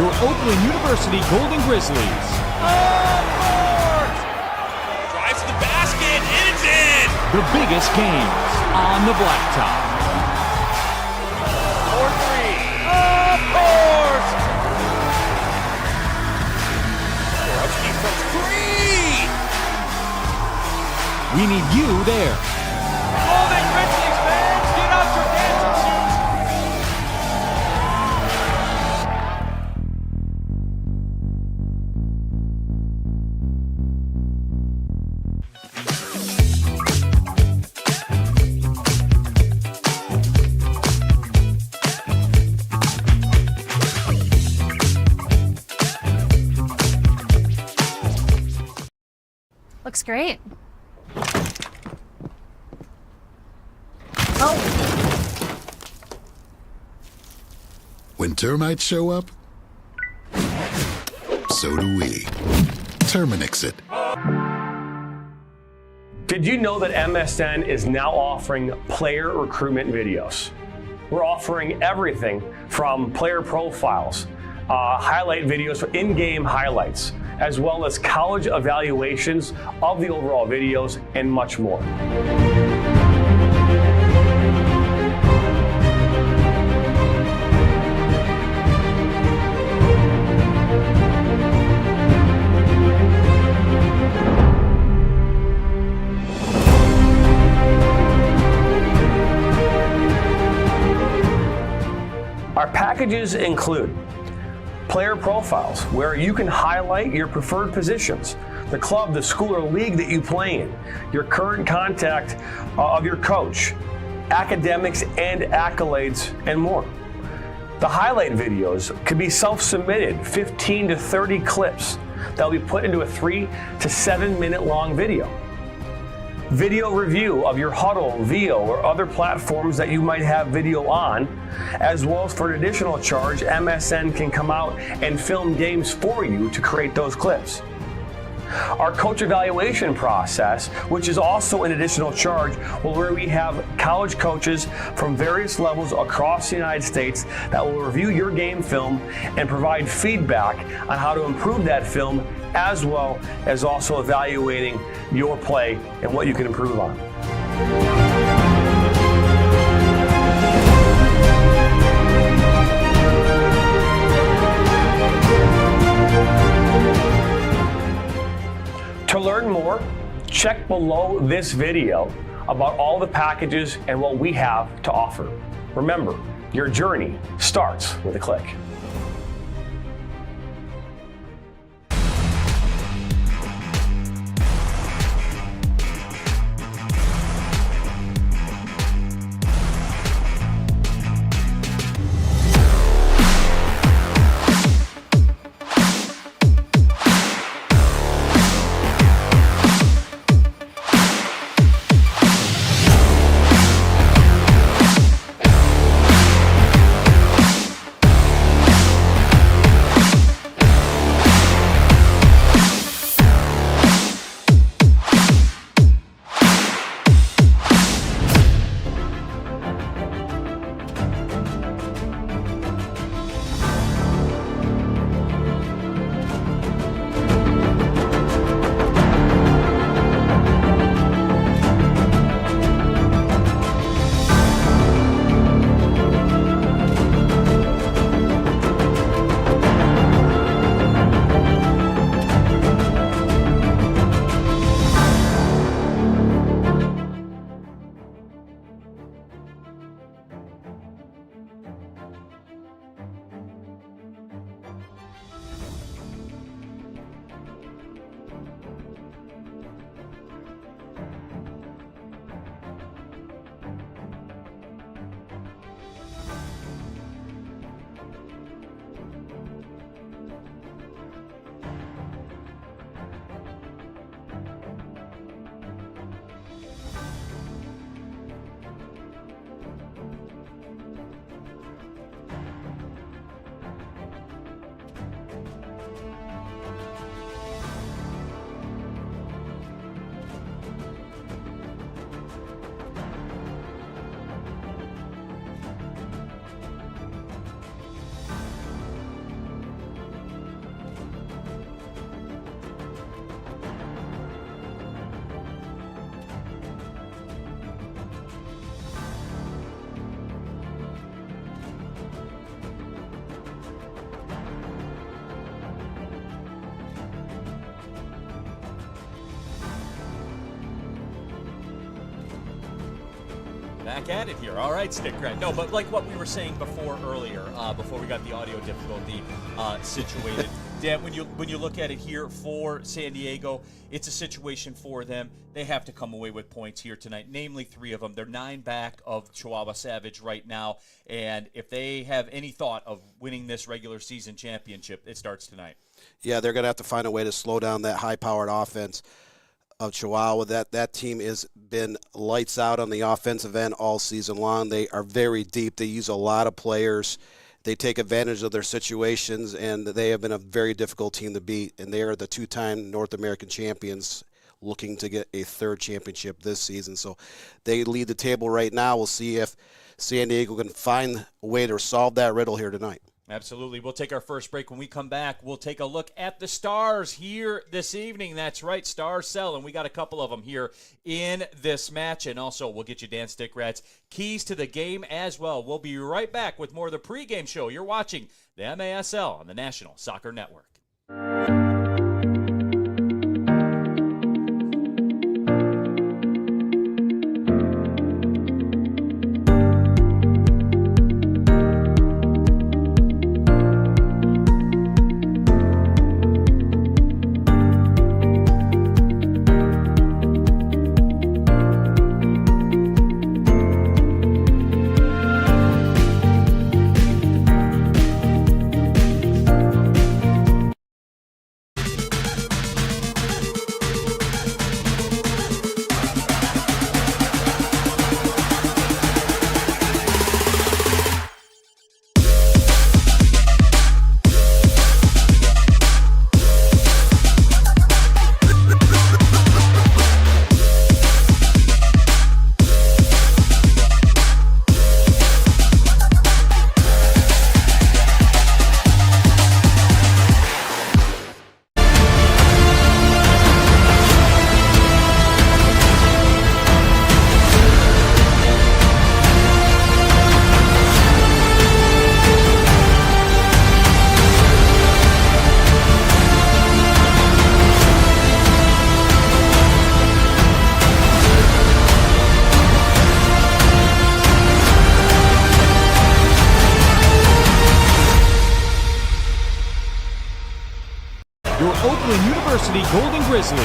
your Oakland University Golden Grizzlies. Drives to the basket, and it's in! The biggest games on the blacktop. 4-3. Of course! Borowski from 3! We need you there. Golden Grizzlies fans, get out your dancing shoes! Looks great. When termites show up, so do we. Terminix it. Did you know that MSN is now offering player recruitment videos? We're offering everything from player profiles, highlight videos for in-game highlights, as well as college evaluations of the overall videos, and much more. Our packages include player profiles, where you can highlight your preferred positions, the club, the school, or league that you play in, your current contact of your coach, academics and accolades, and more. The highlight videos could be self-submitted, 15 to 30 clips that will be put into a 3 to 7 minute long video. Video review of your Huddle, VO, or other platforms that you might have video on, as well as for an additional charge, MSN can come out and film games for you to create those clips. Our coach evaluation process, which is also an additional charge, where we have college coaches from various levels across the United States that will review your game film and provide feedback on how to improve that film, as well as also evaluating your play and what you can improve on. To learn more, check below this video about all the packages and what we have to offer. Remember, your journey starts with a click. Back at it here. All right, Stick Red. No, but like what we were saying earlier, before we got the audio difficulty situated, Dan, when you look at it here for San Diego, it's a situation for them. They have to come away with points here tonight, namely 3 of them. They're 9 back of Chihuahua Savage right now, and if they have any thought of winning this regular season championship, it starts tonight. Yeah, they're going to have to find a way to slow down that high-powered offense of Chihuahua. That team has been lights out on the offensive end all season long. They are very deep. They use a lot of players. They take advantage of their situations, and they have been a very difficult team to beat. And they are the 2-time North American champions looking to get a 3rd championship this season. So they lead the table right now. We'll see if San Diego can find a way to solve that riddle here tonight. Absolutely. We'll take our first break. When we come back, we'll take a look at the Stars here this evening. That's right, Stars sell, and we got a couple of them here in this match. And also, we'll get you Dan Stickrat's keys to the game as well. We'll be right back with more of the pregame show. You're watching the MASL on the National Soccer Network. Oakland University Golden Grizzlies.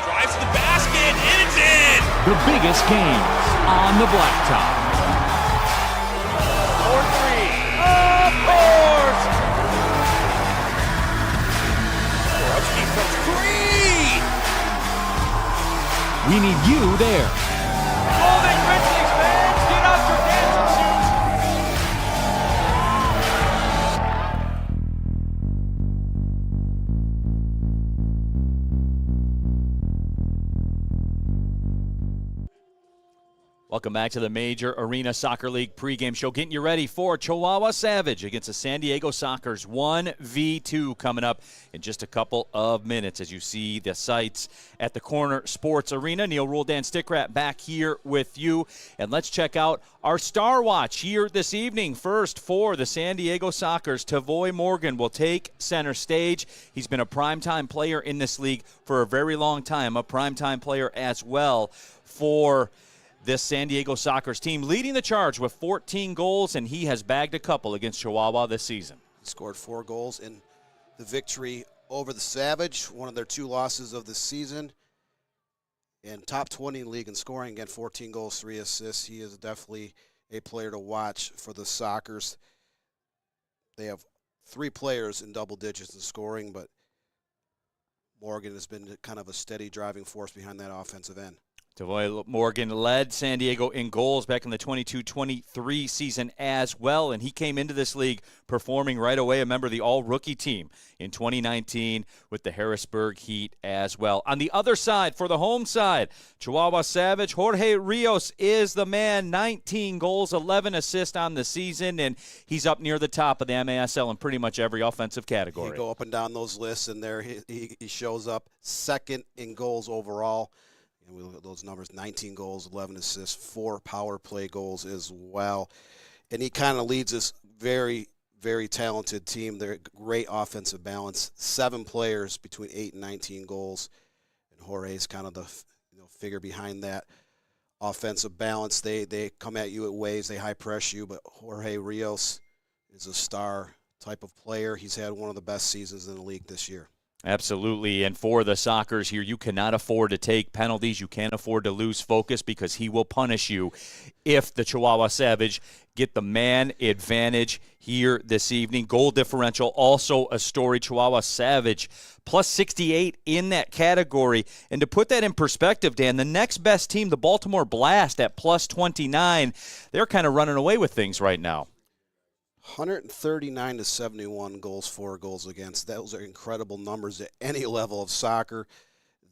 Drives to the basket, and it's in! The biggest games on the blacktop. 4-3. Of course! Borowski from 3! We need you there. Golden Grizzlies fans, get out your dancing shoes! Welcome back to the Major Arena Soccer League pregame show. Getting you ready for Chihuahua Savage against the San Diego Sockers 1v2 coming up in just a couple of minutes as you see the sights at the Corner Sports Arena. Neil Rule, Dan Stickrat back here with you. And let's check out our Star Watch here this evening. First for the San Diego Sockers, Tavoy Morgan will take center stage. He's been a primetime player in this league for a very long time, a primetime player as well for this San Diego Sockers team, leading the charge with 14 goals, and he has bagged a couple against Chihuahua this season. He scored 4 goals in the victory over the Savage, one of their 2 losses of the season, and top 20 in league in scoring. Again, 14 goals, 3 assists. He is definitely a player to watch for the Sockers. They have 3 players in double digits in scoring, but Morgan has been kind of a steady driving force behind that offensive end. Tavoy Morgan led San Diego in goals back in the 22-23 season as well, and he came into this league performing right away, a member of the all-rookie team in 2019 with the Harrisburg Heat as well. On the other side, for the home side, Chihuahua Savage, Jorge Rios is the man, 19 goals, 11 assists on the season, and he's up near the top of the MASL in pretty much every offensive category. You go up and down those lists, and there he shows up second in goals overall. And we look at those numbers, 19 goals, 11 assists, 4 power play goals as well. And he kind of leads this very, very talented team. They're great offensive balance, 7 players between 8 and 19 goals. And Jorge is kind of the They'll figure behind that offensive balance. They come at you at ways, they high press you, but Jorge Rios is a star type of player. He's had one of the best seasons in the league this year. Absolutely. And for the Sockers here, you cannot afford to take penalties. You can't afford to lose focus because he will punish you if the Chihuahua Savage get the man advantage here this evening. Goal differential, also a story. Chihuahua Savage plus 68 in that category. And to put that in perspective, Dan, the next best team, the Baltimore Blast at plus 29, they're kind of running away with things right now. 139 to 71 goals for, goals against. Those are incredible numbers at any level of soccer.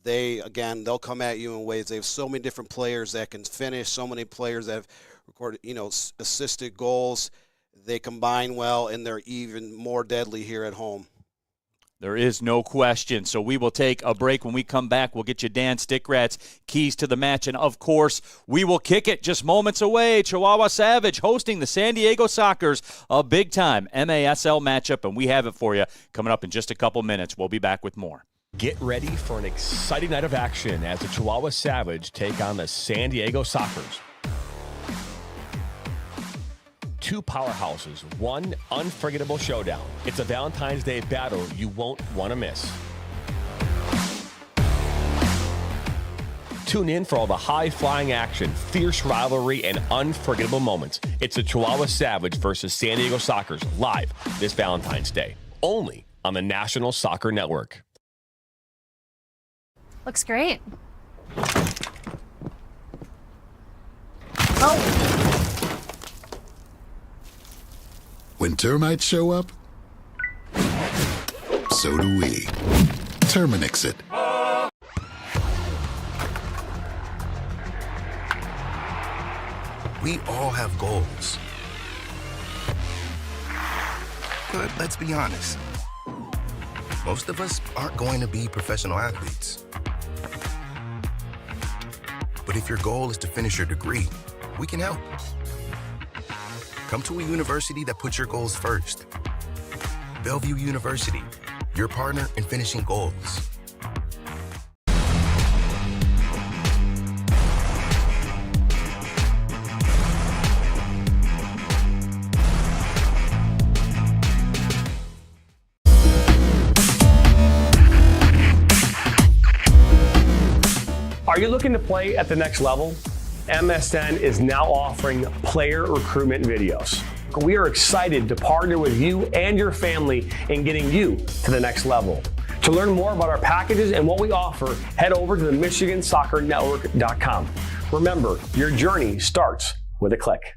They'll come at you in ways. They have so many different players that can finish, so many players that have recorded, assisted goals. They combine well, and they're even more deadly here at home. There is no question. So we will take a break. When we come back, we'll get you Dan Stickrat's keys to the match. And, of course, we will kick it just moments away. Chihuahua Savage hosting the San Diego Sockers, a big-time MASL matchup, and we have it for you coming up in just a couple minutes. We'll be back with more. Get ready for an exciting night of action as the Chihuahua Savage take on the San Diego Sockers. Two powerhouses, one unforgettable showdown. It's a Valentine's Day battle you won't want to miss. Tune in for all the high-flying action, fierce rivalry, and unforgettable moments. It's the Chihuahua Savage versus San Diego Sockers live this Valentine's Day, only on the National Soccer Network. Looks great. Oh. When termites show up, so do we. Terminix it. We all have goals. But let's be honest. Most of us aren't going to be professional athletes. But if your goal is to finish your degree, we can help. Come to a university that puts your goals first. Bellevue University, your partner in finishing goals. Are you looking to play at the next level? MSN is now offering player recruitment videos. We are excited to partner with you and your family in getting you to the next level. To learn more about our packages and what we offer, head over to the MichiganSoccerNetwork.com. Remember, your journey starts with a click.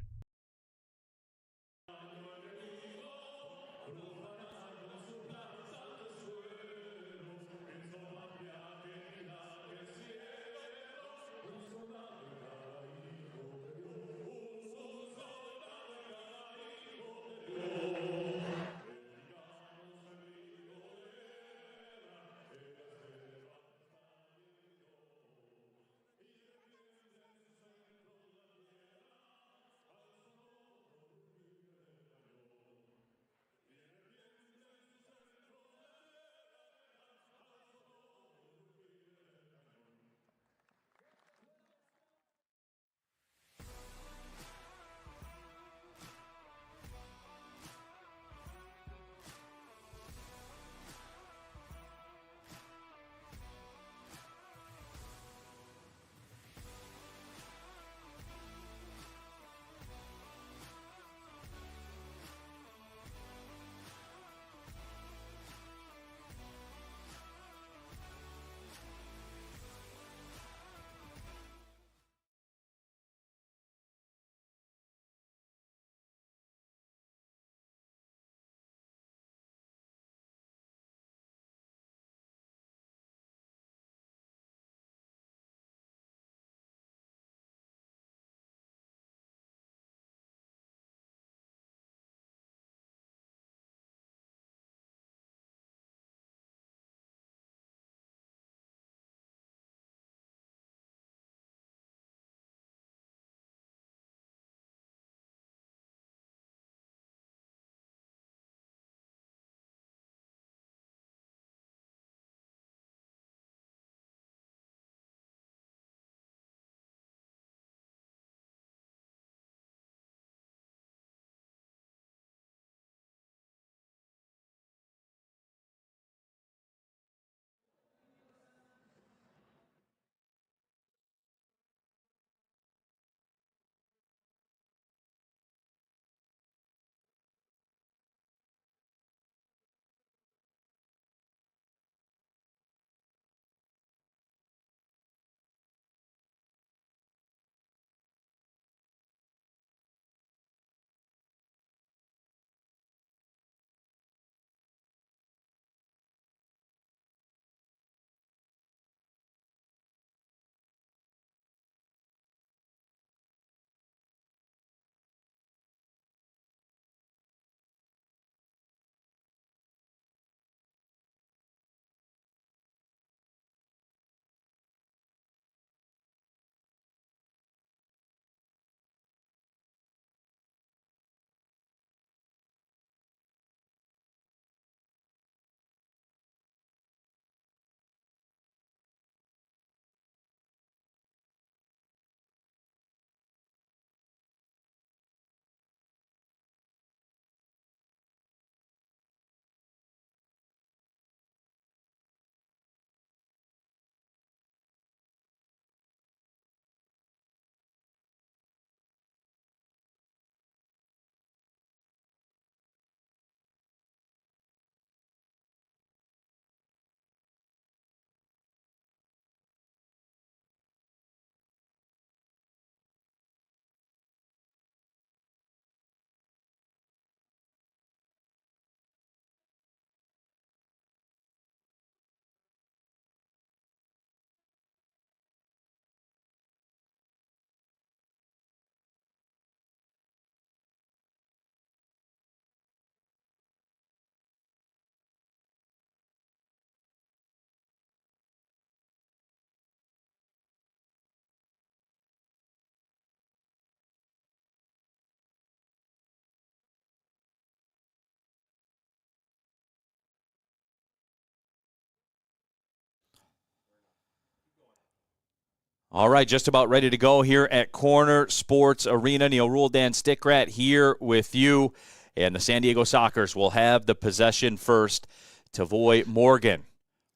All right, just about ready to go here at Corner Sports Arena. Neil Rule, Dan Stickrat here with you. And the San Diego Sockers will have the possession first. Tavoy Morgan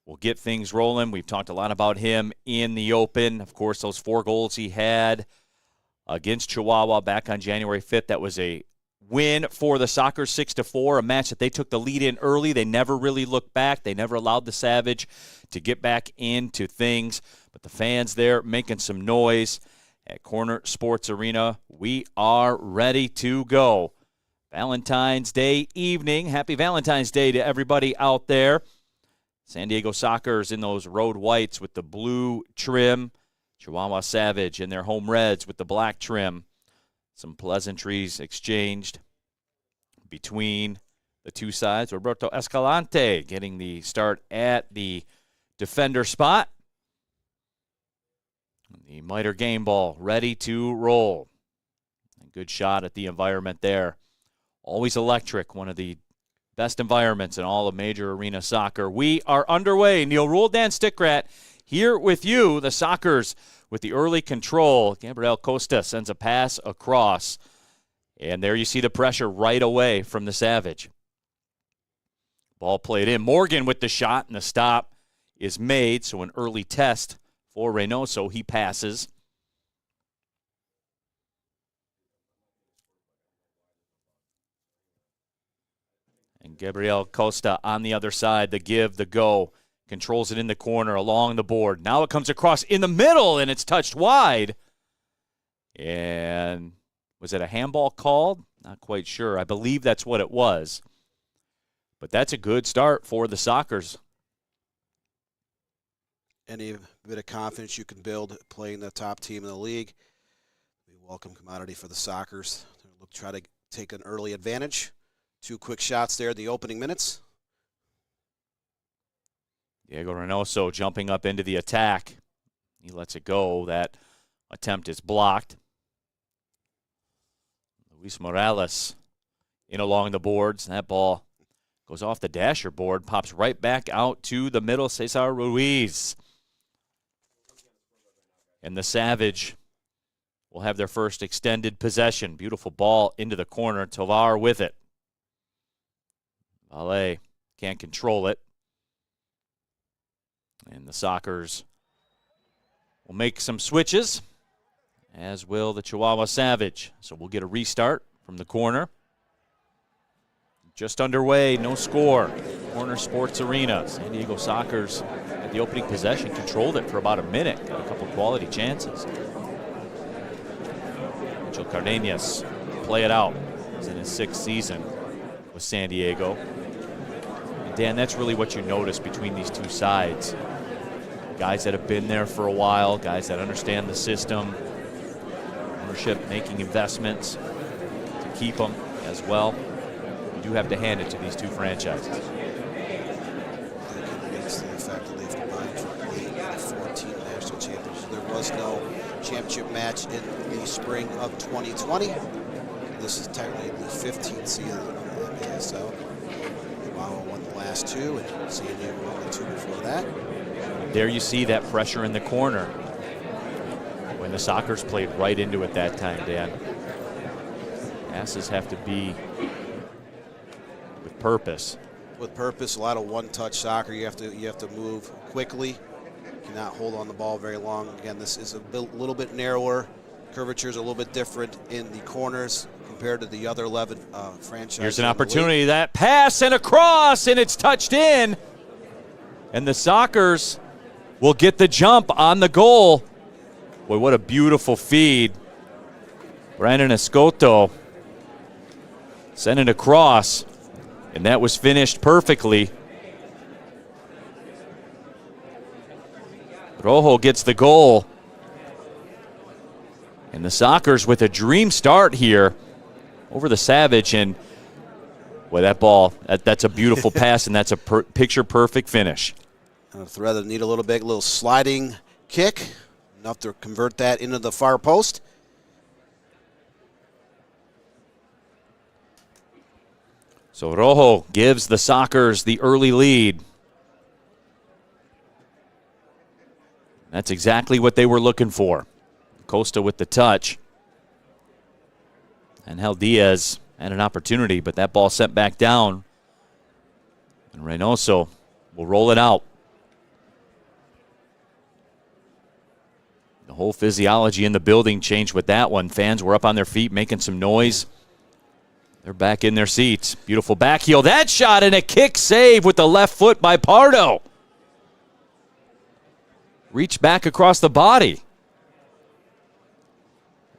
will get things rolling. We've talked a lot about him in the open. Of course, those 4 goals he had against Chihuahua back on January 5th. That was a win for the Sockers, 6-4, a match that they took the lead in early. They never really looked back. They never allowed the Savage to get back into things. But the fans there making some noise at Corner Sports Arena. We are ready to go. Valentine's Day evening. Happy Valentine's Day to everybody out there. San Diego Sockers in those road whites with the blue trim. Chihuahua Savage in their home reds with the black trim. Some pleasantries exchanged between the two sides. Roberto Escalante getting the start at the defender spot. The Miter game ball ready to roll. A good shot at the environment there. Always electric, one of the best environments in all of major arena soccer. We are underway. Neil Rule, Dan Stickrat here with you. The Sockers with the early control. Gabriel Costa sends a pass across. And there you see the pressure right away from the Savage. Ball played in. Morgan with the shot, and the stop is made. So an early test for Reynoso. He passes. And Gabriel Costa on the other side, the give, the go. Controls it in the corner along the board. Now it comes across in the middle, and it's touched wide. And was it a handball called? Not quite sure. I believe that's what it was. But that's a good start for the Sockers. Any bit of confidence you can build playing the top team in the league. Be a welcome commodity for the Sockers. They'll try to take an early advantage. 2 quick shots there in the opening minutes. Diego Reynoso jumping up into the attack. He lets it go. That attempt is blocked. Luis Morales in along the boards. That ball goes off the dasher board, pops right back out to the middle. Cesar Ruiz. And the Savage will have their first extended possession. Beautiful ball into the corner. Tovar with it. Valle can't control it. And the Sockers will make some switches, as will the Chihuahua Savage. So we'll get a restart from the corner. Just underway, no score. Corner Sports Arena. San Diego Sockers at the opening possession, controlled it for about a minute. Got a couple quality chances. Mitchell Cardenas play it out. He's in his 6th season with San Diego. And Dan, that's really what you notice between these two sides. Guys that have been there for a while, guys that understand the system, ownership making investments to keep them as well. You do have to hand it to these two franchises. The fact that they've combined for 8 out of 14 national championships. There was no championship match in the spring of 2020. This is technically the 15th season of the MASL. Chihuahua won the last 2, and San Diego won the 2 before that. There you see that pressure in the corner when the Sockers played right into it that time, Dan. Passes have to be with purpose. With purpose, a lot of one-touch soccer. You have to move quickly. You cannot hold on the ball very long. Again, this is a little bit narrower. Curvature is a little bit different in the corners compared to the other 11 franchises. Here's an opportunity. That pass and across, and it's touched in. And the Sockers will get the jump on the goal. Boy, what a beautiful feed. Brandon Escoto sent it across, and that was finished perfectly. Rojo gets the goal. And the Sockers with a dream start here over the Savage. And, boy, that ball, that's a beautiful pass, and that's a picture-perfect finish. Thread the need a little bit, a little sliding kick, enough to convert that into the far post. So Rojo gives the Sockers the early lead. That's exactly what they were looking for. Costa with the touch. And Hel Diaz had an opportunity, but that ball sent back down. And Reynoso will roll it out. The whole physiology in the building changed with that one. Fans were up on their feet making some noise. They're back in their seats. Beautiful back heel. That shot and a kick save with the left foot by Pardo. Reached back across the body.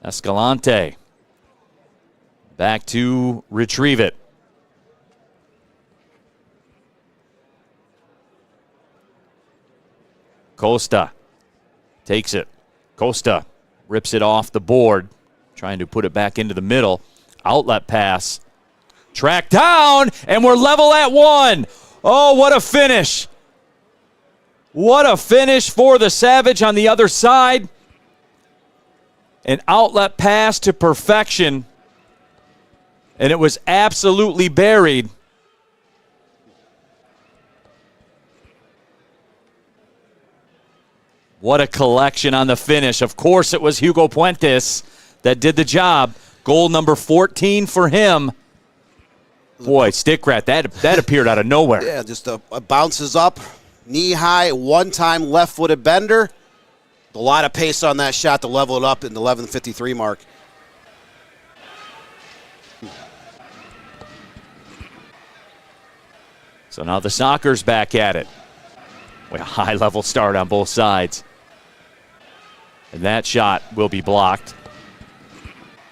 Escalante. Back to retrieve it. Costa takes it. Costa rips it off the board, trying to put it back into the middle. Outlet pass. Track down, and we're level at 1. Oh, what a finish. What a finish for the Savage on the other side. An outlet pass to perfection. And it was absolutely buried. What a collection on the finish. Of course, it was Hugo Puentes that did the job. Goal number 14 for him. Boy, stick rat, that appeared out of nowhere. Yeah, just bounces up, knee high, one-time left-footed bender. A lot of pace on that shot to level it up in the 11:53 mark. So now the Sockers back at it. With a high-level start on both sides. And that shot will be blocked.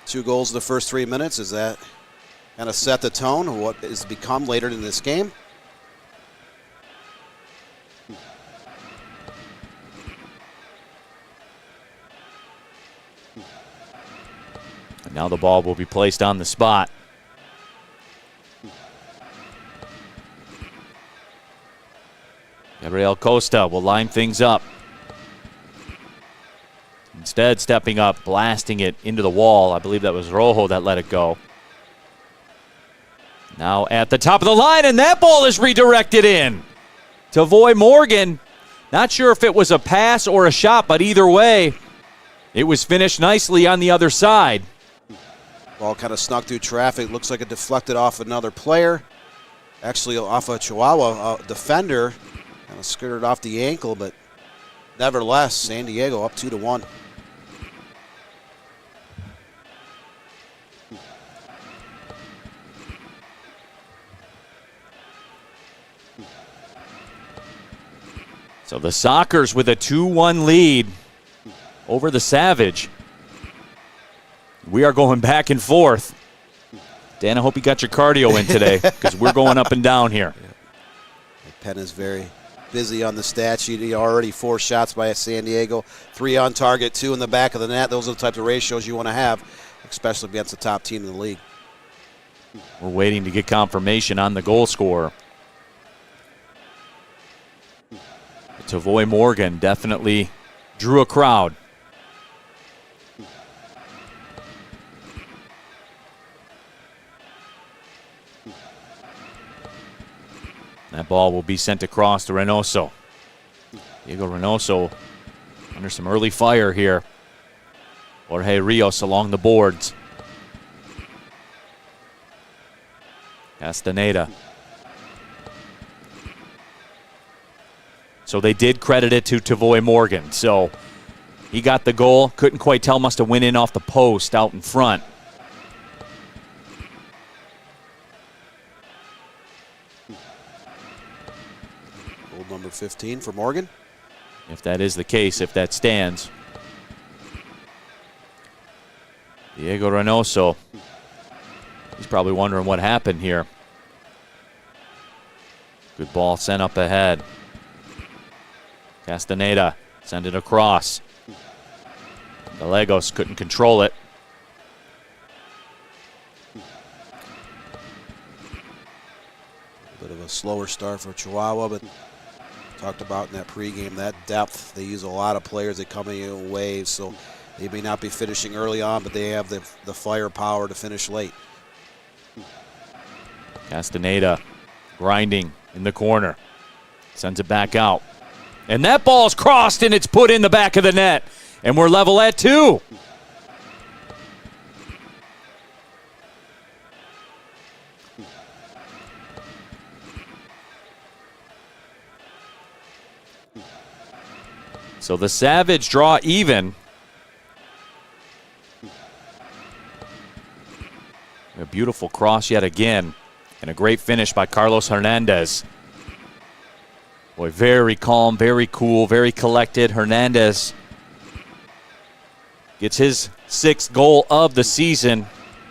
2 goals in the first 3 minutes. Is that kind of set the tone of what is to become later in this game? And now the ball will be placed on the spot. Gabriel Costa will line things up. Instead, stepping up, blasting it into the wall. I believe that was Rojo that let it go. Now at the top of the line, and that ball is redirected in. Tavoy Morgan. Not sure if it was a pass or a shot, but either way, it was finished nicely on the other side. Ball kind of snuck through traffic. Looks like it deflected off another player. Actually off a Chihuahua defender. Kind of skirted off the ankle, but nevertheless, San Diego up 2-1. So the Sockers with a 2-1 lead over the Savage. We are going back and forth. Dan, I hope you got your cardio in today because we're going up and down here. Penn is very busy on the stat sheet. Already 4 shots by San Diego, 3 on target, 2 in the back of the net. Those are the types of ratios you want to have, especially against the top team in the league. We're waiting to get confirmation on the goal scorer. Tavoy Morgan definitely drew a crowd. That ball will be sent across to Reynoso. Diego Reynoso under some early fire here. Jorge Rios along the boards. Castaneda. So they did credit it to Tavoy Morgan. So he got the goal. Couldn't quite tell. Must have went in off the post out in front. Goal number 15 for Morgan. If that is the case, if that stands. Diego Reynoso. He's probably wondering what happened here. Good ball sent up ahead. Castaneda send it across. Gallegos couldn't control it. Bit of a slower start for Chihuahua, but talked about in that pregame, that depth. They use a lot of players that come in waves, so they may not be finishing early on, but they have the firepower to finish late. Castaneda grinding in the corner. Sends it back out. And that ball's crossed and it's put in the back of the net. And we're level at 2. So the Savage draw even. A beautiful cross yet again. And a great finish by Carlos Hernandez. Boy, very calm, very cool, very collected. Hernandez gets his 6th goal of the season.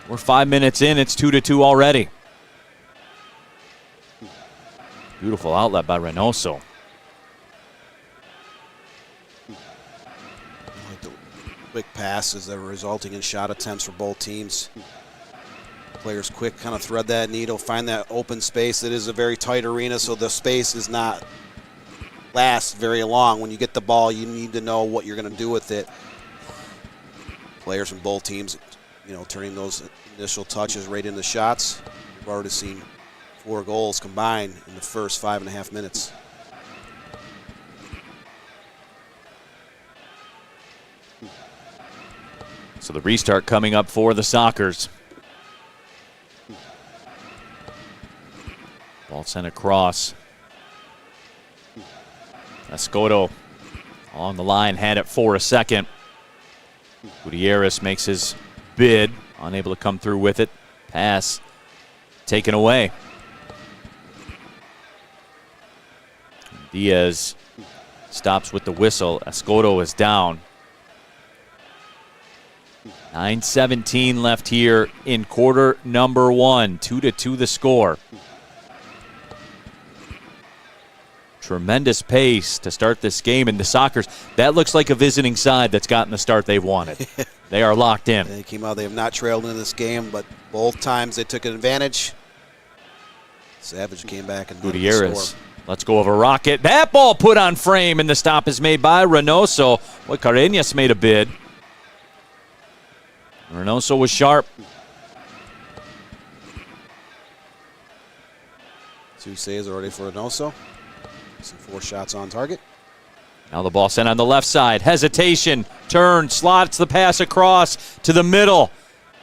We're 5 minutes in. It's 2-2 already. Beautiful outlet by Reynoso. Quick passes that are resulting in shot attempts for both teams. Players quick, kind of thread that needle, find that open space. It is a very tight arena, so the space does not last very long. When you get the ball, you need to know what you're going to do with it. Players from both teams, turning those initial touches right into shots. We've already seen 4 goals combined in the first 5.5 minutes. So the restart coming up for the Sockers. Ball sent across. Escoto on the line, had it for a second. Gutierrez makes his bid, unable to come through with it. Pass taken away. Diaz stops with the whistle. Escoto is down. 9:17 left here in quarter number 1. 2-2 the score. Tremendous pace to start this game. And the Sockers, that looks like a visiting side that's gotten the start they've wanted. They are locked in. They came out. They have not trailed in this game, but both times they took an advantage. Savage came back and Gutierrez. Let's go of a rocket. That ball put on frame, and the stop is made by Reynoso. Boy, Carenas made a bid. Reynoso was sharp. 2 saves already for Reynoso. Some 4 shots on target. Now the ball sent on the left side. Hesitation, turn, slots the pass across to the middle.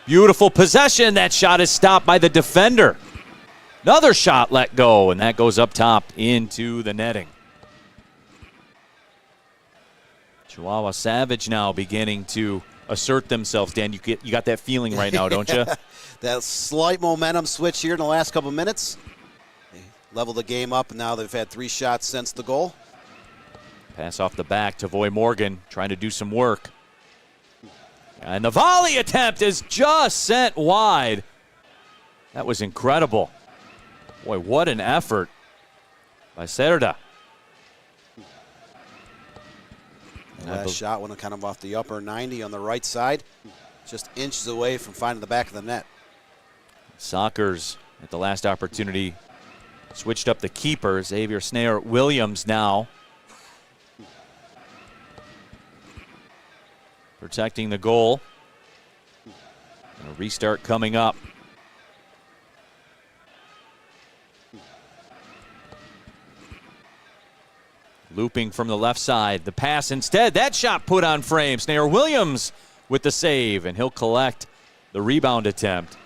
Beautiful possession. That shot is stopped by the defender. Another shot let go, and that goes up top into the netting. Chihuahua Savage now beginning to assert themselves. Dan, you got that feeling right now, don't you? That slight momentum switch here in the last couple minutes. They leveled the game up, and now they've had 3 shots since the goal. Pass off the back to Voy Morgan, trying to do some work. And the volley attempt is just sent wide. That was incredible. Boy, what an effort by Cerda. Last shot went kind of off the upper 90 on the right side. Just inches away from finding the back of the net. Sockers at the last opportunity switched up the keeper. Xavier Snayer Williams now protecting the goal. And a restart coming up. Looping from the left side. The pass instead. That shot put on frame. Snayer Williams with the save, and he'll collect the rebound attempt.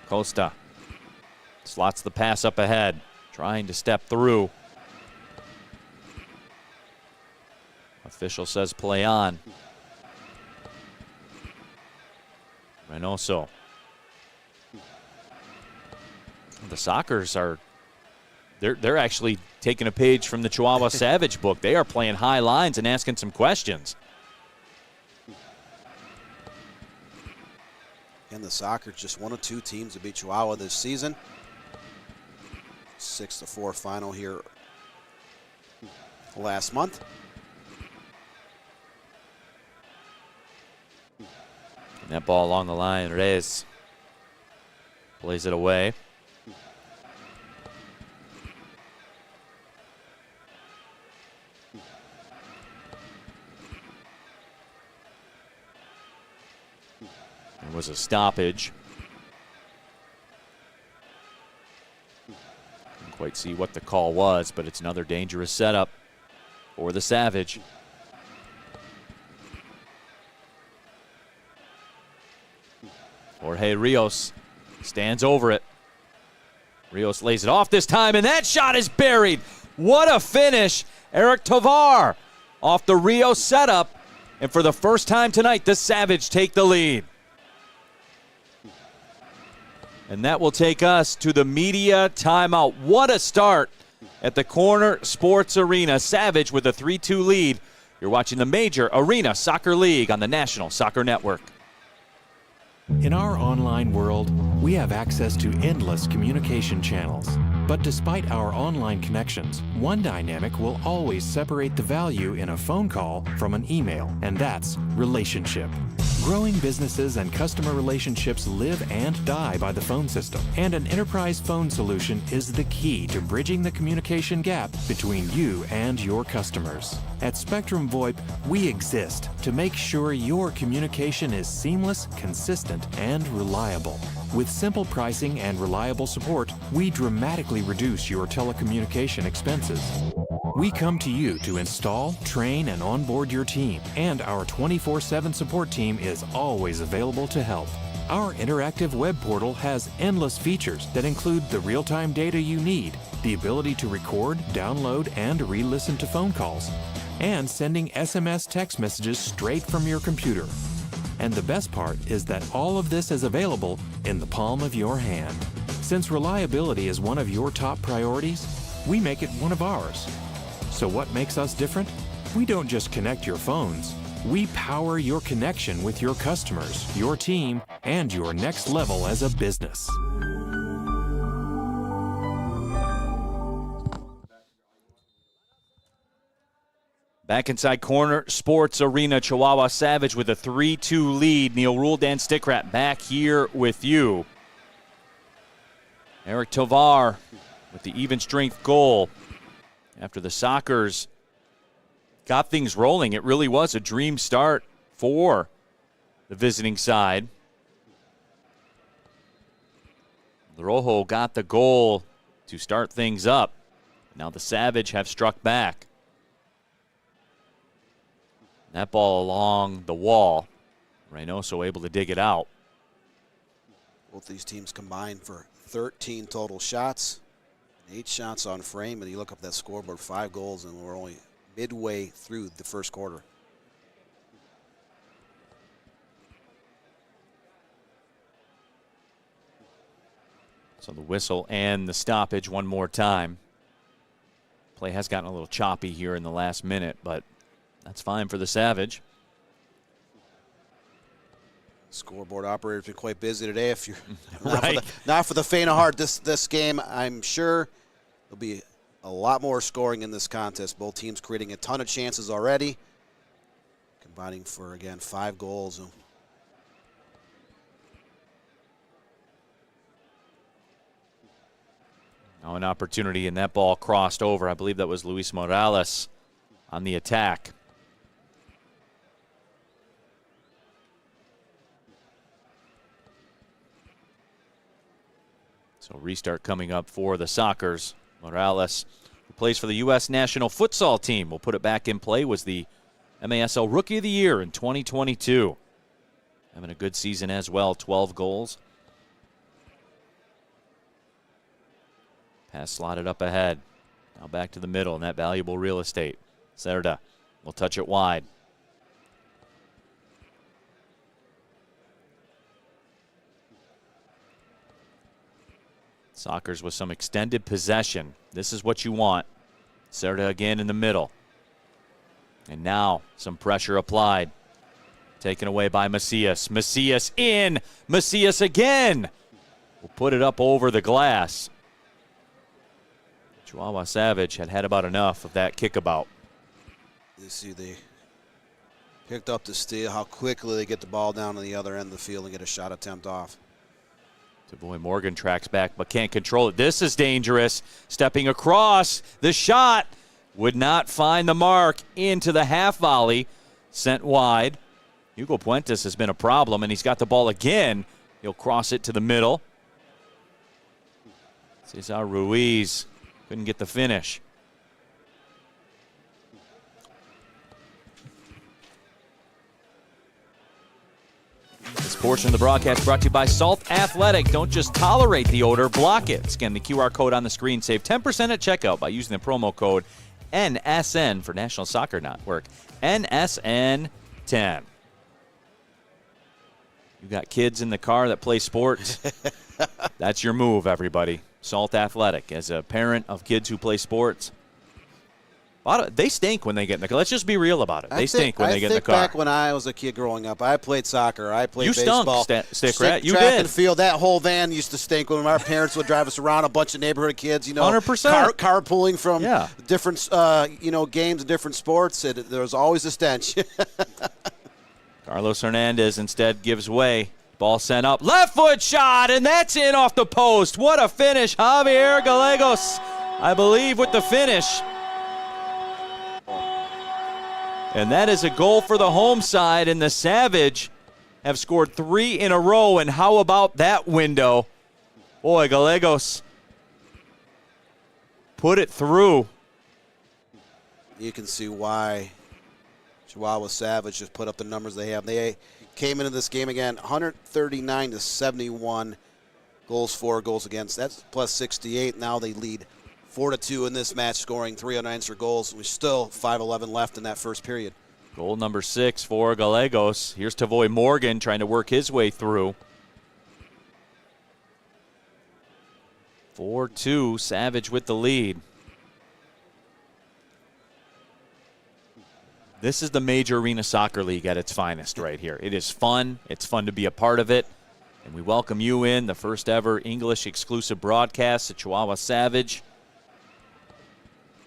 Costa slots the pass up ahead, trying to step through. Official says play on. Reynoso. The Sockers are, they're actually taking a page from the Chihuahua Savage book. They are playing high lines and asking some questions. And the Sockers just one of 2 teams to beat Chihuahua this season. 6-4 final here last month. And that ball along the line, Reyes plays it away. There was a stoppage. Quite see what the call was, but it's another dangerous setup for the Savage. Jorge Rios stands over it. Rios lays it off this time, and that shot is buried. What a finish. Eric Tovar off the Rios setup. And for the first time tonight, the Savage take the lead. And that will take us to the media timeout. What a start at the Corner Sports Arena. Savage with a 3-2 lead. You're watching the Major Arena Soccer League on the National Soccer Network. In our online world, we have access to endless communication channels. But despite our online connections, one dynamic will always separate the value in a phone call from an email, and that's relationship. Growing businesses and customer relationships live and die by the phone system, and an enterprise phone solution is the key to bridging the communication gap between you and your customers. At Spectrum VoIP, we exist to make sure your communication is seamless, consistent, and reliable. With simple pricing and reliable support, we dramatically reduce your telecommunication expenses. We come to you to install, train, and onboard your team, and our 24/7 support team is always available to help. Our interactive web portal has endless features that include the real-time data you need, the ability to record, download, and re-listen to phone calls, and sending SMS text messages straight from your computer. And the best part is that all of this is available in the palm of your hand. Since reliability is one of your top priorities, we make it one of ours. So what makes us different? We don't just connect your phones. We power your connection with your customers, your team, and your next level as a business. Back inside Corner Sports Arena, Chihuahua Savage with a 3-2 lead. Neil Rule, Dan Stickrat back here with you. Eric Tovar with the even strength goal. After the Sockers got things rolling, it really was a dream start for the visiting side. The Rojo got the goal to start things up. Now the Savage have struck back. That ball along the wall. Reynoso able to dig it out. Both these teams combined for 13 total shots, 8 shots on frame, and you look up that scoreboard, 5 goals, and we're only midway through the first quarter. So the whistle and the stoppage one more time. Play has gotten a little choppy here in the last minute, but that's fine for the Savage. Scoreboard operator's been quite busy today. If you're Right. not for the faint of heart, this game, I'm sure there'll be a lot more scoring in this contest. Both teams creating a ton of chances already, combining for, again, 5 goals. Now an opportunity, and that ball crossed over. I believe that was Luis Morales on the attack. So restart coming up for the Sockers. Morales, who plays for the U.S. national futsal team, will put it back in play, was the MASL Rookie of the Year in 2022. Having a good season as well, 12 goals. Pass slotted up ahead. Now back to the middle, and that valuable real estate. Cerda will touch it wide. Sockers with some extended possession. This is what you want. Cerda again in the middle. And now some pressure applied. Taken away by Macias. Macias in. Macias again. Will put it up over the glass. Chihuahua Savage had about enough of that kickabout. You see they picked up the steal, how quickly they get the ball down on the other end of the field and get a shot attempt off. Boy, Morgan tracks back but can't control it. This is dangerous. Stepping across. The shot would not find the mark into the half volley. Sent wide. Hugo Puentes has been a problem, and he's got the ball again. He'll cross it to the middle. Cesar Ruiz Couldn't get the finish. This portion of the broadcast brought to you by Salt Athletic. Don't just tolerate the odor, block it. Scan the QR code on the screen. Save 10% at checkout by using the promo code NSN for National Soccer Network. NSN10. You got kids in the car that play sports. That's your move, everybody. Salt Athletic. As a parent of kids who play sports, they stink when they get in the car. Let's just be real about it. They stink when they get in the car. Back when I was a kid growing up, I played soccer. I played baseball. You stunk, Stick. You track did. and field. That whole van used to stink when our parents would drive us around. A bunch of neighborhood kids, 100%. Carpooling from different, games and different sports. There was always a stench. Carlos Hernandez instead gives way. Ball sent up. Left foot shot, and that's in off the post. What a finish. Javier Gallegos, I believe, with the finish. And that is a goal for the home side, and the Savage have scored 3 in a row. And how about that window? Boy, Gallegos put it through. You can see why Chihuahua Savage just put up the numbers they have. They came into this game again 139-71, goals for, goals against. That's plus 68. Now they lead 4-2 in this match, scoring 3 unanswered goals. We're still 5:11 left in that first period. Goal number 6 for Gallegos. Here's Tavoy Morgan trying to work his way through. 4-2, Savage with the lead. This is the Major Arena Soccer League at its finest right here. It is fun. It's fun to be a part of it. And we welcome you in, the first ever English exclusive broadcast at Chihuahua Savage.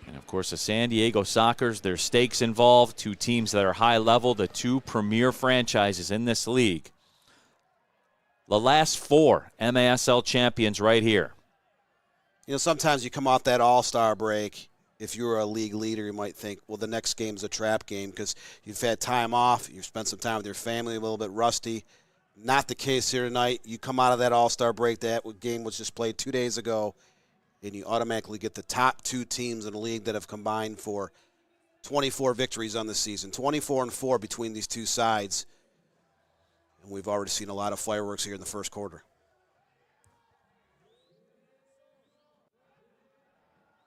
And, of course, the San Diego Sockers, there's stakes involved. 2 teams that are high level, the 2 premier franchises in this league. The last 4 MASL champions right here. Sometimes you come off that all-star break. If you're a league leader, you might think, well, the next game's a trap game because you've had time off. You've spent some time with your family, a little bit rusty. Not the case here tonight. You come out of that all-star break. That game was just played 2 days ago, and you automatically get the top 2 teams in the league that have combined for 24 victories on the season, 24-4 between these 2 sides. And we've already seen a lot of fireworks here in the first quarter.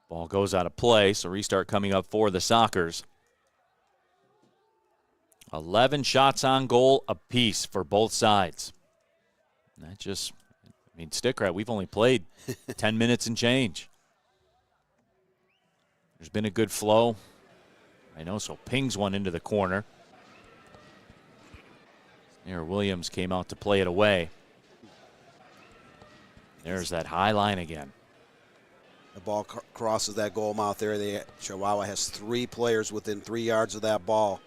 Ball goes out of play, so restart coming up for the Sockers. 11 shots on goal apiece for both sides. And that just, Stick Rat, we've only played 10 minutes and change. There's been a good flow. So pings one into the corner. Snare Williams came out to play it away. There's that high line again. The ball crosses that goal mouth there. Chihuahua has 3 players within 3 yards of that ball.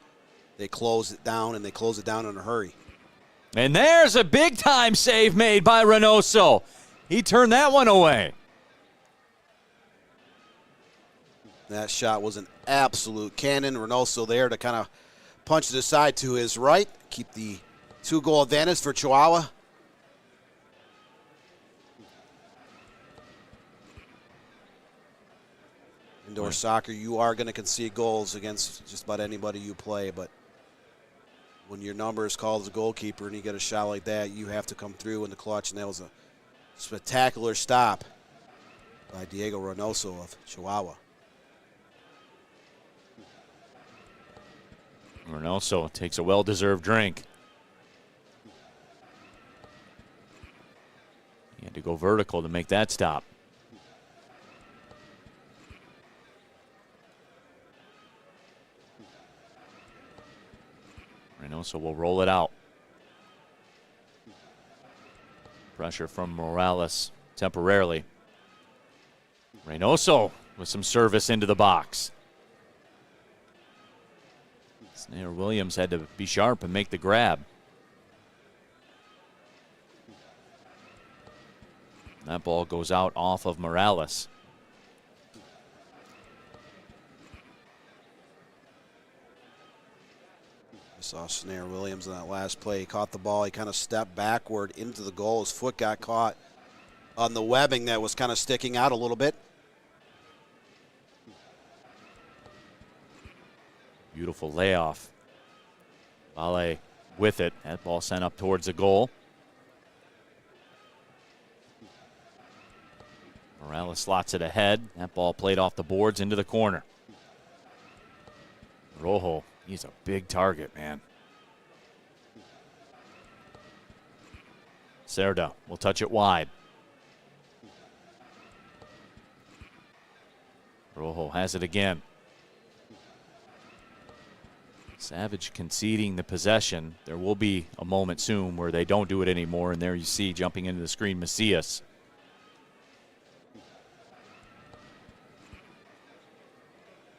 They close it down, and they close it down in a hurry. And there's a big-time save made by Reynoso. He turned that one away. That shot was an absolute cannon. Reynoso there to kind of punch it aside to his right, keep the 2-goal advantage for Chihuahua. Indoor soccer, you are going to concede goals against just about anybody you play, but when your number is called as a goalkeeper and you get a shot like that, you have to come through in the clutch, and that was a spectacular stop by Diego Reynoso of Chihuahua. Reynoso takes a well-deserved drink. He had to go vertical to make that stop. Reynoso will roll it out. Pressure from Morales temporarily. Reynoso with some service into the box. Snare Williams had to be sharp and make the grab. That ball goes out off of Morales. Saw Snare Williams in that last play. He caught the ball. He kind of stepped backward into the goal. His foot got caught on the webbing that was kind of sticking out a little bit. Beautiful layoff. Vale with it. That ball sent up towards the goal. Morales slots it ahead. That ball played off the boards into the corner. Rojo, he's a big target, man. Cerda will touch it wide. Rojo has it again. Savage conceding the possession. There will be a moment soon where they don't do it anymore, and there you see jumping into the screen Macias.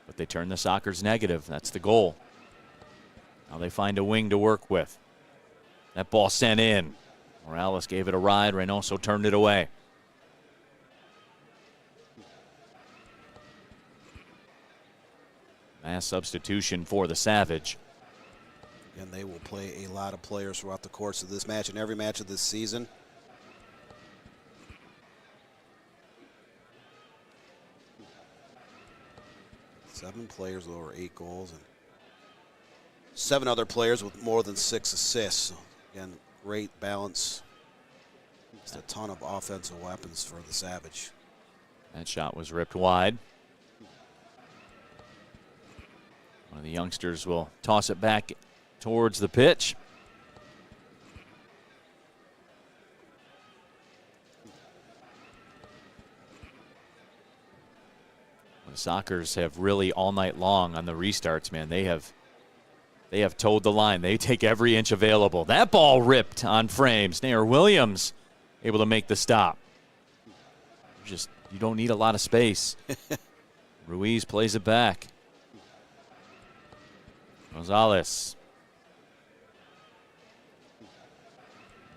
But they turn the Sockers negative. That's the goal. Now they find a wing to work with. That ball sent in. Morales gave it a ride. Reynoso turned it away. Mass substitution for the Savage. And they will play a lot of players throughout the course of this match and every match of this season. Seven players with over 8 goals and 7 other players with more than 6 assists. So again, great balance. Just a ton of offensive weapons for the Savage. That shot was ripped wide. One of the youngsters will toss it back towards the pitch. The Sockers have really all night long on the restarts, man. They have towed the line. They take every inch available. That ball ripped on frame. Snayer Williams able to make the stop. You don't need a lot of space. Ruiz plays it back. Gonzalez.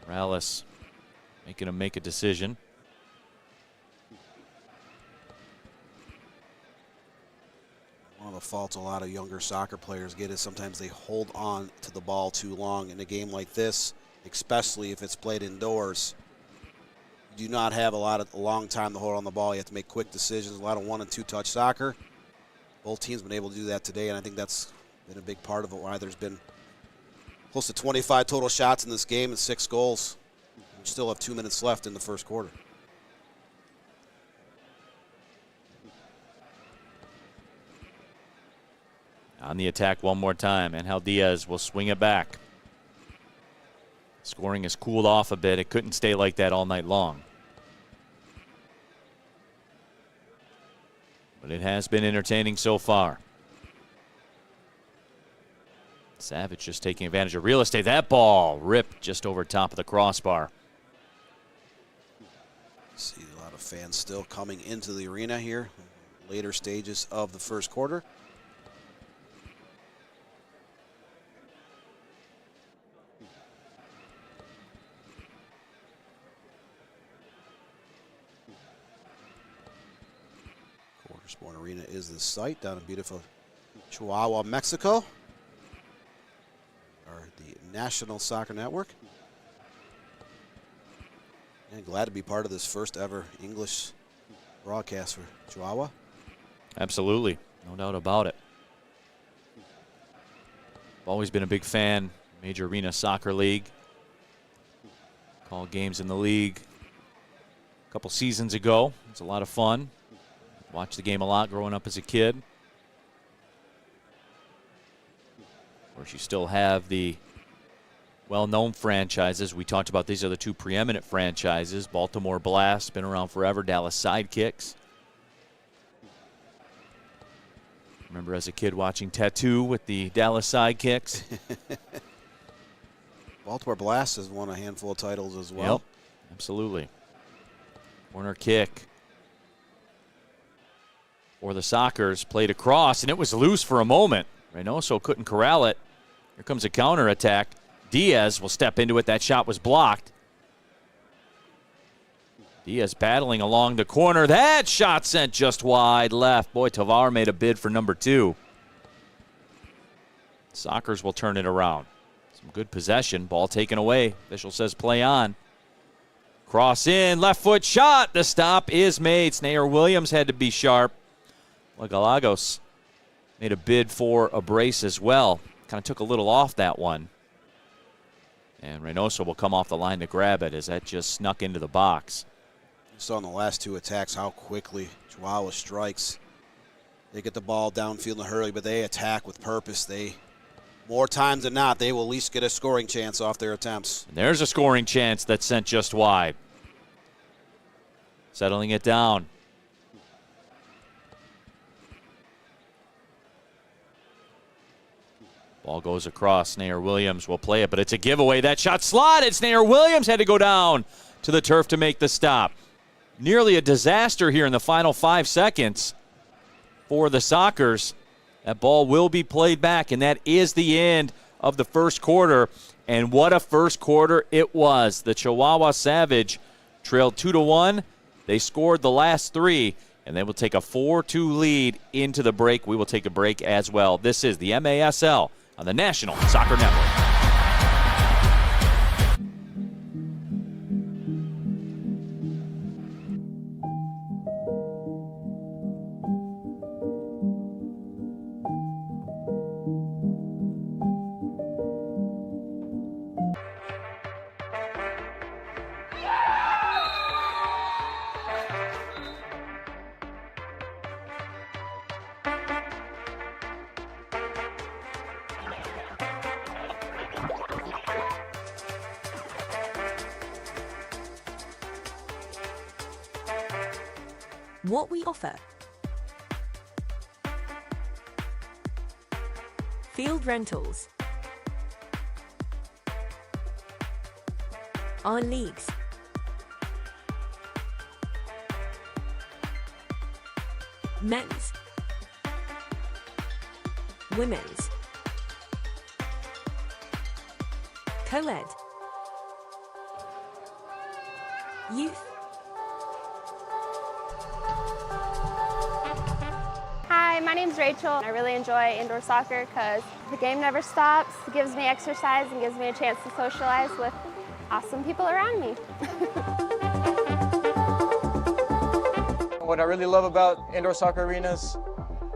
Morales making him make a decision. One of the faults a lot of younger soccer players get is sometimes they hold on to the ball too long in a game like this, especially if it's played indoors. You do not have a long time to hold on the ball. You have to make quick decisions, a lot of 1- and 2-touch soccer. Both teams have been able to do that today, and I think that's been a big part of it, why there's been close to 25 total shots in this game and 6 goals. We still have 2 minutes left in the first quarter. On the attack one more time. Angel Diaz will swing it back. Scoring has cooled off a bit. It couldn't stay like that all night long. But it has been entertaining so far. Savage just taking advantage of real estate. That ball ripped just over top of the crossbar. See a lot of fans still coming into the arena here. Later stages of the first quarter. Sport Arena is the site down in beautiful Chihuahua, Mexico. Or the National Soccer Network. And glad to be part of this first ever English broadcast for Chihuahua. Absolutely, no doubt about it. I've always been a big fan. Major Arena Soccer League. Called games in the league a couple seasons ago. It's a lot of fun. Watched the game a lot growing up as a kid. Of course, you still have the well-known franchises. We talked about these are the 2 preeminent franchises. Baltimore Blast, been around forever. Dallas Sidekicks. Remember as a kid watching Tattoo with the Dallas Sidekicks? Baltimore Blast has won a handful of titles as well. Yep, absolutely. Corner kick. Or the Sockers played across, and it was loose for a moment. Reynoso couldn't corral it. Here comes a counterattack. Diaz will step into it. That shot was blocked. Diaz battling along the corner. That shot sent just wide left. Boy, Tovar made a bid for number 2. Sockers will turn it around. Some good possession. Ball taken away. Official says play on. Cross in. Left foot shot. The stop is made. Snayer Williams had to be sharp. Galagos made a bid for a brace as well. Kind of took a little off that one. And Reynoso will come off the line to grab it as that just snuck into the box. You saw in the last 2 attacks how quickly Chihuahua strikes. They get the ball downfield in a hurry, but they attack with purpose. More times than not, they will at least get a scoring chance off their attempts. And there's a scoring chance that's sent just wide. Settling it down. Ball goes across. Snayer Williams will play it, but it's a giveaway. That shot slotted. Snayer Williams had to go down to the turf to make the stop. Nearly a disaster here in the final 5 seconds for the Sockers. That ball will be played back, and that is the end of the first quarter. And what a first quarter it was. The Chihuahua Savage trailed 2-1. They scored the last 3, and they will take a 4-2 lead into the break. We will take a break as well. This is the MASL on the National Soccer Network. What we offer. Field rentals. Our leagues. Men's. Women's. Co-ed. Youth. Hi, my name's Rachel. I really enjoy indoor soccer because the game never stops. It gives me exercise and gives me a chance to socialize with awesome people around me. What I really love about indoor soccer arenas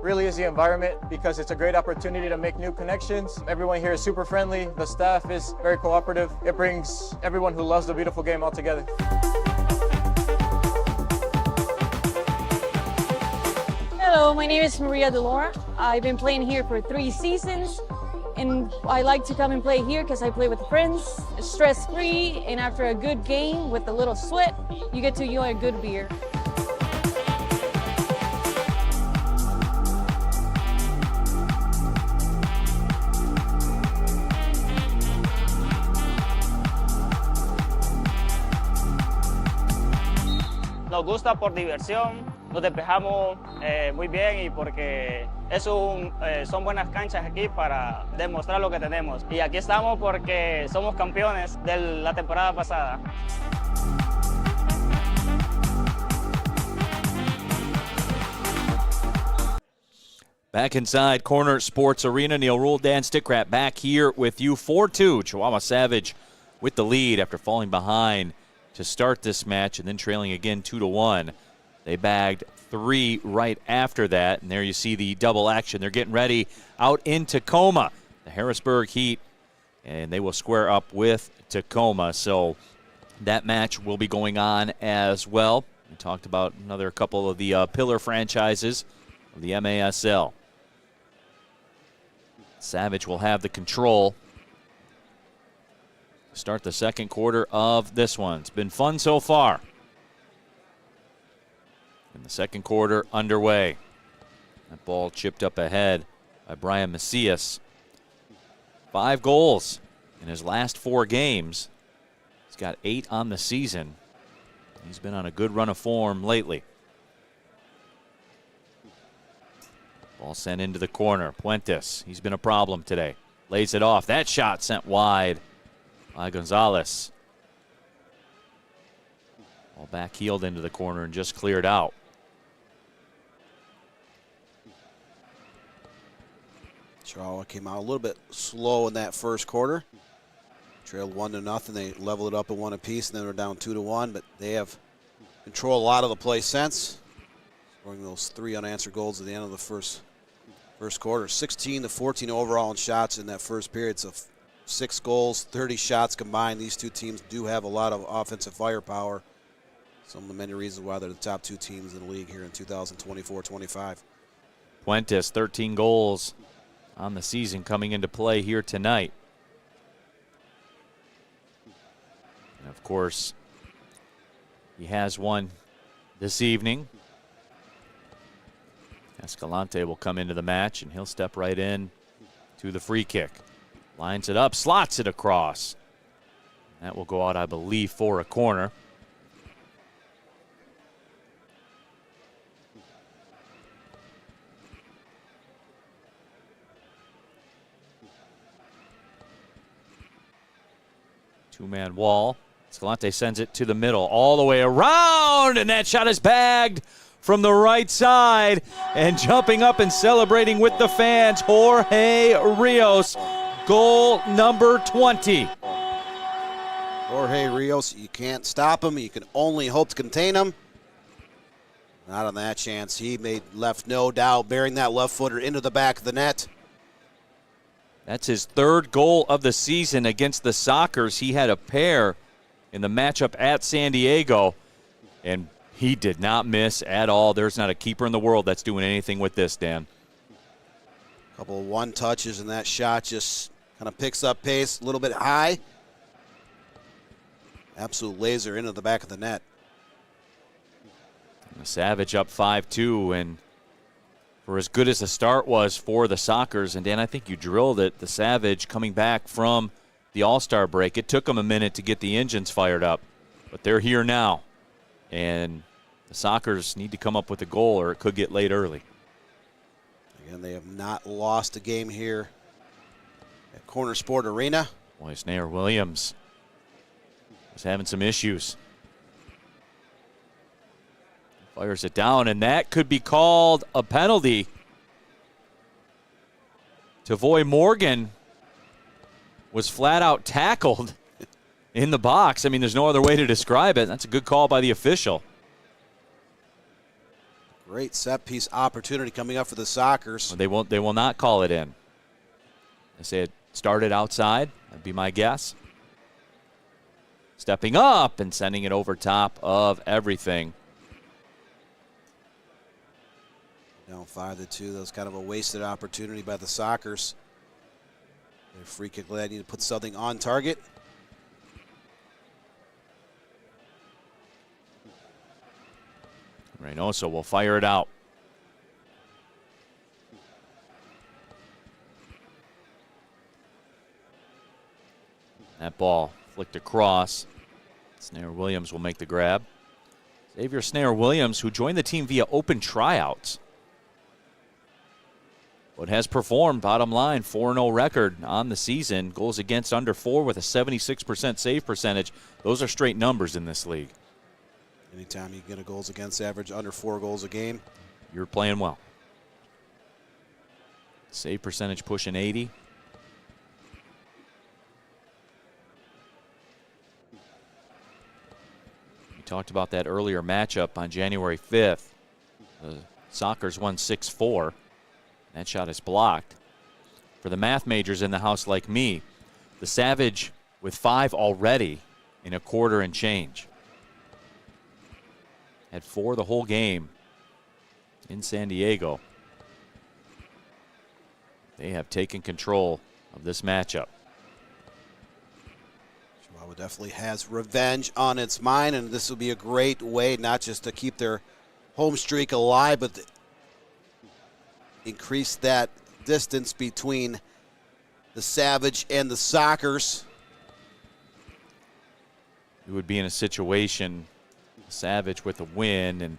really is the environment, because it's a great opportunity to make new connections. Everyone here is super friendly. The staff is very cooperative. It brings everyone who loves the beautiful game all together. Hello, my name is Maria Delora. I've been playing here for 3 seasons, and I like to come and play here because I play with friends, stress-free, and after a good game with a little sweat, you get to enjoy a good beer. Nos gusta por diversión, nos despejamos muy bien y porque son buenas canchas aquí para demostrar lo que tenemos. Y aquí estamos porque somos campeones de la temporada pasada. Back inside Corner Sports Arena, Neil Rule, Dan Stickrat back here with you. 4-2, Chihuahua Savage with the lead after falling behind to start this match and then trailing again 2-1. They bagged 3 right after that, and there you see the double action. They're getting ready out in Tacoma, the Harrisburg Heat, and they will square up with Tacoma. So that match will be going on as well. We talked about another couple of the pillar franchises of the MASL. Savage will have the control. Start the second quarter of this one. It's been fun so far. And the second quarter underway. That ball chipped up ahead by Brian Macias. 5 goals in his last 4 games. He's got 8 on the season. He's been on a good run of form lately. Ball sent into the corner. Puentes, he's been a problem today. Lays it off. That shot sent wide by Gonzalez. Ball back heeled into the corner and just cleared out. Chihuahua came out a little bit slow in that first quarter. Trailed 1-0. They leveled it up at 1 apiece, and then they're down 2-1. But they have controlled a lot of the play since, scoring those 3 unanswered goals at the end of the first First quarter, 16 to 14 overall in shots in that first period. So 6 goals, 30 shots combined. These two teams do have a lot of offensive firepower. Some of the many reasons why they're the top 2 teams in the league here in 2024-25. Puentes, 13 goals on the season coming into play here tonight. And of course, he has one this evening. Escalante will come into the match, and he'll step right in to the free kick. Lines it up, slots it across. That will go out, I believe, for a corner. Two-man wall. Escalante sends it to the middle, all the way around, and that shot is bagged from the right side. And jumping up and celebrating with the fans, Jorge Rios, goal number 20. Jorge Rios, you can't stop him. You can only hope to contain him. Not on that chance. He left no doubt, bearing that left footer into the back of the net. That's his 3rd goal of the season against the Sockers. He had a pair in the matchup at San Diego, and he did not miss at all. There's not a keeper in the world that's doing anything with this, Dan. A couple of one touches, and that shot just kind of picks up pace a little bit high. Absolute laser into the back of the net. And the Savage up 5-2, and for as good as the start was for the Sockers, and Dan, I think you drilled it, the Savage coming back from the All-Star break, it took them a minute to get the engines fired up, but they're here now. And the Sockers need to come up with a goal, or it could get late early. Again, they have not lost a game here at Corner Sport Arena. Boy, Snayer Williams was having some issues. Fires it down, and that could be called a penalty. Tavoy Morgan was flat out tackled in the box. I mean, there's no other way to describe it. That's a good call by the official. Great set piece opportunity coming up for the Sockers. They will not call it in. They say it started outside. That'd be my guess. Stepping up and sending it over top of everything. Down 5-2. That was kind of a wasted opportunity by the Sockers. Their free kick lad need to put something on target. Reynoso will fire it out. That ball flicked across. Snayer Williams will make the grab. Xavier Snayer Williams, who joined the team via open tryouts, but has performed, bottom line, 4-0 record on the season. Goals against under 4 with a 76% save percentage. Those are straight numbers in this league. Anytime you get a goals against average under 4 goals a game, you're playing well. Save percentage pushing 80. We talked about that earlier matchup on January 5th. The Sockers won 6-4. That shot is blocked. For the math majors in the house like me, the Savage with 5 already in a quarter and change. Had 4 the whole game in San Diego. They have taken control of this matchup. Chihuahua definitely has revenge on its mind, and this will be a great way not just to keep their home streak alive, but increase that distance between the Savage and the Sockers. You would be in a situation, Savage with a win, and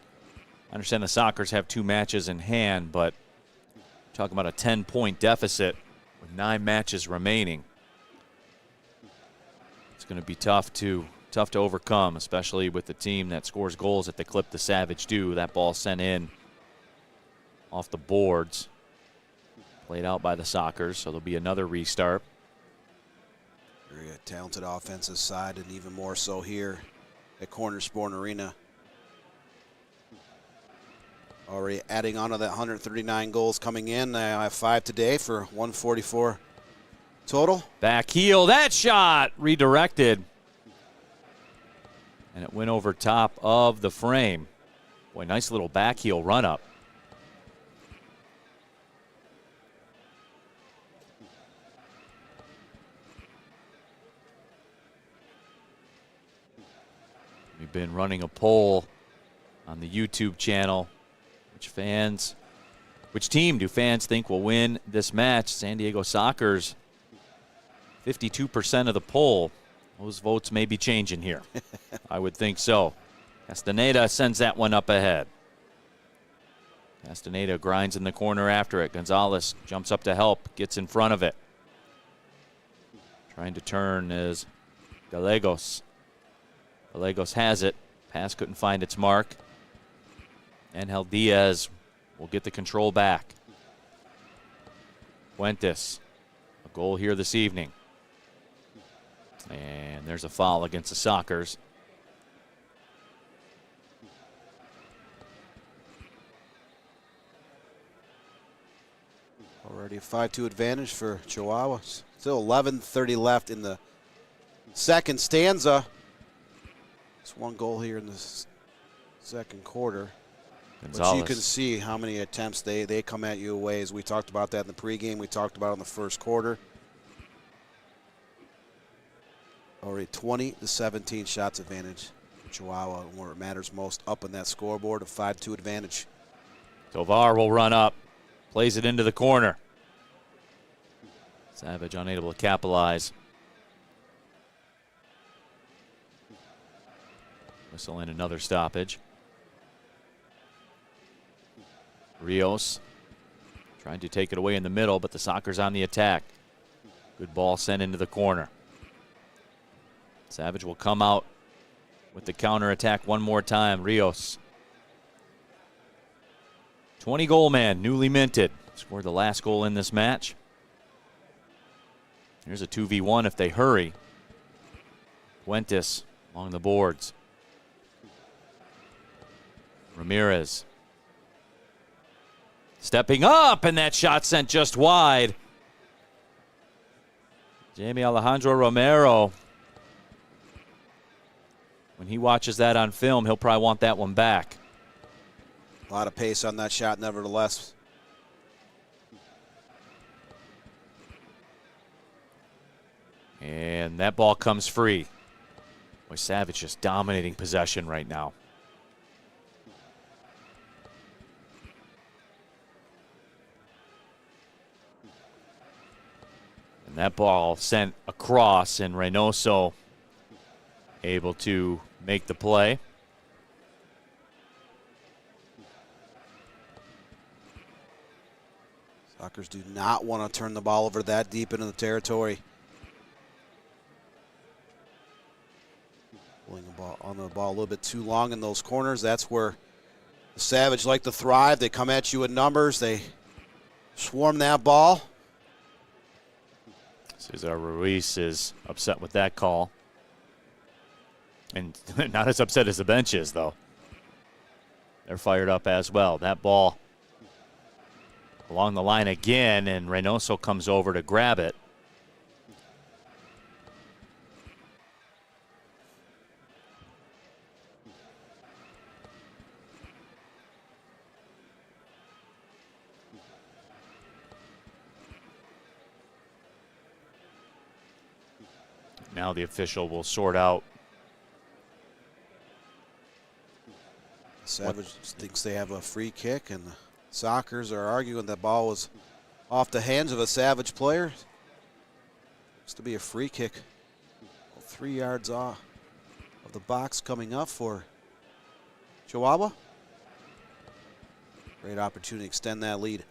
I understand the Sockers have 2 matches in hand, but talking about a 10-point deficit with 9 matches remaining. It's going to be tough to overcome, especially with the team that scores goals at the clip the Savage do. That ball sent in off the boards, played out by the Sockers, so there'll be another restart. Very talented offensive side, and even more so here at Corner Sport Arena. Already adding on to that 139 goals coming in. I have 5 today for 144 total. Back heel, that shot redirected. And it went over top of the frame. Boy, nice little back heel run up. We've been running a poll on the YouTube channel. Which team do fans think will win this match? San Diego Soccer's 52% of the poll. Those votes may be changing here. I would think so. Castaneda sends that one up ahead. Castaneda grinds in the corner after it. Gonzalez jumps up to help, gets in front of it. Trying to turn is Gallegos. Gallegos has it. Pass couldn't find its mark. Angel Diaz will get the control back. Fuentes, a goal here this evening. And there's a foul against the Sockers. Already a 5-2 advantage for Chihuahua. Still 11:30 left in the second stanza. Just one goal here in the second quarter. But you can see how many attempts they come at you away. As we talked about that in the pregame, we talked about in the first quarter. Already 20-17 shots advantage for Chihuahua, where it matters most, up in that scoreboard, a 5-2 advantage. Tovar will run up, plays it into the corner. Savage unable to capitalize. Whistle in another stoppage. Rios trying to take it away in the middle, but the Sockers on the attack. Good ball sent into the corner. Savage will come out with the counter attack one more time. Rios, 20-goal man, newly minted. Scored the last goal in this match. Here's a 2v1 if they hurry. Fuentes along the boards. Ramirez stepping up, and that shot sent just wide. Jamie Alejandro Romero, when he watches that on film, he'll probably want that one back. A lot of pace on that shot, nevertheless. And that ball comes free. Boy, Savage just dominating possession right now. And that ball sent across, and Reynoso able to make the play. Sockers do not want to turn the ball over that deep into the territory. Pulling the ball on the ball a little bit too long in those corners. That's where the Savage like to thrive. They come at you in numbers. They swarm that ball. Cesar Ruiz is upset with that call. And not as upset as the bench is, though. They're fired up as well. That ball along the line again, and Reynoso comes over to grab it. Now the official will sort out. Savage thinks they have a free kick, and the Sockers are arguing that ball was off the hands of a Savage player. Looks to be a free kick. 3 yards off of the box coming up for Chihuahua. Great opportunity to extend that lead.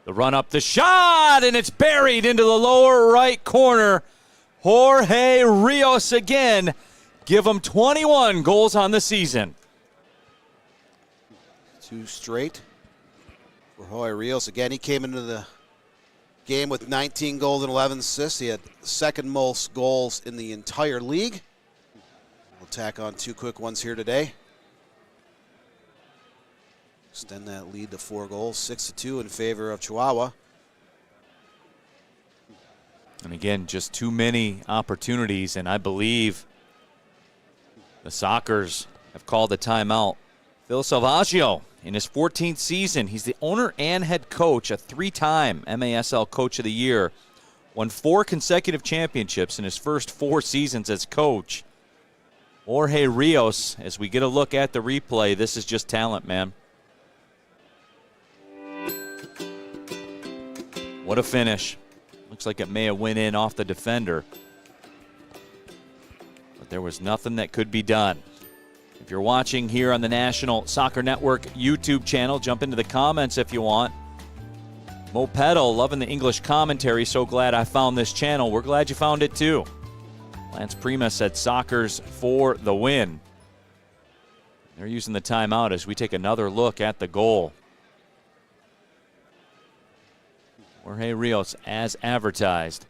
The run up, the shot, and it's buried into the lower right corner. Jorge Rios again. Give him 21 goals on the season. 2 straight for Jorge Rios. Again, he came into the game with 19 goals and 11 assists. He had second most goals in the entire league. We'll tack on 2 quick ones here today. extend that lead to 4 goals, 6-2 in favor of Chihuahua. And again, just too many opportunities, and I believe the Sockers have called a timeout. Phil Salvaggio, in his 14th season, he's the owner and head coach, a 3-time MASL Coach of the Year, won 4 consecutive championships in his first 4 seasons as coach. Jorge Rios, as we get a look at the replay, this is just talent, man. What a finish. Looks like it may have went in off the defender. But there was nothing that could be done. If you're watching here on the National Soccer Network YouTube channel, jump into the comments if you want. Mo Peddle, loving the English commentary. So glad I found this channel. We're glad you found it too. Lance Prima said Sockers for the win. They're using the timeout as we take another look at the goal. Jorge Rios as advertised.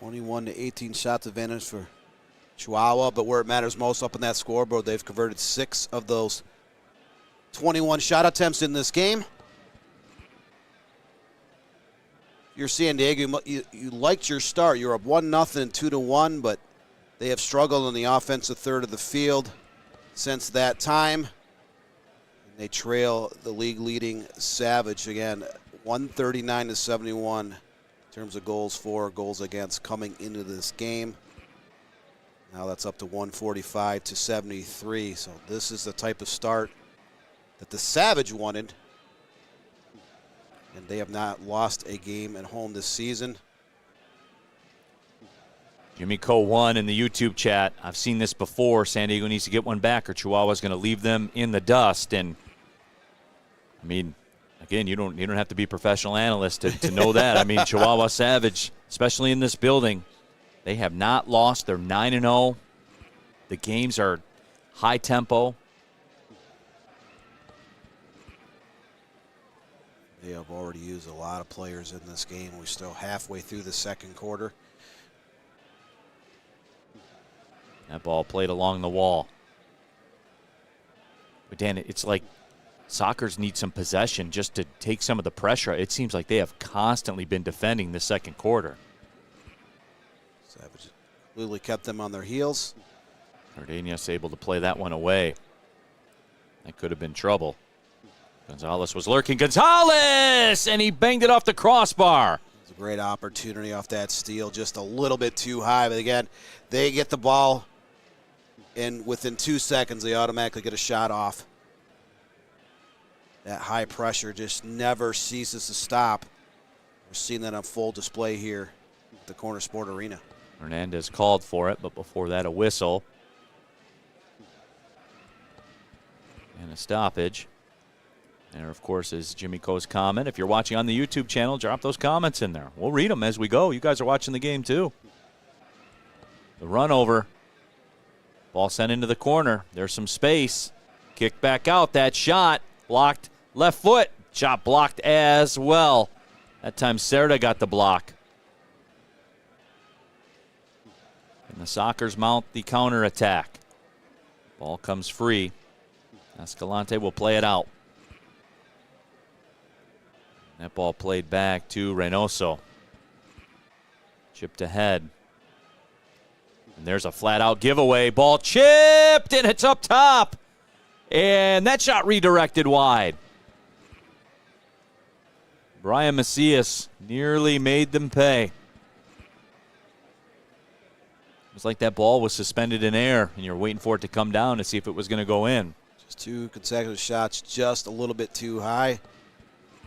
(21-18) shots advantage for Chihuahua, but where it matters most up in that scoreboard, they've converted 6 of those 21 shot attempts in this game. You're San Diego, you liked your start. You're up 1-0, 2-1, but they have struggled in the offensive third of the field since that time. They trail the league-leading Savage again, 139-71 in terms of goals for, goals against coming into this game. Now that's up to 145-73. So this is the type of start that the Savage wanted, and they have not lost a game at home this season. Jimmy Coe won in the YouTube chat. I've seen this before. San Diego needs to get one back or Chihuahua's going to leave them in the dust. And I mean, again, you don't have to be a professional analyst to know that. I mean, Chihuahua Savage, especially in this building, they have not lost. They're 9-0. The games are high tempo. They have already used a lot of players in this game. We're still halfway through the second quarter. That ball played along the wall. But Dan, it's like Sockers need some possession just to take some of the pressure. It seems like they have constantly been defending the second quarter. Savage clearly kept them on their heels. Cardenas able to play that one away. That could have been trouble. Gonzalez was lurking. Gonzalez! And he banged it off the crossbar. It's a great opportunity off that steal, just a little bit too high. But again, they get the ball, and within 2 seconds, they automatically get a shot off. That high pressure just never ceases to stop. We're seeing that on full display here at the Corner Sport Arena. Hernandez called for it, but before that, a whistle. And a stoppage. There, of course, is Jimmy Coe's comment. If you're watching on the YouTube channel, drop those comments in there. We'll read them as we go. You guys are watching the game, too. The run over. Ball sent into the corner. There's some space. Kick back out. That shot blocked. Left foot. Shot blocked as well. That time, Cerda got the block. And the Sockers mount the counterattack. Ball comes free. Escalante will play it out. That ball played back to Reynoso. Chipped ahead. And there's a flat-out giveaway. Ball chipped, and it's up top. And that shot redirected wide. Brian Macias nearly made them pay. It was like that ball was suspended in air, and you're waiting for it to come down to see if it was going to go in. Just 2 consecutive shots, just a little bit too high.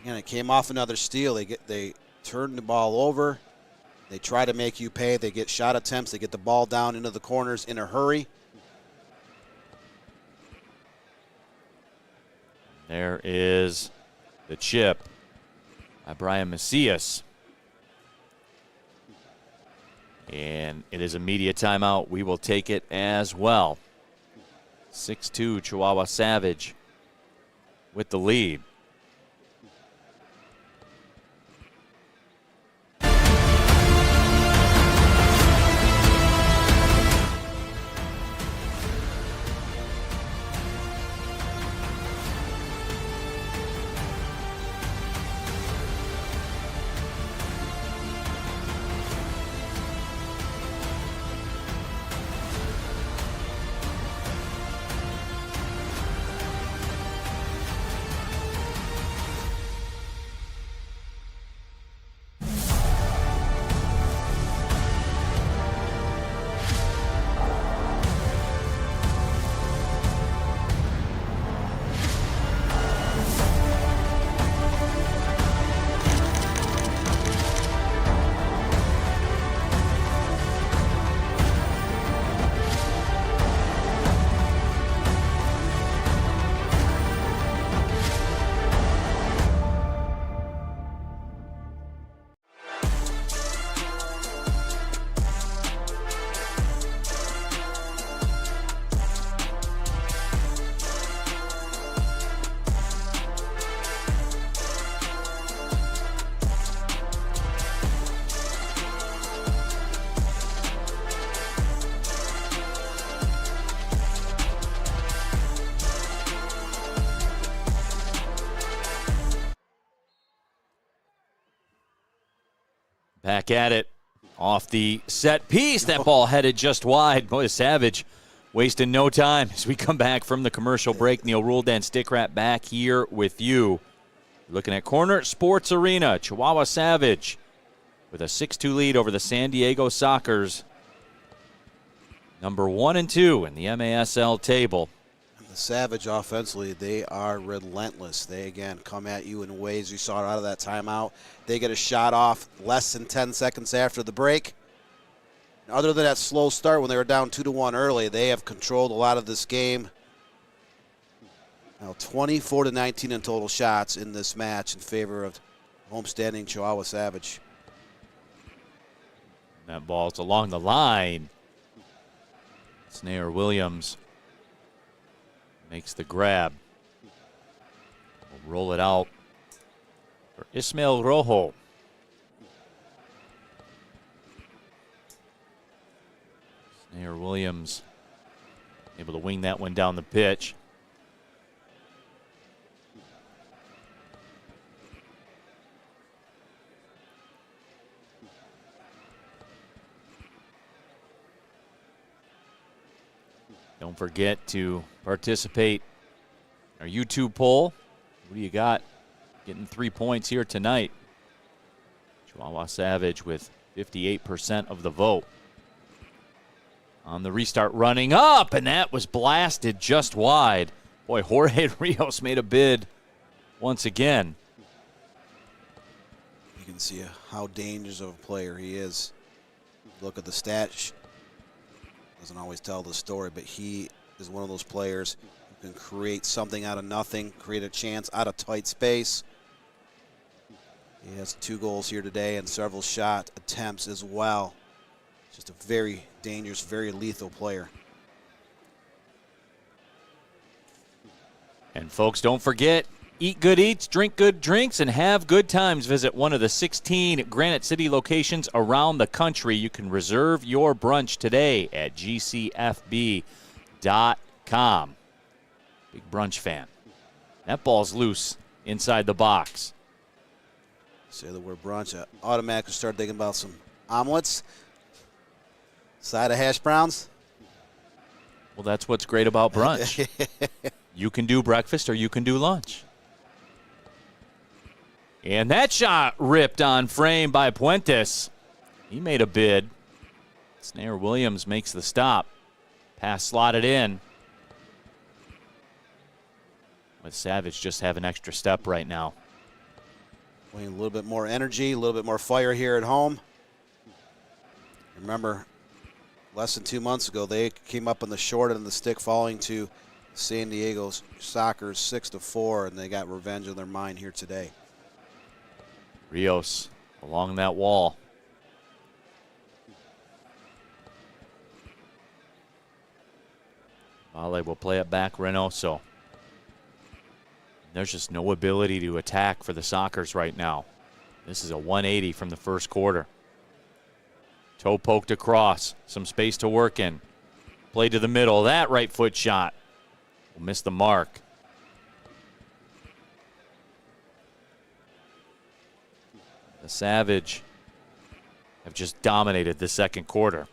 And it came off another steal. They turn the ball over. They try to make you pay. They get shot attempts. They get the ball down into the corners in a hurry. There is the chip by Brian Macias. And it is a media timeout. We will take it as well. 6-2 Chihuahua Savage with the lead. Back at it. Off the set piece. That ball headed just wide. Boy, Savage wasting no time as we come back from the commercial break. Neil Roldan, Stick Rat, back here with you. Looking at Corner Sports Arena. Chihuahua Savage with a 6-2 lead over the San Diego Sockers. Number 1 and 2 in the MASL table. The Savage offensively, they are relentless. They, again, come at you in ways you saw out of that timeout. They get a shot off less than 10 seconds after the break. Other than that slow start when they were down 2-1 early, they have controlled a lot of this game. Now 24-19 in total shots in this match in favor of homestanding Chihuahua Savage. That ball's along the line. Snare Williams makes the grab. We'll roll it out for Ismael Rojo. Snare Williams able to wing that one down the pitch. Don't forget to participate in our YouTube poll. What do you got? Getting 3 points here tonight. Chihuahua Savage with 58% of the vote. On the restart, running up, and that was blasted just wide. Boy, Jorge Rios made a bid once again. You can see how dangerous of a player he is. Look at the stats. Doesn't always tell the story, but he is one of those players who can create something out of nothing, create a chance out of tight space. He has 2 goals here today and several shot attempts as well. Just a very dangerous, very lethal player. And folks, don't forget, eat good eats, drink good drinks, and have good times. Visit one of the 16 Granite City locations around the country. You can reserve your brunch today at gcfb.com. Big brunch fan. That ball's loose inside the box. Say the word brunch, I automatically start thinking about some omelets, side of hash browns. Well, that's what's great about brunch. You can do breakfast or you can do lunch. And that shot ripped on frame by Puentes. He made a bid. Snare Williams makes the stop. Pass slotted in. With Savage just have an extra step right now. A little bit more energy, a little bit more fire here at home. Remember, less than 2 months ago, they came up on the short end of the stick, falling to San Diego Sockers 6-4, and they got revenge on their mind here today. Rios along that wall. Vale will play it back, Reynoso. There's just no ability to attack for the Sockers right now. This is a 180 from the first quarter. Toe poked across, some space to work in. Play to the middle, that right foot shot will miss the mark. The Savage have just dominated the second quarter.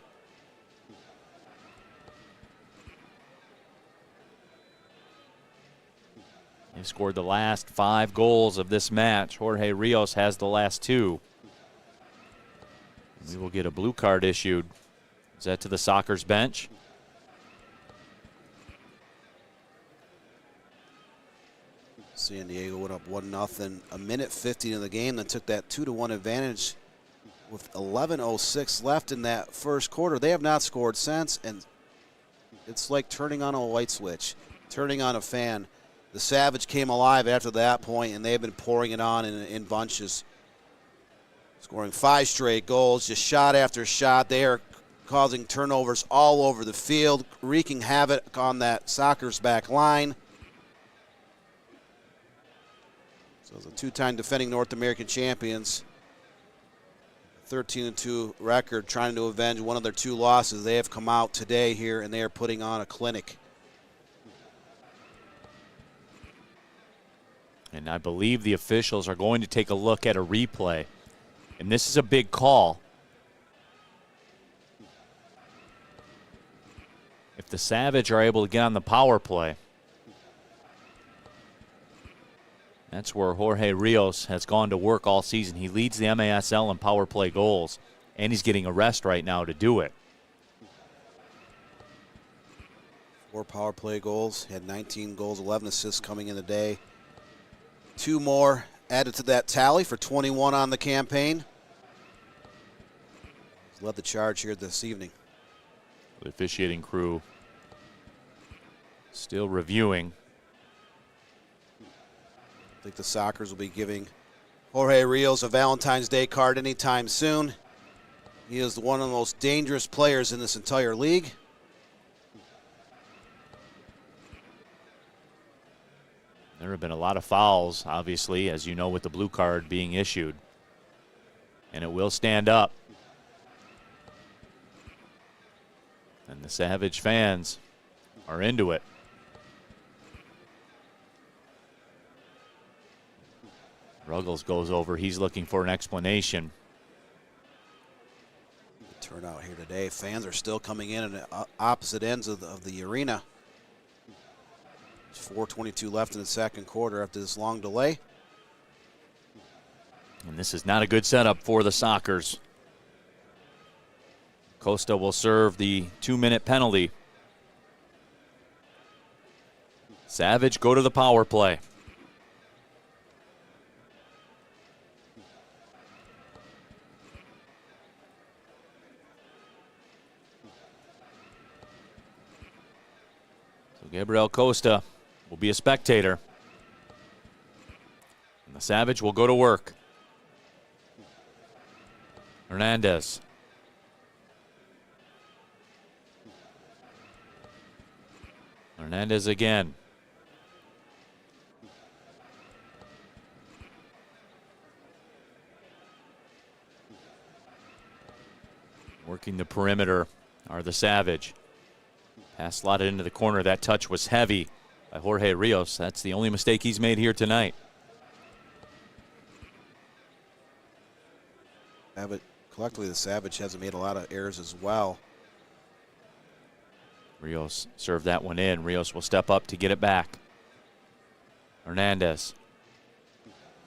They've scored the last 5 goals of this match. Jorge Rios has the last 2. We will get a blue card issued. Is that to the Sockers bench? San Diego went up 1-0, a minute 50 in the game, then took that 2-1 advantage with 11:06 left in that first quarter. They have not scored since, and it's like turning on a light switch, turning on a fan. The Savage came alive after that point, and they've been pouring it on in bunches. Scoring 5 straight goals, just shot after shot. They are causing turnovers all over the field, wreaking havoc on that Sockers back line. So the 2-time defending North American champions, 13-2 record, trying to avenge one of their 2 losses. They have come out today here, and they are putting on a clinic. And I believe the officials are going to take a look at a replay And this is a big call. If the Savage are able to get on the power play, that's where Jorge Rios has gone to work all season. He leads the MASL in power play goals, and he's getting a rest right now to do it. 4 power play goals. Had 19 goals, 11 assists coming in the day. 2 more added to that tally for 21 on the campaign. He's led the charge here this evening. The officiating crew still reviewing. I think the Sockers will be giving Jorge Rios a Valentine's Day card anytime soon. He is one of the most dangerous players in this entire league. There have been a lot of fouls, obviously, as you know, with the blue card being issued. And it will stand up. And the Savage fans are into it. Ruggles goes over. He's looking for an explanation. Turnout here today. Fans are still coming in at opposite ends of the arena. 4:22 left in the second quarter after this long delay. And this is not a good setup for the Sockers. Costa will serve the 2-minute penalty. Savage go to the power play. So Gabriel Costa will be a spectator. And the Savage will go to work. Hernandez. Hernandez again. Working the perimeter are the Savage. Pass slotted into the corner. That touch was heavy by Jorge Rios. That's the only mistake he's made here tonight. Collectively, the Savage hasn't made a lot of errors as well. Rios served that one in. Rios will step up to get it back. Hernandez.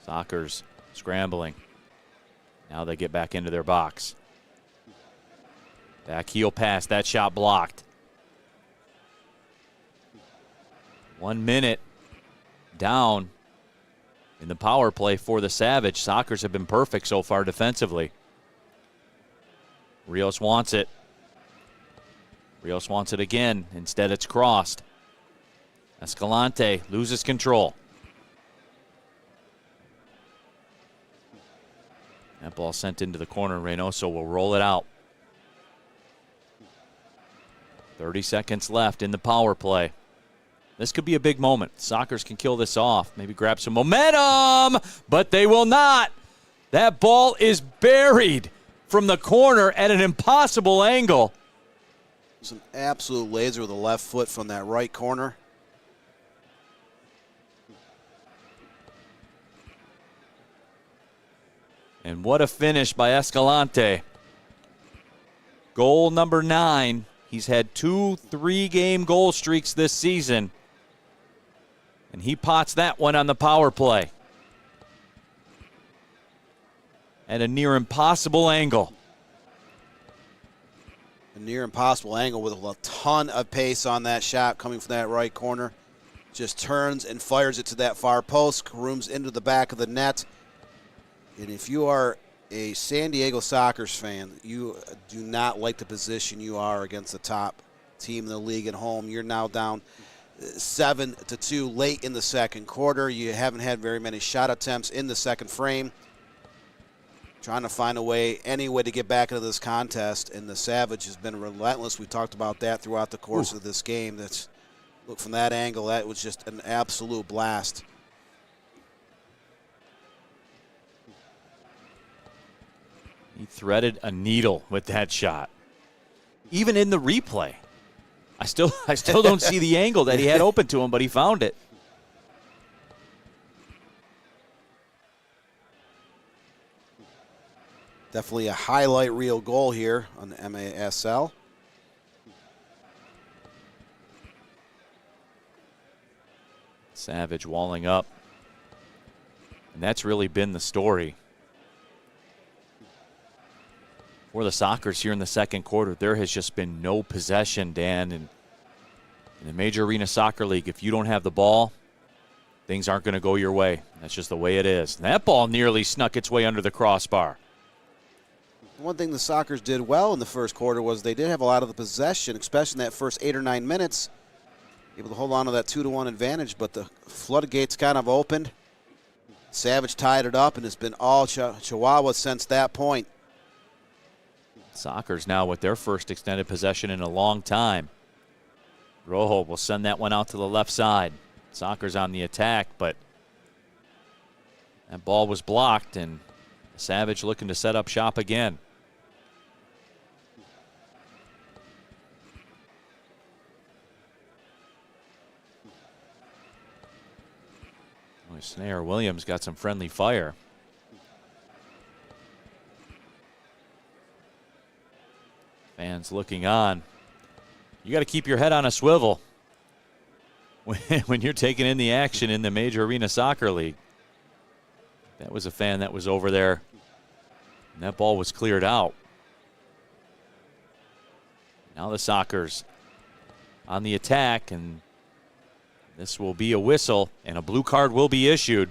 Sockers scrambling. Now they get back into their box. Back heel pass. That shot blocked. 1 minute down in the power play for the Savage. Sockers have been perfect so far defensively. Rios wants it. Rios wants it again. Instead, it's crossed. Escalante loses control. That ball sent into the corner. Reynoso will roll it out. 30 seconds left in the power play. This could be a big moment. Sockers can kill this off. Maybe grab some momentum, but they will not. That ball is buried from the corner at an impossible angle. It's an absolute laser with the left foot from that right corner. And what a finish by Escalante. Goal number 9. He's had 2 3-game goal streaks this season. And he pots that one on the power play. At a near impossible angle. A near impossible angle with a ton of pace on that shot coming from that right corner. Just turns and fires it to that far post, carooms into the back of the net. And if you are a San Diego Sockers fan, you do not like the position you are against the top team in the league at home. You're now down 7-2 late in the second quarter. You haven't had very many shot attempts in the second frame. Trying to find any way to get back into this contest, and the Savage has been relentless. We talked about that throughout the course of this game. Look, from that angle, that was just an absolute blast. He threaded a needle with that shot. Even in the replay. I still don't see the angle that he had open to him, but he found it. Definitely a highlight reel goal here on the MASL. Savage walling up. And that's really been the story for the Sockers here in the second quarter. There has just been no possession, Dan. And in the Major Arena Soccer League, if you don't have the ball, things aren't going to go your way. That's just the way it is. And that ball nearly snuck its way under the crossbar. One thing the Sockers did well in the first quarter was they did have a lot of the possession, especially in that first 8 or 9 minutes. Able to hold on to that 2-1 advantage, but the floodgates kind of opened. Savage tied it up, and it's been all Chihuahua since that point. Sockers now with their first extended possession in a long time. Rojo will send that one out to the left side. Sockers on the attack, but that ball was blocked, and Savage looking to set up shop again. Snare Williams got some friendly fire. Fans looking on. You got to keep your head on a swivel when you're taking in the action in the Major Arena Soccer League. That was a fan that was over there, and that ball was cleared out. Now the Sockers on the attack, and this will be a whistle, and a blue card will be issued.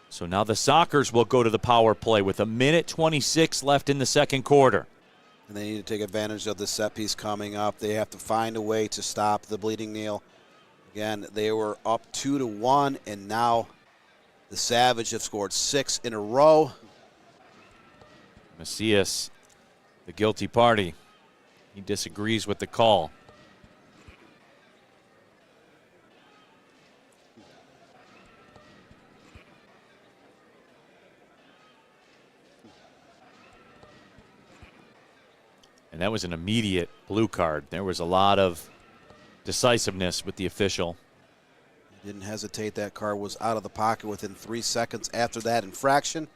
So now the Sockers will go to the power play with 1:26 left in the second quarter. And they need to take advantage of the set piece coming up. They have to find a way to stop the Bleeding Neil. Again, they were up 2-1, and now the Savage have scored 6 in a row. Macias, the guilty party, he disagrees with the call. And that was an immediate blue card. There was a lot of decisiveness with the official. He didn't hesitate. That card was out of the pocket within 3 seconds after that infraction.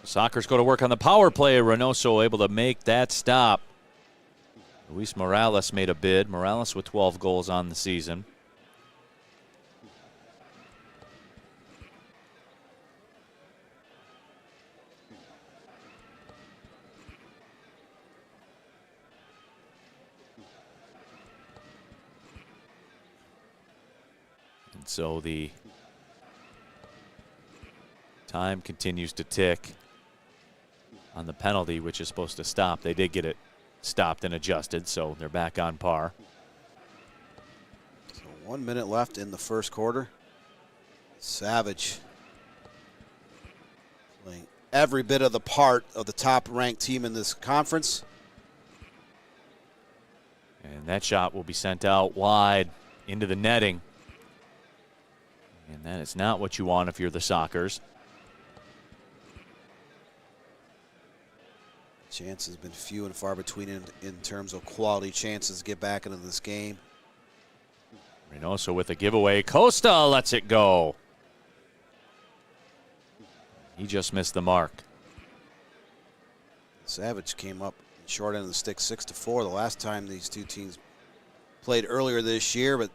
Sockers go to work on the power play. Reynoso able to make that stop. Luis Morales made a bid. Morales with 12 goals on the season. So the time continues to tick on the penalty, which is supposed to stop. They did get it stopped and adjusted, so they're back on par. So 1 minute left in the first quarter. Savage playing every bit of the part of the top-ranked team in this conference. And that shot will be sent out wide into the netting. And that is not what you want if you're the Sockers. Chances have been few and far between in terms of quality chances to get back into this game. Reynoso with a giveaway. Costa lets it go. He just missed the mark. Savage came up short end of the stick 6-4 the last time these two teams played earlier this year, but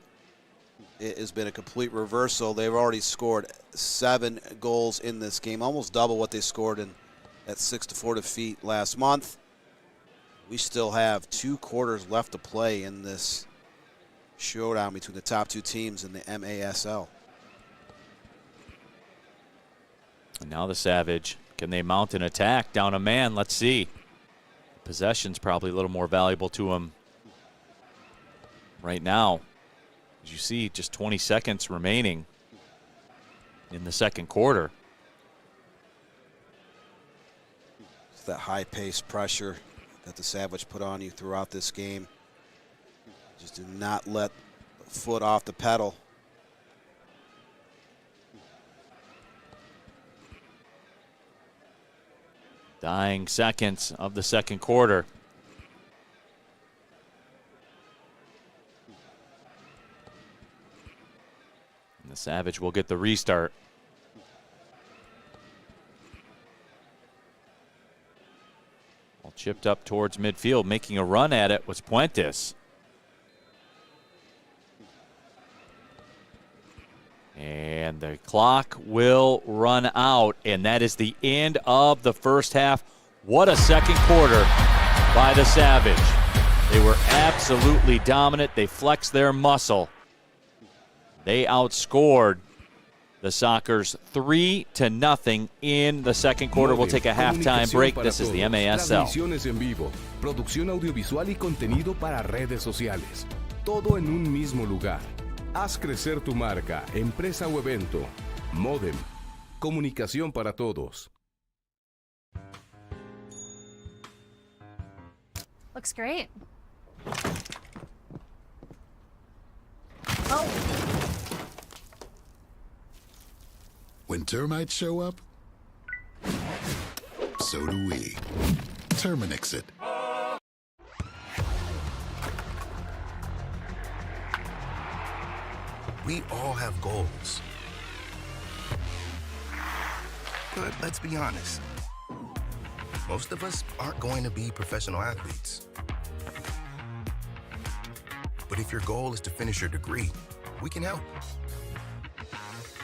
it has been a complete reversal. They've already scored 7 goals in this game, almost double what they scored in that 6-4 defeat last month. We still have 2 quarters left to play in this showdown between the top 2 teams in the MASL. And now the Savage. Can they mount an attack down a man? Let's see. Possession's probably a little more valuable to them right now. As you see, just 20 seconds remaining in the second quarter. It's that high-paced pressure that the Savage put on you throughout this game. Just do not let the foot off the pedal. Dying seconds of the second quarter. And the Savage will get the restart. Ball chipped up towards midfield. Making a run at it was Puentes. And the clock will run out, and that is the end of the first half. What a second quarter by the Savage. They were absolutely dominant. They flexed their muscle. They outscored the Sockers 3-0 in the second quarter. We'll take a halftime break. This is the MASL. Transmisiones en vivo, producción audiovisual y contenido para redes sociales. Todo en un mismo lugar. Haz crecer tu marca, empresa o evento. Modem. Comunicación para todos. Looks great. Oh. When termites show up, so do we. Terminix it. We all have goals. But let's be honest. Most of us aren't going to be professional athletes. But if your goal is to finish your degree, we can help.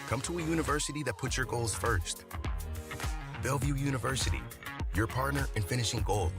Come to a university that puts your goals first. Bellevue University, your partner in finishing goals.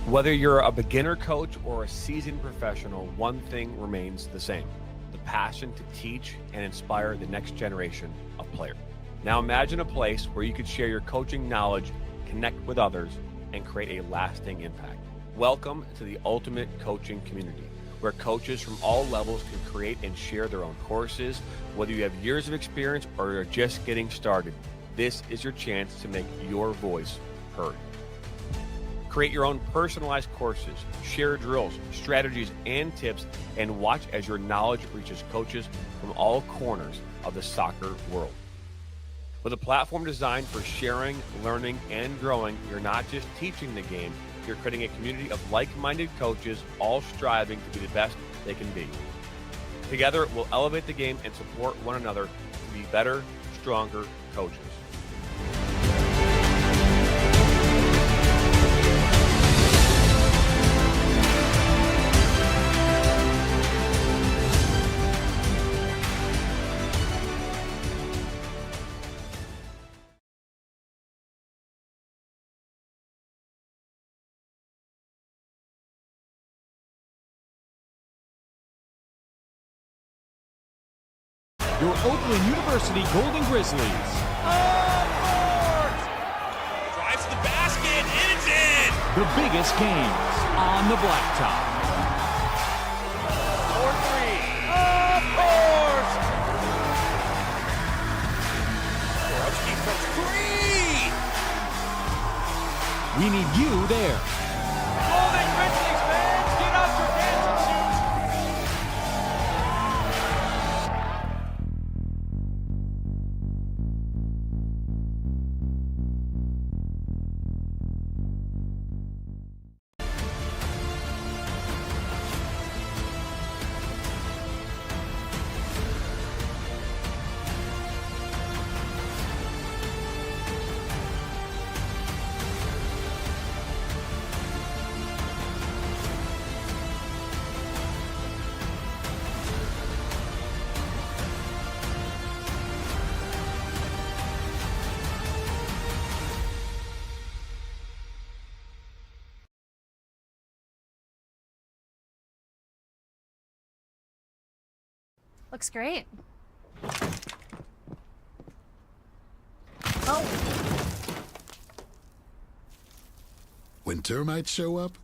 Whether you're a beginner coach or a seasoned professional, one thing remains the same: the passion to teach and inspire the next generation of players. Now imagine a place where you could share your coaching knowledge, connect with others, and create a lasting impact. Welcome to the ultimate coaching community, where coaches from all levels can create and share their own courses. Whether you have years of experience or you're just getting started, this is your chance to make your voice heard. Create your own personalized courses, share drills, strategies, and tips, and watch as your knowledge reaches coaches from all corners of the soccer world. With a platform designed for sharing, learning, and growing, you're not just teaching the game, you're creating a community of like-minded coaches, all striving to be the best they can be. Together, we'll elevate the game and support one another to be better, stronger coaches. Your Oakland University Golden Grizzlies. Drives to the basket, and it's in! The biggest games on the blacktop. 4-3. Of course! Borowski from 3! We need you there. Golden Grizzlies fans, get out your dancing shoes! Looks great. When termites show up,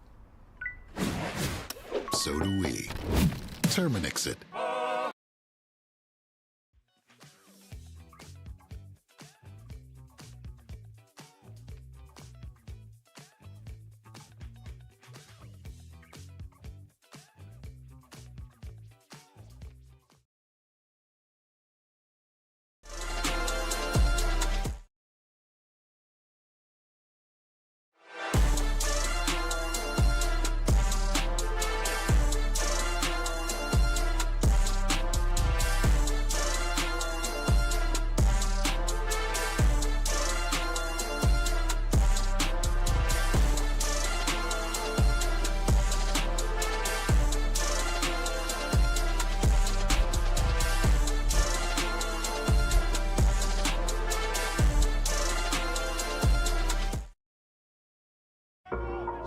so do we. Terminix it.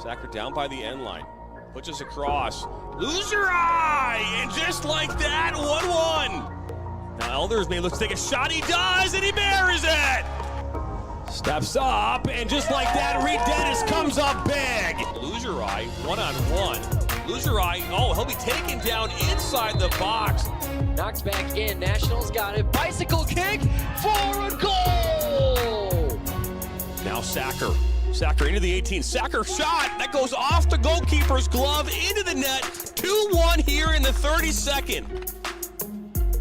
Sacker down by the end line. Puts us across. Loser eye! And just like that, 1-1. Now Elders may look to take a shot. He does, and he buries it! Steps up, and just like that, Reed Dennis comes up big. Loser eye, one-on-one. Loser eye, oh, he'll be taken down inside the box. Knocked back in. Nationals got it. Bicycle kick for a goal! Now Sacker. Sacker into the 18. Sacker shot. That goes off the goalkeeper's glove into the net. 2-1 here in the 32nd.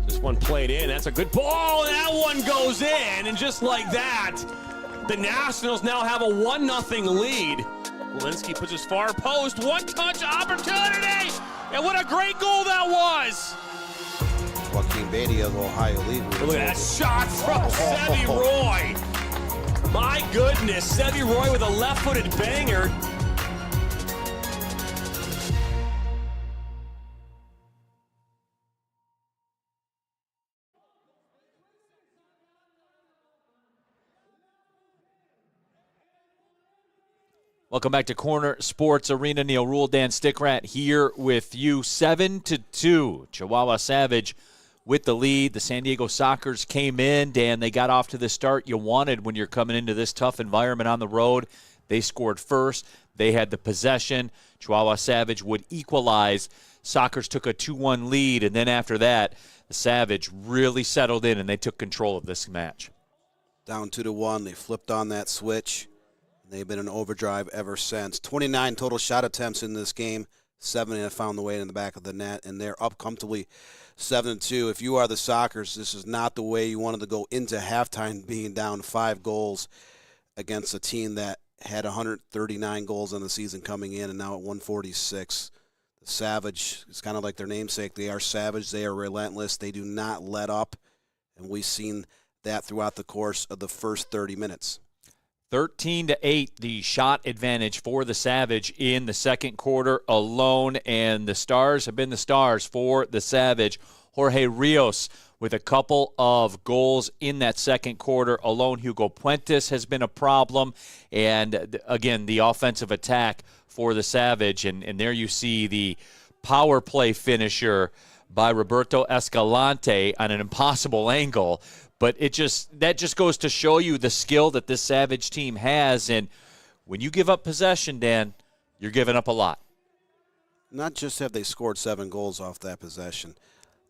This one played in. That's a good ball. And that one goes in. And just like that, the Nationals now have a 1-0 lead. Walensky puts his far post. One-touch opportunity. And what a great goal that was. Joaquin Beatty of Ohio League. Look at that shot from Sevy Roy. My goodness, Sevy Roy with a left-footed banger. Welcome back to Corner Sports Arena. Neil Rule, Dan Stickrat here with you. 7-2. Chihuahua Savage with the lead. The San Diego Sockers came in. Dan, they got off to the start you wanted when you're coming into this tough environment on the road. They scored first. They had the possession. Chihuahua Savage would equalize. Sockers took a 2-1 lead, and then after that, the Savage really settled in, and they took control of this match. Down 2-1. They flipped on that switch. They've been in overdrive ever since. 29 total shot attempts in this game. 7 have found the way in the back of the net, and they're up comfortably 7-2. If you are the Sockers, this is not the way you wanted to go into halftime, being down 5 goals against a team that had 139 goals on the season coming in, and now at 146. The Savage, it's kind of like their namesake. They are savage. They are relentless. They do not let up, and we've seen that throughout the course of the first 30 minutes. 13-8, the shot advantage for the Savage in the second quarter alone, and the Stars have been the Stars for the Savage. Jorge Rios with a couple of goals in that second quarter alone. Hugo Puentes has been a problem, and again, the offensive attack for the Savage, and there you see the power play finisher by Roberto Escalante on an impossible angle. But that just goes to show you the skill that this Savage team has. And when you give up possession, Dan, you're giving up a lot. Not just have they scored 7 goals off that possession.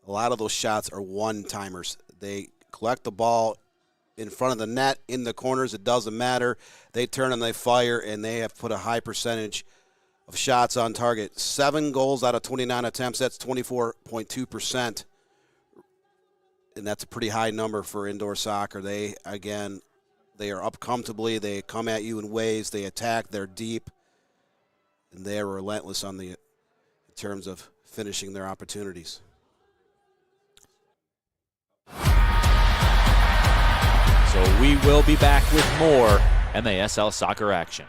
A lot of those shots are one-timers. They collect the ball in front of the net, in the corners. It doesn't matter. They turn and they fire, and they have put a high percentage of shots on target. 7 goals out of 29 attempts. That's 24.2%. And that's a pretty high number for indoor soccer. They are up comfortably. They come at you in waves. They attack. They're deep. And they are relentless in terms of finishing their opportunities. So we will be back with more MASL soccer action.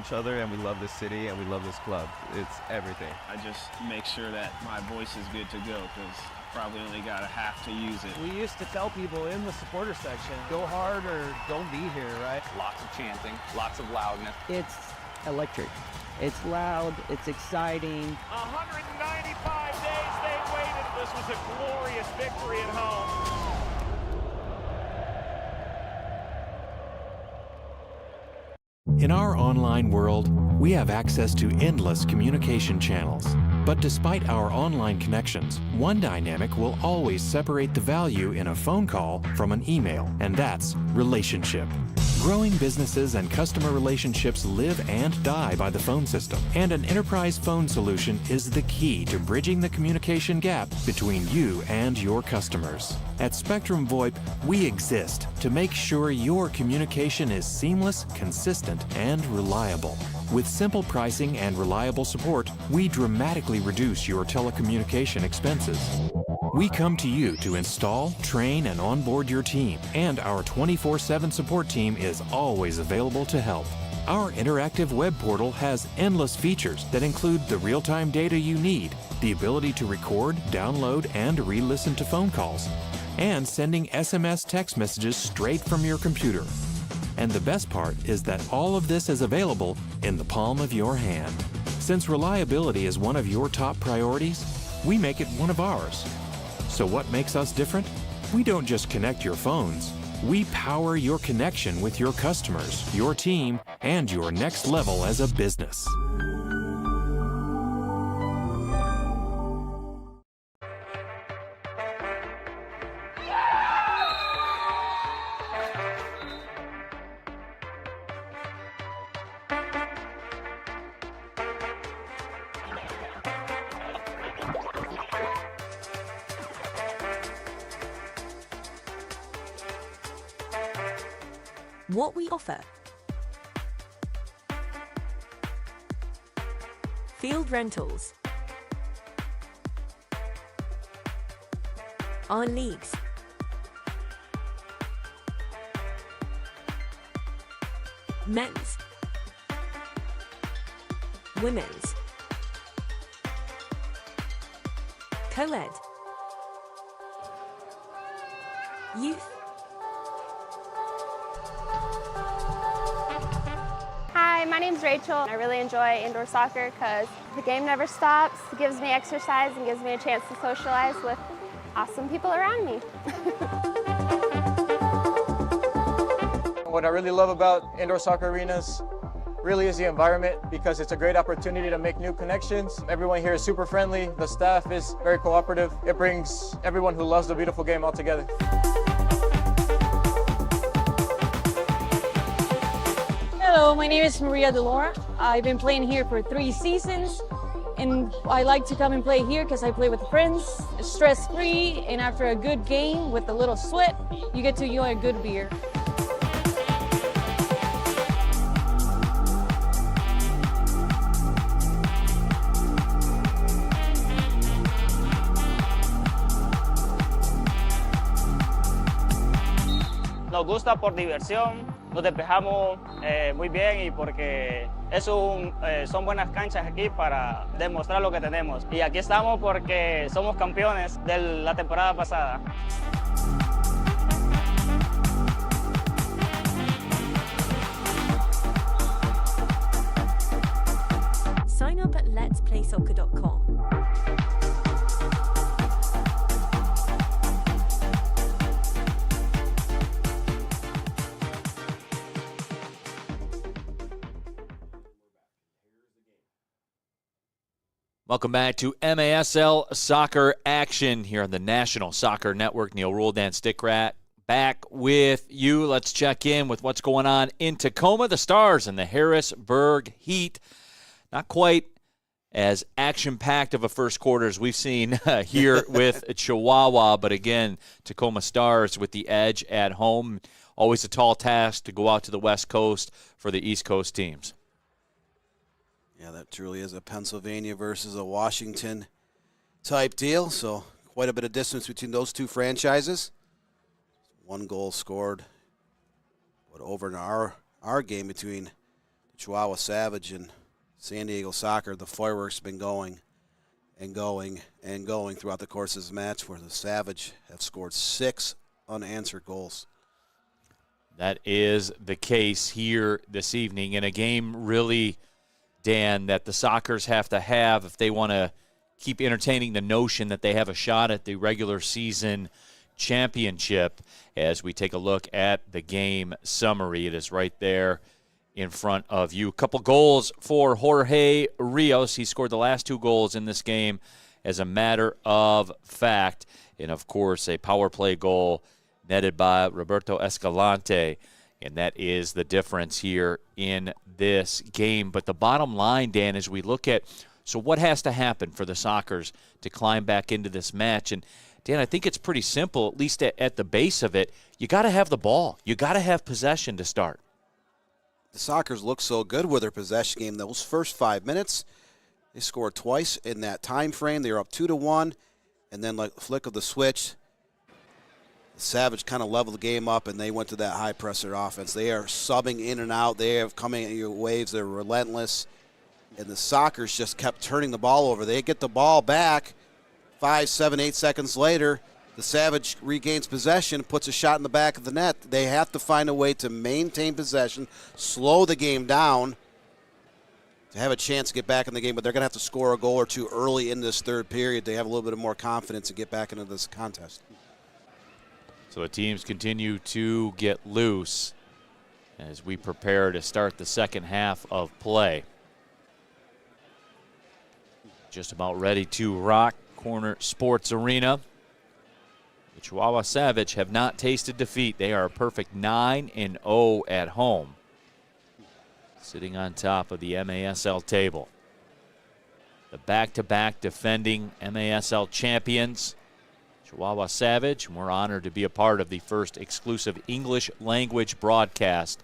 each other, and we love this city, and we love this club. It's everything. I just make sure that my voice is good to go, because probably only got a half to use it. We used to tell people in the supporter section, go hard or don't be here, right? Lots of chanting, lots of loudness. It's electric. It's loud, it's exciting. 195 days they've waited. This was a glorious victory at home. In our online world, we have access to endless communication channels. But despite our online connections, one dynamic will always separate the value in a phone call from an email, and that's relationship. Growing businesses and customer relationships live and die by the phone system, and an enterprise phone solution is the key to bridging the communication gap between you and your customers. At Spectrum VoIP, we exist to make sure your communication is seamless, consistent, and reliable. With simple pricing and reliable support, we dramatically reduce your telecommunication expenses. We come to you to install, train, and onboard your team, and our 24/7 support team is always available to help. Our interactive web portal has endless features that include the real-time data you need, the ability to record, download, and re-listen to phone calls, and sending SMS text messages straight from your computer. And the best part is that all of this is available in the palm of your hand. Since reliability is one of your top priorities, we make it one of ours. So what makes us different? We don't just connect your phones. We power your connection with your customers, your team, and your next level as a business. What we offer. Field rentals. Our leagues. Men's. Women's. Co-ed. Youth. Hi, my name's Rachel. I really enjoy indoor soccer because the game never stops, it gives me exercise and gives me a chance to socialize with awesome people around me. What I really love about indoor soccer arenas really is the environment, because it's a great opportunity to make new connections. Everyone here is super friendly. The staff is very cooperative. It brings everyone who loves the beautiful game all together. Hello, my name is Maria Delora. I've been playing here for 3 seasons, and I like to come and play here because I play with friends, stress-free, and after a good game with a little sweat, you get to enjoy a good beer. Nos gusta por diversión, nos despejamos muy bien y porque son buenas canchas aquí para demostrar lo que tenemos. Y aquí estamos porque somos campeones de la temporada pasada. Sign up at letsplaysoccer.com. Welcome back to MASL Soccer Action here on the National Soccer Network. Neil Rule, Dan Stickrat, back with you. Let's check in with what's going on in Tacoma. The Stars and the Harrisburg Heat. Not quite as action-packed of a first quarter as we've seen here with Chihuahua, but again, Tacoma Stars with the edge at home. Always a tall task to go out to the West Coast for the East Coast teams. Yeah, that truly is a Pennsylvania versus a Washington type deal. So quite a bit of distance between those two franchises. 1 goal scored, but over in our game between the Chihuahua Savage and San Diego Soccer, the fireworks have been going and going and going throughout the course of this match, where the Savage have scored 6 unanswered goals. That is the case here this evening in a game, really, Dan, that the Sockers have to have if they want to keep entertaining the notion that they have a shot at the regular season championship. As we take a look at the game summary, it is right there in front of you. A couple goals for Jorge Rios. He scored the last 2 goals in this game as a matter of fact. And, of course, a power play goal netted by Roberto Escalante. And that is the difference here in this game. But the bottom line, Dan, as we look at, so what has to happen for the Sockers to climb back into this match? And, Dan, I think it's pretty simple, at least at the base of it. You got to have the ball. You got to have possession to start. The Sockers look so good with their possession game. Those first 5 minutes, they scored twice in that time frame. They were up 2-1, and then like the flick of the switch, the Savage kind of leveled the game up, and they went to that high presser offense. They are subbing in and out. They are coming at your waves. They're relentless, and the Sockers just kept turning the ball over. They get the ball back 5, 7, 8 seconds later. The Savage regains possession, puts a shot in the back of the net. They have to find a way to maintain possession, slow the game down to have a chance to get back in the game, but they're going to have to score a goal or 2 early in this third period to have a little bit more confidence and get back into this contest. So the teams continue to get loose as we prepare to start the second half of play. Just about ready to rock Corner Sports Arena. The Chihuahua Savage have not tasted defeat. They are a perfect 9-0 at home, sitting on top of the MASL table. The back-to-back defending MASL champions, Chihuahua Savage. We're honored to be a part of the first exclusive English language broadcast.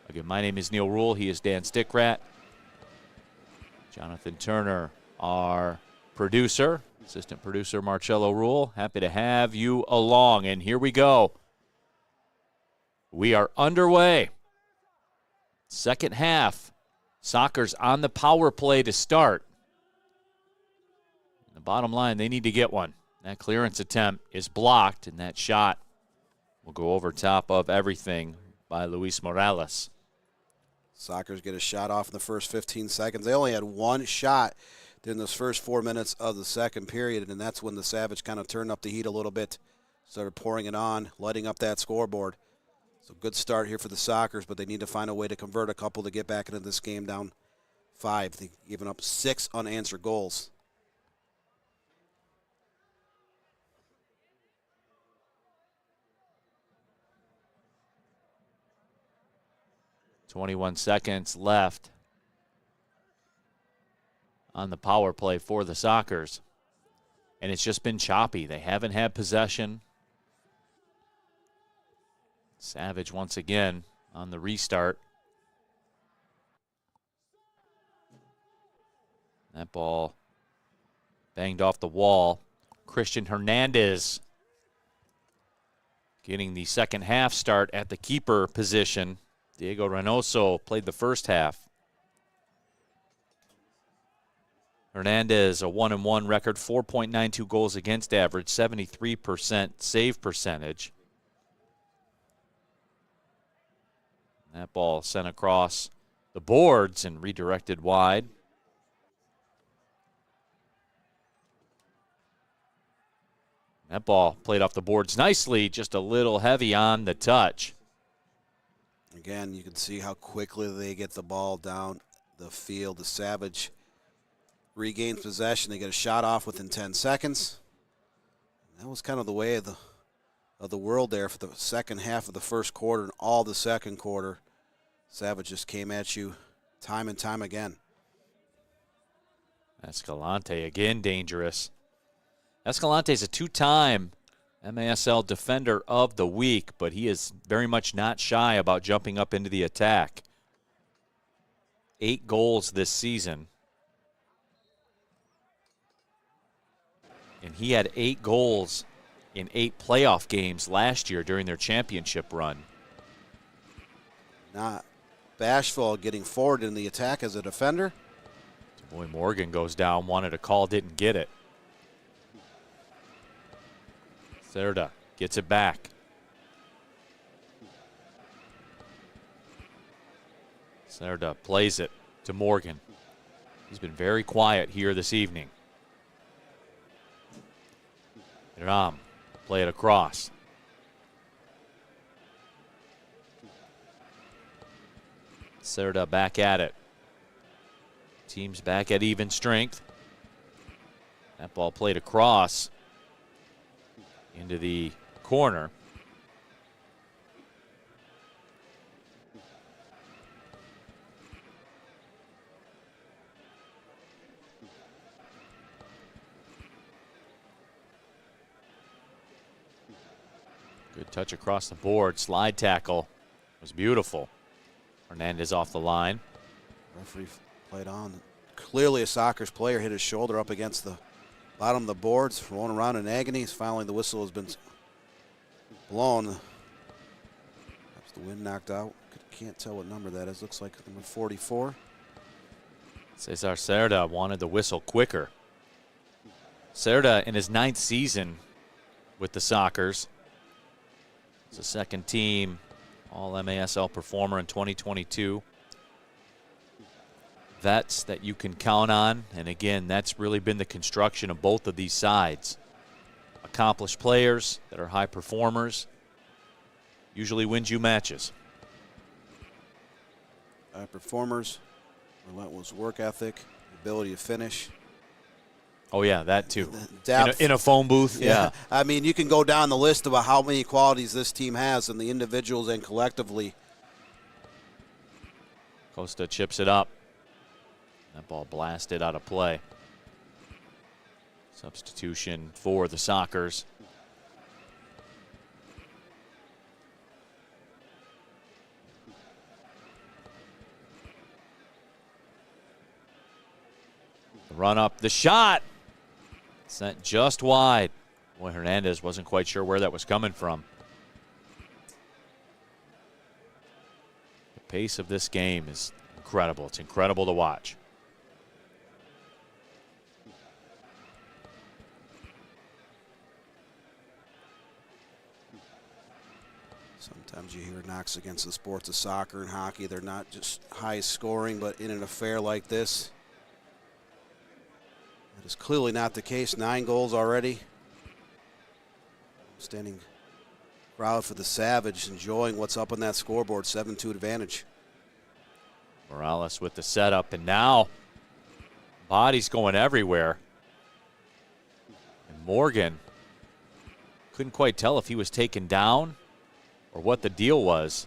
Again, my name is Neil Rule. He is Dan Stickrat. Jonathan Turner, our producer. Assistant producer Marcello Rule, happy to have you along. And here we go. We are underway. Second half. Sockers on the power play to start. The bottom line, they need to get one. That clearance attempt is blocked, and that shot will go over top of everything by Luis Morales. Sockers get a shot off in the first 15 seconds. They only had 1 shot in those first 4 minutes of the second period, and that's when the Savage kind of turned up the heat a little bit, started pouring it on, lighting up that scoreboard. So good start here for the Sockers, but they need to find a way to convert a couple to get back into this game down 5. They've given up 6 unanswered goals. .21 seconds left on the power play for the Sockers. And it's just been choppy. They haven't had possession. Savage once again on the restart. That ball banged off the wall. Christian Hernandez getting the second half start at the keeper position. Diego Reynoso played the first half. Hernandez, a 1-1 record, 4.92 goals against average, 73% save percentage. That ball sent across the boards and redirected wide. That ball played off the boards nicely, just a little heavy on the touch. Again, you can see how quickly they get the ball down the field. The Savage regains possession. They get a shot off within 10 seconds. That was kind of the way of the world there for the second half of the first quarter and all the second quarter. Savage just came at you time and time again. Escalante again dangerous. Escalante's a 2-time MASL Defender of the Week, but he is very much not shy about jumping up into the attack. 8 goals this season. And he had 8 goals in 8 playoff games last year during their championship run. Not Bashful getting forward in the attack as a defender. Boy, Morgan goes down, wanted a call, didn't get it. Cerda gets it back. Cerda plays it to Morgan. He's been very quiet here this evening. Ram, play it across. Cerda back at it. Team's back at even strength. That ball played across into the corner. Good touch across the board. Slide tackle was beautiful. Hernandez off the line. Referee played on. Clearly a Sockers player hit his shoulder up against the bottom of the boards, rolling around in agony. Finally the whistle has been blown. Perhaps the wind knocked out. Can't tell what number that is. Looks like number 44. Cesar Cerda wanted the whistle quicker. Cerda in his 9th season with the Sockers. He's a second team All MASL performer in 2022. Vets that you can count on, and again, that's really been the construction of both of these sides. Accomplished players that are high performers usually wins you matches. High performers, relentless work ethic, ability to finish. Oh yeah, that too. Depth. In a phone booth, yeah. I mean, you can go down the list about how many qualities this team has, and the individuals and collectively. Costa chips it up. That ball blasted out of play. Substitution for the Sockers. The run up, the shot. Sent just wide. Boy, Hernandez wasn't quite sure where that was coming from. The pace of this game is incredible. It's incredible to watch. Sometimes you hear knocks against the sports of soccer and hockey. They're not just high scoring, but in an affair like this, that is clearly not the case. 9 goals already. Standing crowd for the Savage, enjoying what's up on that scoreboard. 7-2 advantage. Morales with the setup, and now bodies going everywhere. And Morgan couldn't quite tell if he was taken down or what the deal was.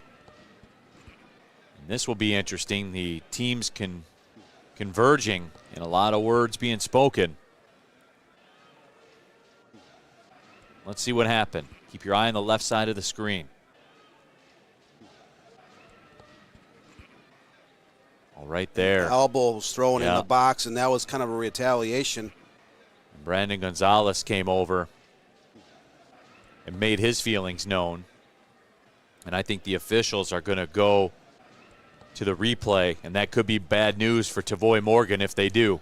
And this will be interesting. The teams converging and a lot of words being spoken. Let's see what happened. Keep your eye on the left side of the screen. All right there. Elbow was thrown in the box, and that was kind of a retaliation. And Brandon Gonzalez came over and made his feelings known. And I think the officials are going to go to the replay, and that could be bad news for Tavoy Morgan if they do.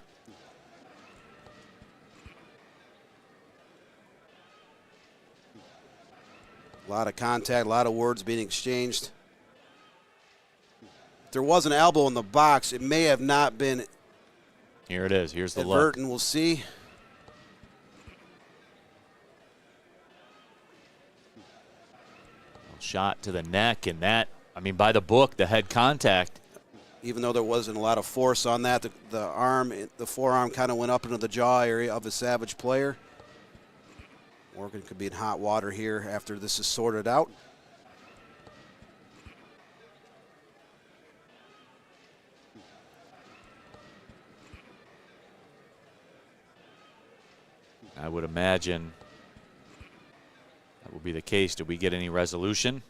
A lot of contact, a lot of words being exchanged. If there was an elbow in the box, it may have not been. Here it is. Here's the look. Advertent, we'll see. Shot to the neck, and that, I mean, by the book, the head contact. Even though there wasn't a lot of force on that, the forearm kind of went up into the jaw area of a Savage player. Morgan could be in hot water here after this is sorted out. I would imagine that will be the case. Did we get any resolution?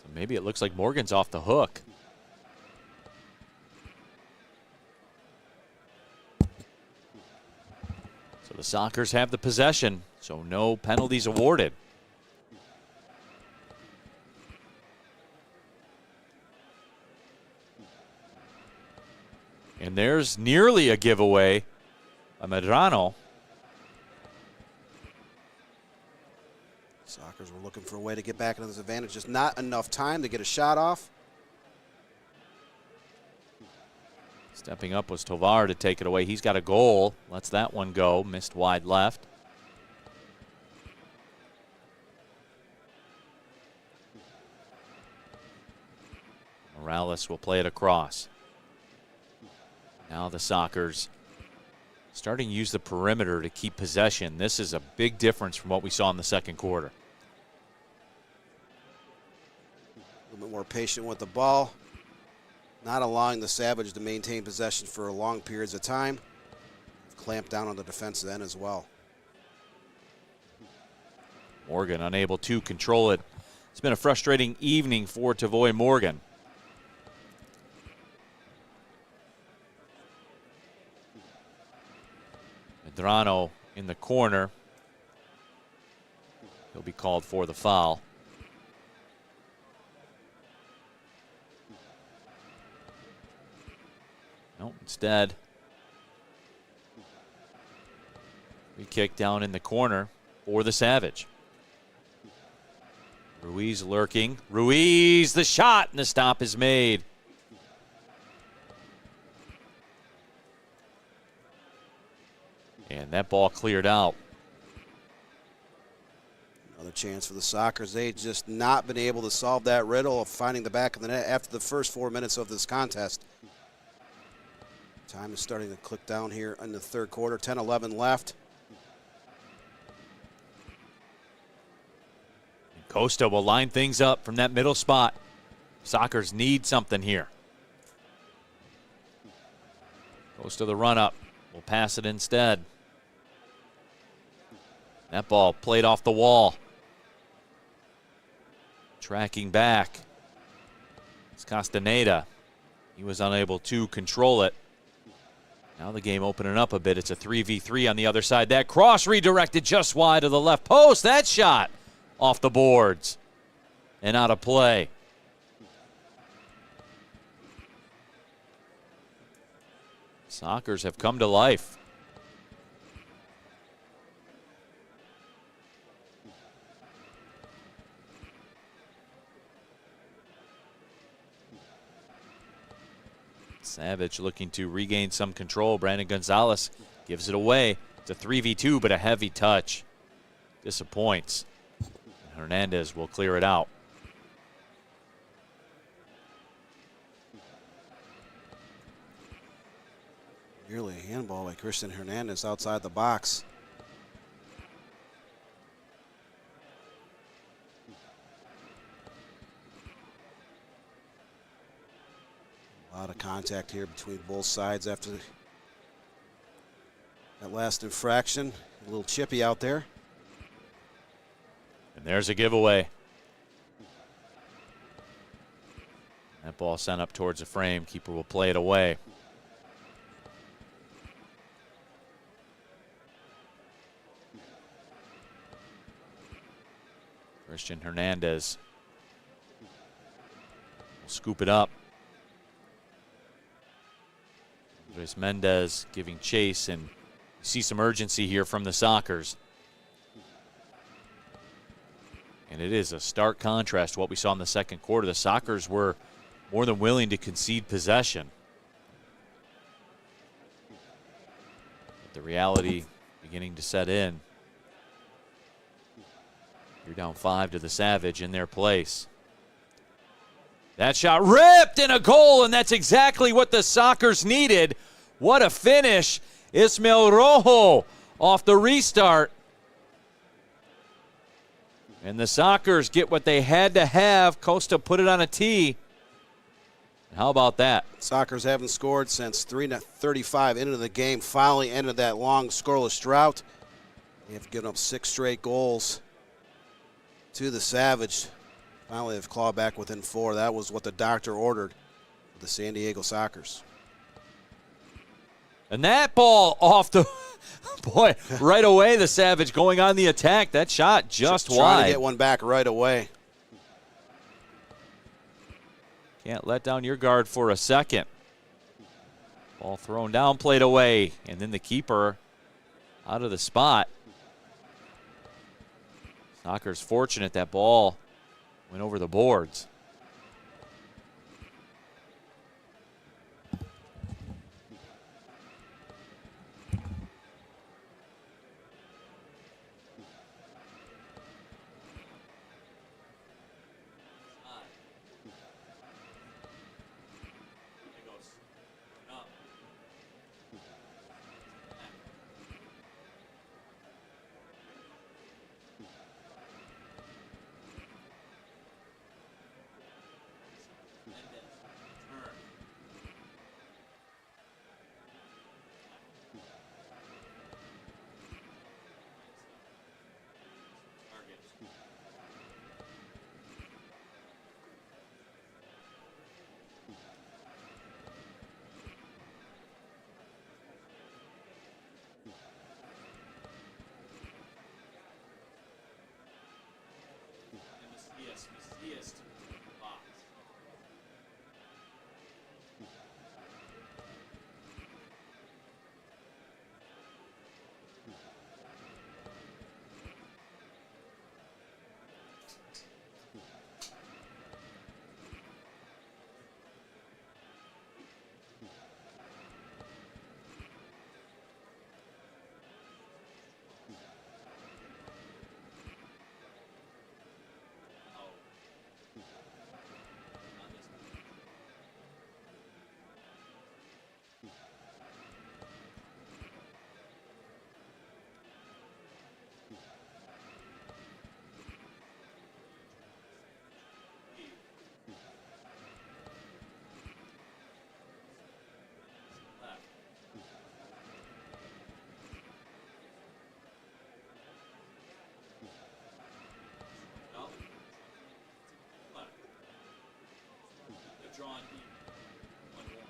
So maybe it looks like Morgan's off the hook. The Sockers have the possession, so no penalties awarded. And there's nearly a giveaway. A Medrano. Sockers were looking for a way to get back into this advantage. Just not enough time to get a shot off. Stepping up was Tovar to take it away. He's got a goal. Lets that one go. Missed wide left. Morales will play it across. Now the Sockers starting to use the perimeter to keep possession. This is a big difference from what we saw in the second quarter. A little bit more patient with the ball. Not allowing the Savage to maintain possession for long periods of time. Clamped down on the defensive end as well. Morgan unable to control it. It's been a frustrating evening for Tavoy Morgan. Medrano in the corner. He'll be called for the foul. No, instead, free kick down in the corner for the Savage. Ruiz lurking. Ruiz, the shot, and the stop is made. And that ball cleared out. Another chance for the Sockers. They just not been able to solve that riddle of finding the back of the net after the first 4 minutes of this contest. Time is starting to click down here in the third quarter. 10-11 left. Costa will line things up from that middle spot. Sockers need something here. Costa the run up. Will pass it instead. That ball played off the wall. Tracking back. It's Castaneda. He was unable to control it. Now the game opening up a bit. It's a 3v3 on the other side. That cross redirected just wide of the left post. That shot off the boards and out of play. Sockers have come to life. Savage looking to regain some control. Brandon Gonzalez gives it away. It's a 3v2, but a heavy touch. Disappoints. And Hernandez will clear it out. Nearly a handball by Christian Hernandez outside the box. A lot of contact here between both sides after that last infraction. A little chippy out there. And there's a giveaway. That ball sent up towards the frame. Keeper will play it away. Christian Hernandez will scoop it up. Andres Mendez giving chase, and you see some urgency here from the Sockers. And it is a stark contrast to what we saw in the second quarter. The Sockers were more than willing to concede possession. But the reality beginning to set in. You're down 5 to the Savage in their place. That shot ripped and a goal, and that's exactly what the Sockers needed. What a finish. Ismael Rojo off the restart. And the Sockers get what they had to have. Costa put it on a tee. How about that? Sockers haven't scored since 3:35 into the game. Finally ended that long scoreless drought. They have given up 6 straight goals to the Savage. Finally, they've clawed back within 4. That was what the doctor ordered for the San Diego Sockers. And that ball off the Boy, right away the Savage going on the attack. That shot just wide. Trying to get one back right away. Can't let down your guard for a second. Ball thrown down, played away, and then the keeper out of the spot. Soccer's fortunate that ball went over the boards. Drawn deep. 1-1.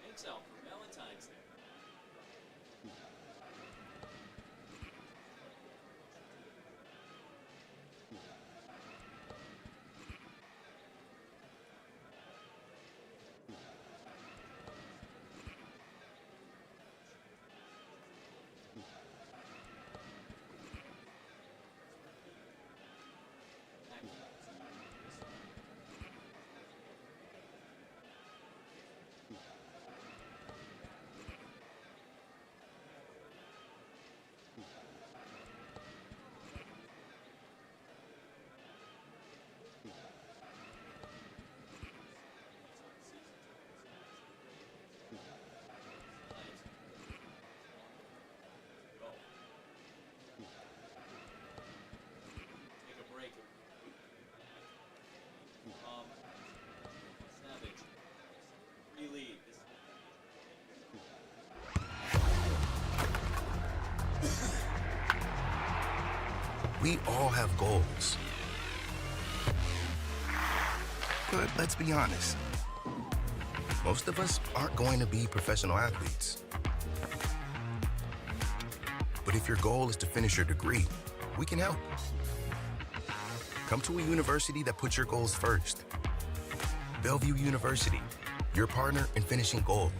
Thanks out for Valentine's Day. Savage. Lead. We all have goals. But let's be honest. Most of us aren't going to be professional athletes. But if your goal is to finish your degree, we can help. Come to a university that puts your goals first. Bellevue University, your partner in finishing goals.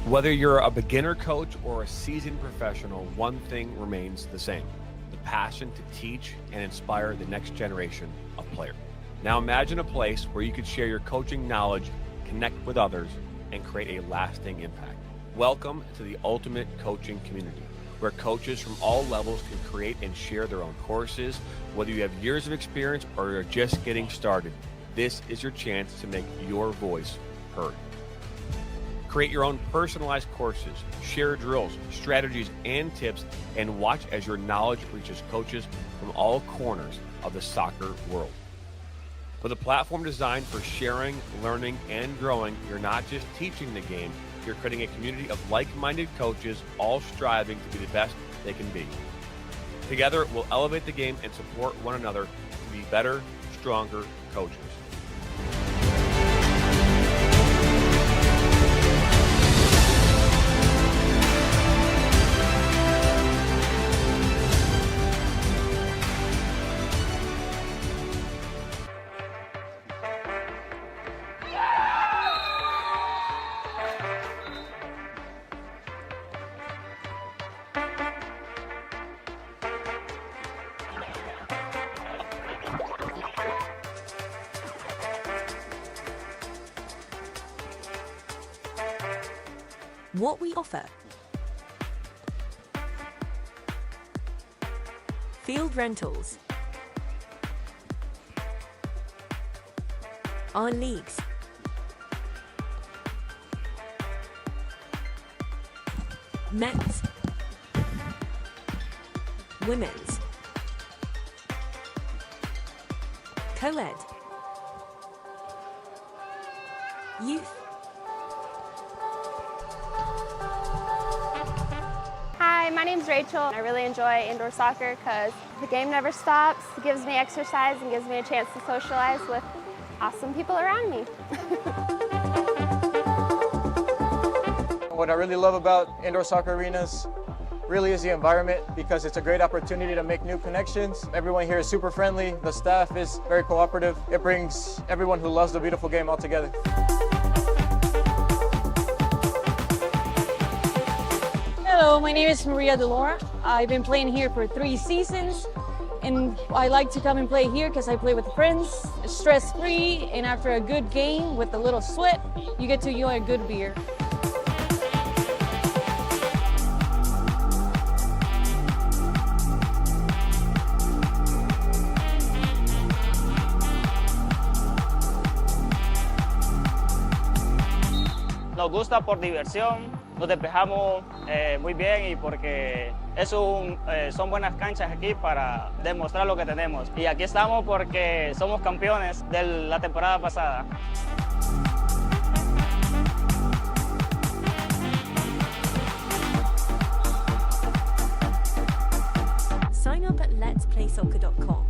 Whether you're a beginner coach or a seasoned professional, one thing remains the same: the passion to teach and inspire the next generation of players. Now imagine a place where you could share your coaching knowledge, connect with others, and create a lasting impact. Welcome to the ultimate coaching community, where coaches from all levels can create and share their own courses. Whether you have years of experience or you're just getting started, this is your chance to make your voice heard. Create your own personalized courses, share drills, strategies, and tips, and watch as your knowledge reaches coaches from all corners of the soccer world. With a platform designed for sharing, learning, and growing, you're not just teaching the game, you're creating a community of like-minded coaches, all striving to be the best they can be. Together, we'll elevate the game and support one another to be better, stronger coaches. What we offer: field rentals, our leagues, men's, women's, co-ed, youth. Hi, my name's Rachel. I really enjoy indoor soccer because the game never stops. It gives me exercise and gives me a chance to socialize with awesome people around me. What I really love about indoor soccer arenas really is the environment, because it's a great opportunity to make new connections. Everyone here is super friendly. The staff is very cooperative. It brings everyone who loves the beautiful game all together. Hello, my name is Maria Delora. I've been playing here for 3 seasons, and I like to come and play here because I play with friends, stress-free, and after a good game with a little sweat, you get to enjoy a good beer. Nos gusta por diversión, nos despejamos muy bien y porque son buenas canchas aquí para demostrar lo que tenemos. Y aquí estamos porque somos campeones de la temporada pasada. Sign up at letsplaysoccer.com.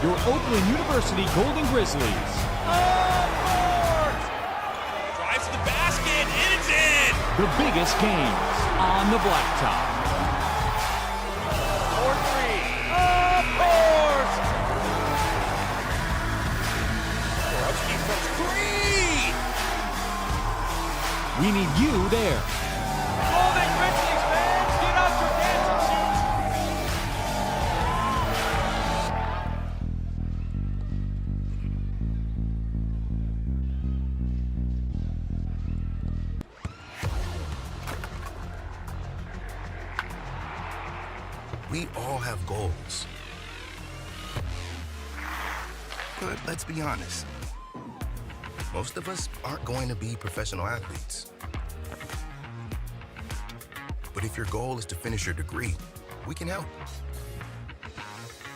Your Oakland University Golden Grizzlies. Drives to the basket, and it's in! The biggest games on the blacktop. 4-3. Of course! Borowski from 3! We need you there. Golden Grizzlies fans, get out your dancing shoes! We all have goals. But let's be honest. Most of us aren't going to be professional athletes. But if your goal is to finish your degree, we can help.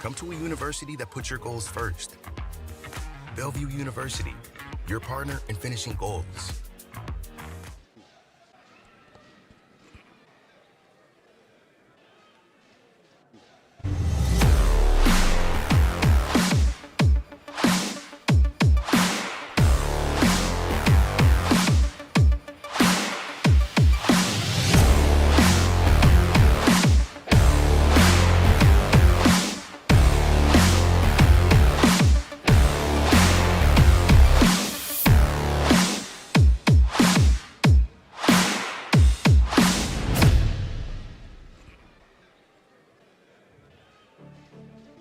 Come to a university that puts your goals first. Bellevue University, your partner in finishing goals.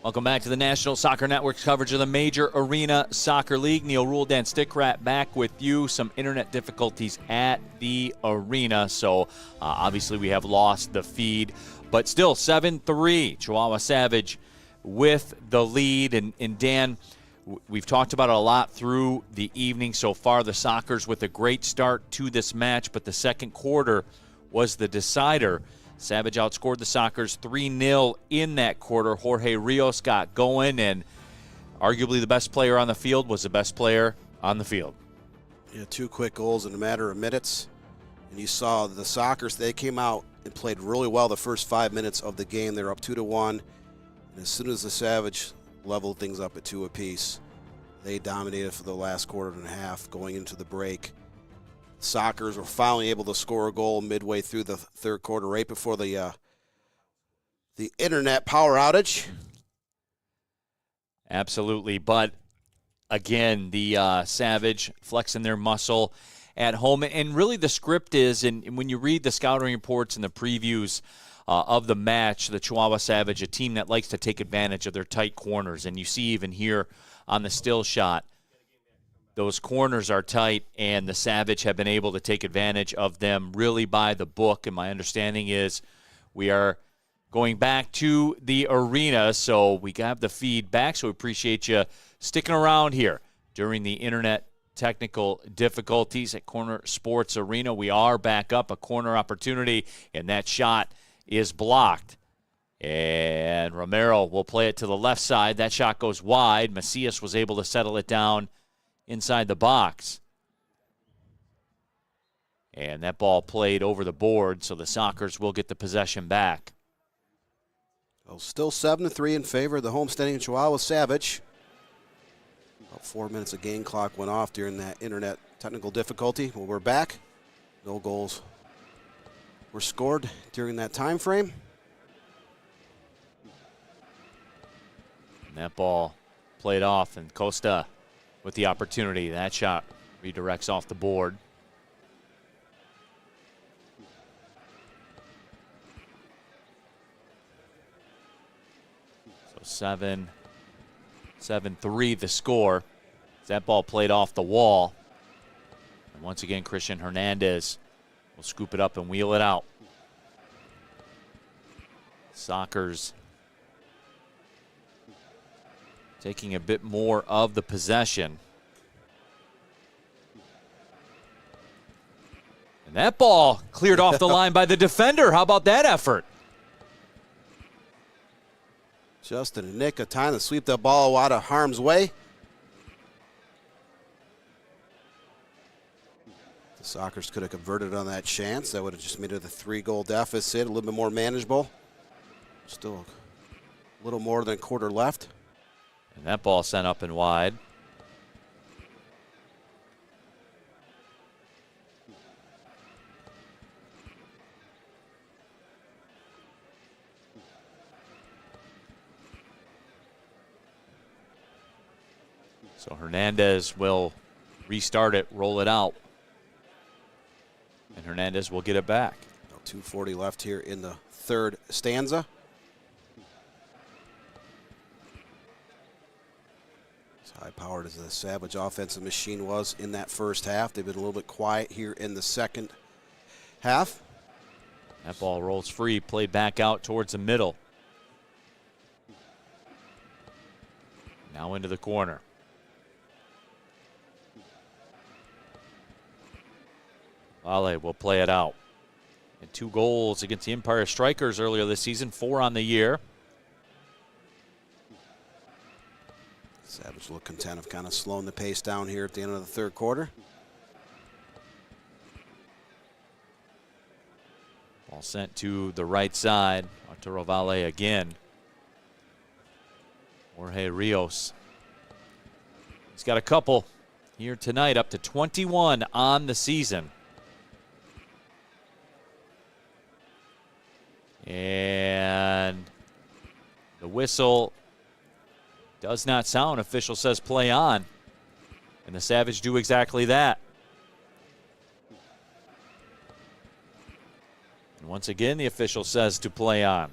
Welcome back to the National Soccer Network's coverage of the Major Arena Soccer League. Neil Rule, Dan Stickrat back with you. Some internet difficulties at the arena, so obviously we have lost the feed. But still, 7-3, Chihuahua Savage with the lead. And Dan, we've talked about it a lot through the evening so far. The Sockers with a great start to this match, but the second quarter was the decider. Savage outscored the Sockers 3-0 in that quarter. Jorge Rios got going, and arguably the best player on the field was the best player on the field. Yeah, 2 quick goals in a matter of minutes. And you saw the Sockers, they came out and played really well the first 5 minutes of the game. They were up 2-1. And as soon as the Savage leveled things up at 2 apiece, they dominated for the last quarter and a half going into the break. Sockers were finally able to score a goal midway through the third quarter, right before the internet power outage. Absolutely, but again, the Savage flexing their muscle at home, and really the script is, and when you read the scouting reports and the previews of the match, the Chihuahua Savage, a team that likes to take advantage of their tight corners, and you see even here on the still shot, those corners are tight, and the Savage have been able to take advantage of them really by the book. And my understanding is we are going back to the arena, so we got the feed back. So we appreciate you sticking around here during the internet technical difficulties at Corner Sports Arena. We are back up, a corner opportunity, and that shot is blocked. And Romero will play it to the left side. That shot goes wide. Macias was able to settle it down inside the box. And that ball played over the board, so the Sockers will get the possession back. Well, still 7-3 in favor of the homesteading Chihuahua Savage. About 4 minutes of game clock went off during that internet technical difficulty. Well, we're back. No goals were scored during that time frame. And that ball played off, and Costa with the opportunity. That shot redirects off the board. So 7-3 the score. That ball played off the wall. And once again, Christian Hernandez will scoop it up and wheel it out. Sockers taking a bit more of the possession. And that ball cleared off the line by the defender. How about that effort? Just in the nick of time to sweep that ball out of harm's way. The Sockers could have converted on that chance. That would have just made it a 3-goal deficit, a little bit more manageable. Still a little more than a quarter left. And that ball sent up and wide. So Hernandez will restart it, roll it out. And Hernandez will get it back. 2:40 left here in the third stanza. As high-powered as the Savage offensive machine was in that first half, they've been a little bit quiet here in the second half. That ball rolls free, played back out towards the middle. Now into the corner. Vale will play it out. And 2 goals against the Empire Strikers earlier this season, 4 on the year. Savage look content of kind of slowing the pace down here at the end of the third quarter. Ball sent to the right side. Arturo Vale again. Jorge Rios. He's got a couple here tonight, up to 21 on the season. And the whistle does not sound. Official says play on. And the Savage do exactly that. And once again, the official says to play on.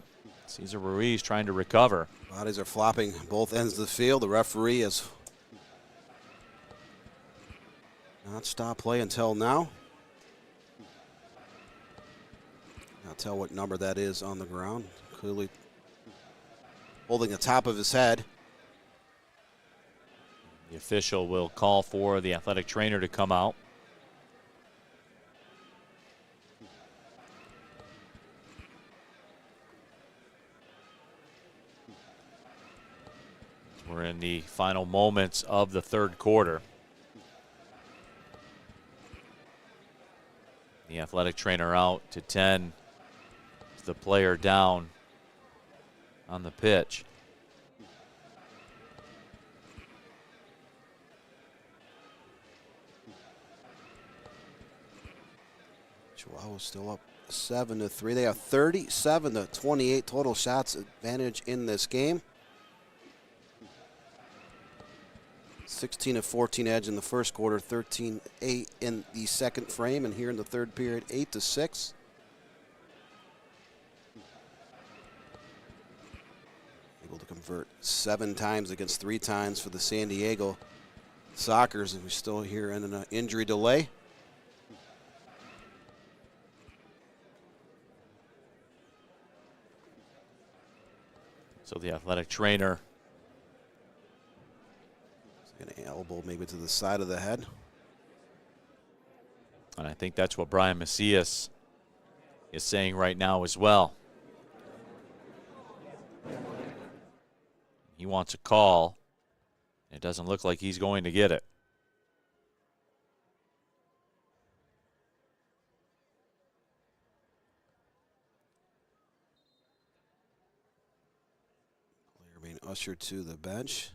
Cesar Ruiz trying to recover. Bodies are flopping both ends of the field. The referee has not stopped play until now. I'll tell what number that is on the ground. Clearly holding the top of his head. The official will call for the athletic trainer to come out. We're in the final moments of the third quarter. The athletic trainer out to 10. The player down on the pitch. Chihuahua still up 7-3. They have 37-28 total shots advantage in this game. 16-14 edge in the first quarter, 13-8 in the second frame, and here in the third period, 8-6. Able to convert 7 times against 3 times for the San Diego Sockers, and we're still here in an injury delay. So the athletic trainer is going to elbow maybe to the side of the head. And I think that's what Brian Macias is saying right now as well. He wants a call. It doesn't look like he's going to get it. Player being ushered to the bench.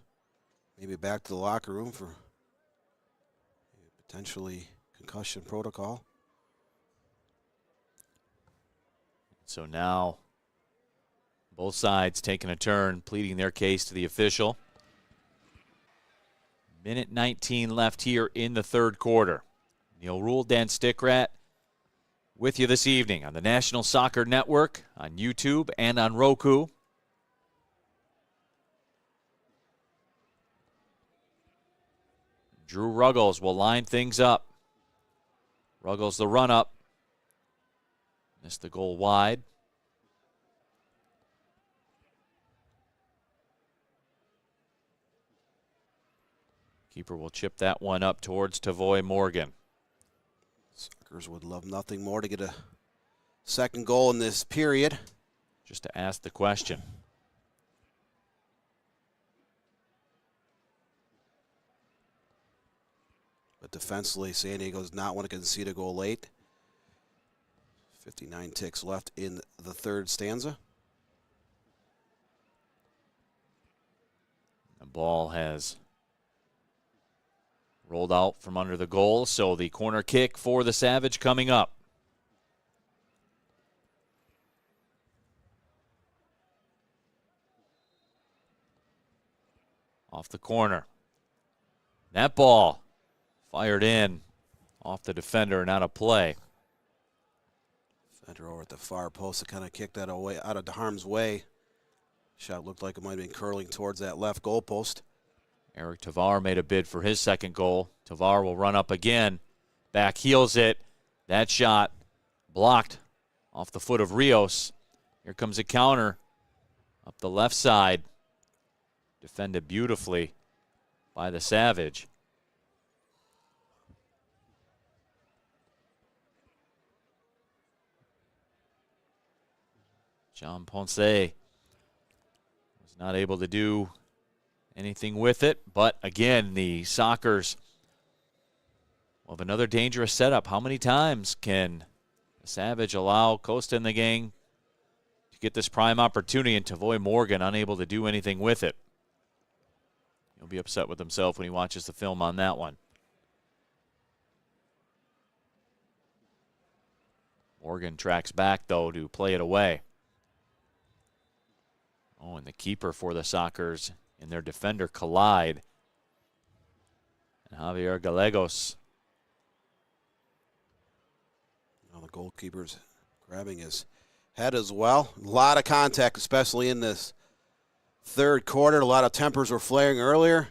Maybe back to the locker room for potentially concussion protocol. So now both sides taking a turn, pleading their case to the official. Minute 19 left here in the third quarter. Neil Rule, Dan Stickrat with you this evening on the National Soccer Network, on YouTube, and on Roku. Drew Ruggles will line things up. Ruggles the run-up. Missed the goal wide. Keeper will chip that one up towards Tavoy Morgan. Sockers would love nothing more to get a second goal in this period. Just to ask the question. But defensively, San Diego does not want to concede a goal late. 59 ticks left in the third stanza. The ball has rolled out from under the goal, so the corner kick for the Savage coming up. Off the corner. That ball fired in off the defender and out of play. Defender over at the far post to kind of kick that away out of harm's way. Shot looked like it might have been curling towards that left goal post. Eric Tavar made a bid for his second goal. Tavar will run up again. Back heels it. That shot blocked off the foot of Rios. Here comes a counter up the left side. Defended beautifully by the Savage. John Ponce was not able to do anything with it, but again, the Sockers have another dangerous setup. How many times can the Savage allow Costa and the gang to get this prime opportunity, and Tavoy Morgan unable to do anything with it? He'll be upset with himself when he watches the film on that one. Morgan tracks back, though, to play it away. Oh, and the keeper for the Sockers and their defender collide. And Javier Gallegos. Now the goalkeeper's grabbing his Head as well. A lot of contact, especially in this third quarter. A lot of tempers were flaring earlier.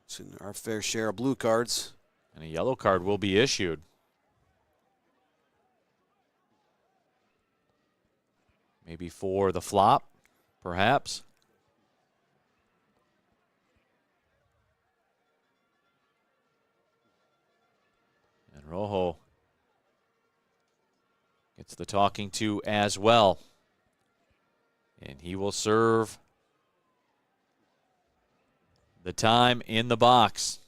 It's in our fair share of blue cards. And a yellow card will be issued. Maybe for the flop, perhaps. And Rojo gets the talking to as well. And he will serve the time in the box.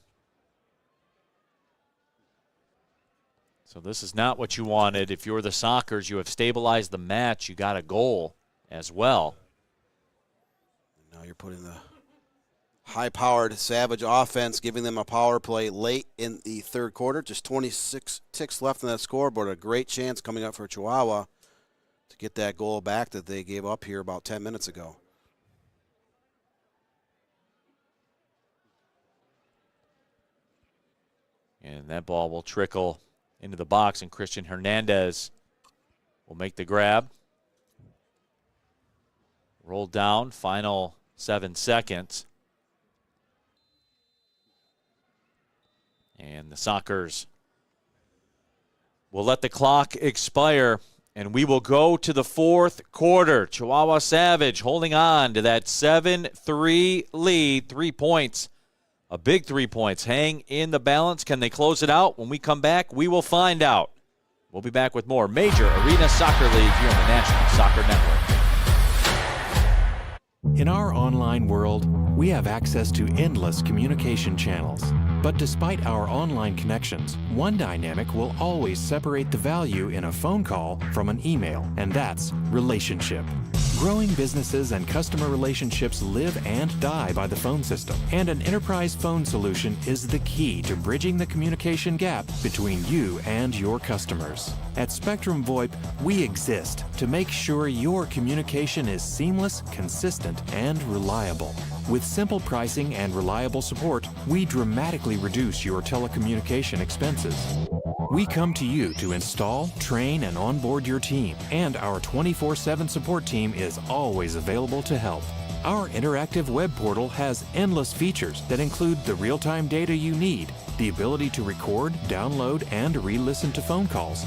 So this is not what you wanted. If you're the Sockers, you have stabilized the match. You got a goal as well. Now you're putting the high-powered Savage offense, giving them a power play late in the third quarter. Just 26 ticks left on that scoreboard. A great chance coming up for Chihuahua to get that goal back that they gave up here about 10 minutes ago. And that ball will trickle into the box, and Christian Hernandez will make the grab. Roll down, final 7 seconds. And the Sockers will let the clock expire, and we will go to the fourth quarter. Chihuahua Savage holding on to that 7-3 lead, 3 points. A big 3 points hang in the balance. Can they close it out? When we come back, we will find out. We'll be back with more Major Arena Soccer League here on the National Soccer Network. In our online world, we have access to endless communication channels. But despite our online connections, one dynamic will always separate the value in a phone call from an email, and that's relationship. Growing businesses and customer relationships live and die by the phone system, and an enterprise phone solution is the key to bridging the communication gap between you and your customers. At Spectrum VoIP, we exist to make sure your communication is seamless, consistent, and reliable. With simple pricing and reliable support, we dramatically reduce your telecommunication expenses. We come to you to install, train, and onboard your team, and our 24/7 support team is always available to help. Our interactive web portal has endless features that include the real-time data you need, the ability to record, download, and re-listen to phone calls,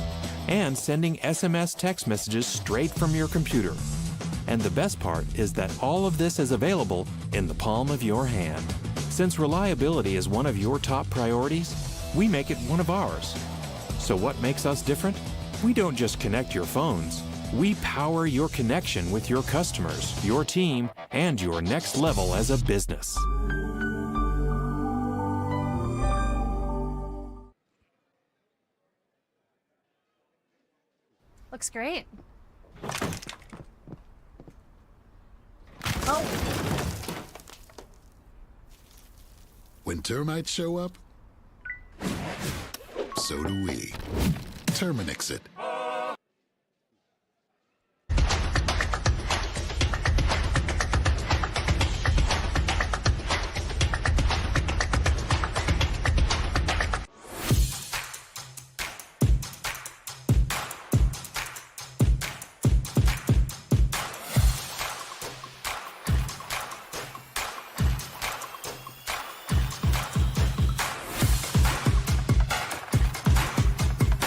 and sending SMS text messages straight from your computer. And the best part is that all of this is available in the palm of your hand. Since reliability is one of your top priorities, we make it one of ours. So what makes us different? We don't just connect your phones. We power your connection with your customers, your team, and your next level as a business. Looks great. When termites show up, so do we. Terminix it.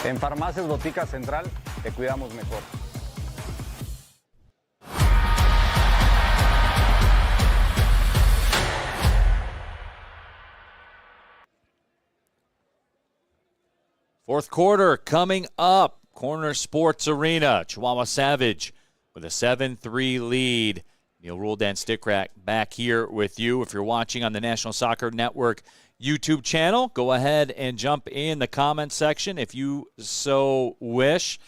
En Farmacias Botica Central te cuidamos mejor. Fourth quarter coming up. Corner Sports Arena. Chihuahua Savage with a 7-3 lead. Neil Roldan Stickrack back here with you. If you're watching on the National Soccer Network YouTube channel, go ahead and jump in the comment section if you so wish.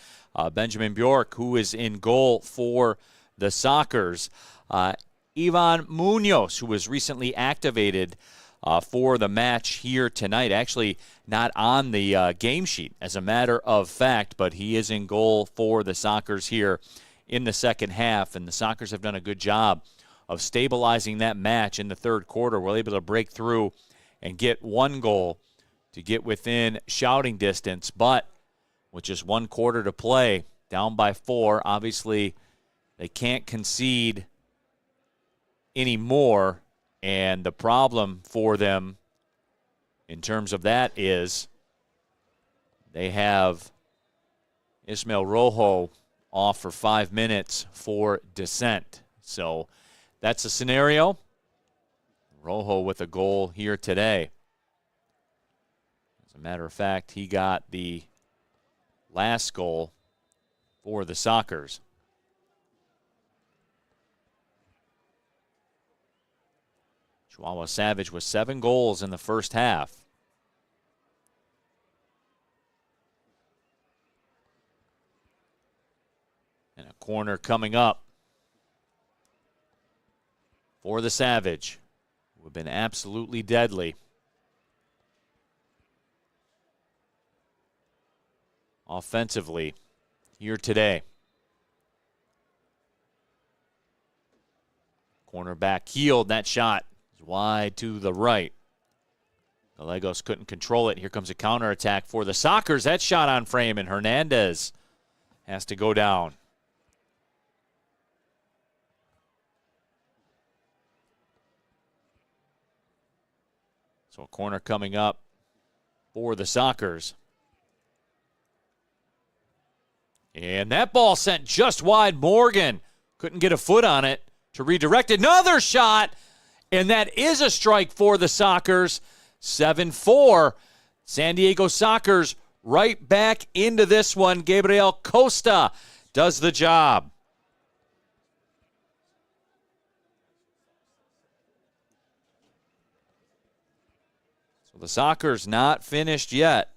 Benjamin Bjork, who is in goal for the Sockers. Ivan Munoz, who was recently activated for the match here tonight. Actually not on the game sheet, as a matter of fact, but he is in goal for the Sockers here in the second half, and the Sockers have done a good job of stabilizing that match in the third quarter. We're able to break through and get one goal to get within shouting distance, but with just one quarter to play, down by 4. Obviously, they can't concede anymore, and the problem for them in terms of that is they have Ismael Rojo off for 5 minutes for descent. So that's a scenario. Rojo with a goal here today. As a matter of fact, he got the last goal for the Sockers. Chihuahua Savage with 7 goals in the first half. And a corner coming up for the Savage, who have been absolutely deadly. Offensively here today. Cornerback healed. That shot is wide to the right. Gallegos couldn't control it. Here comes a counterattack for the Sockers. That shot on frame, and Hernandez has to go down. So a corner coming up for the Sockers. And that ball sent just wide. Morgan couldn't get a foot on it to redirect. Another shot, and that is a strike for the Sockers. 7-4. San Diego Sockers right back into this one. Gabriel Costa does the job. So the Sockers not finished yet.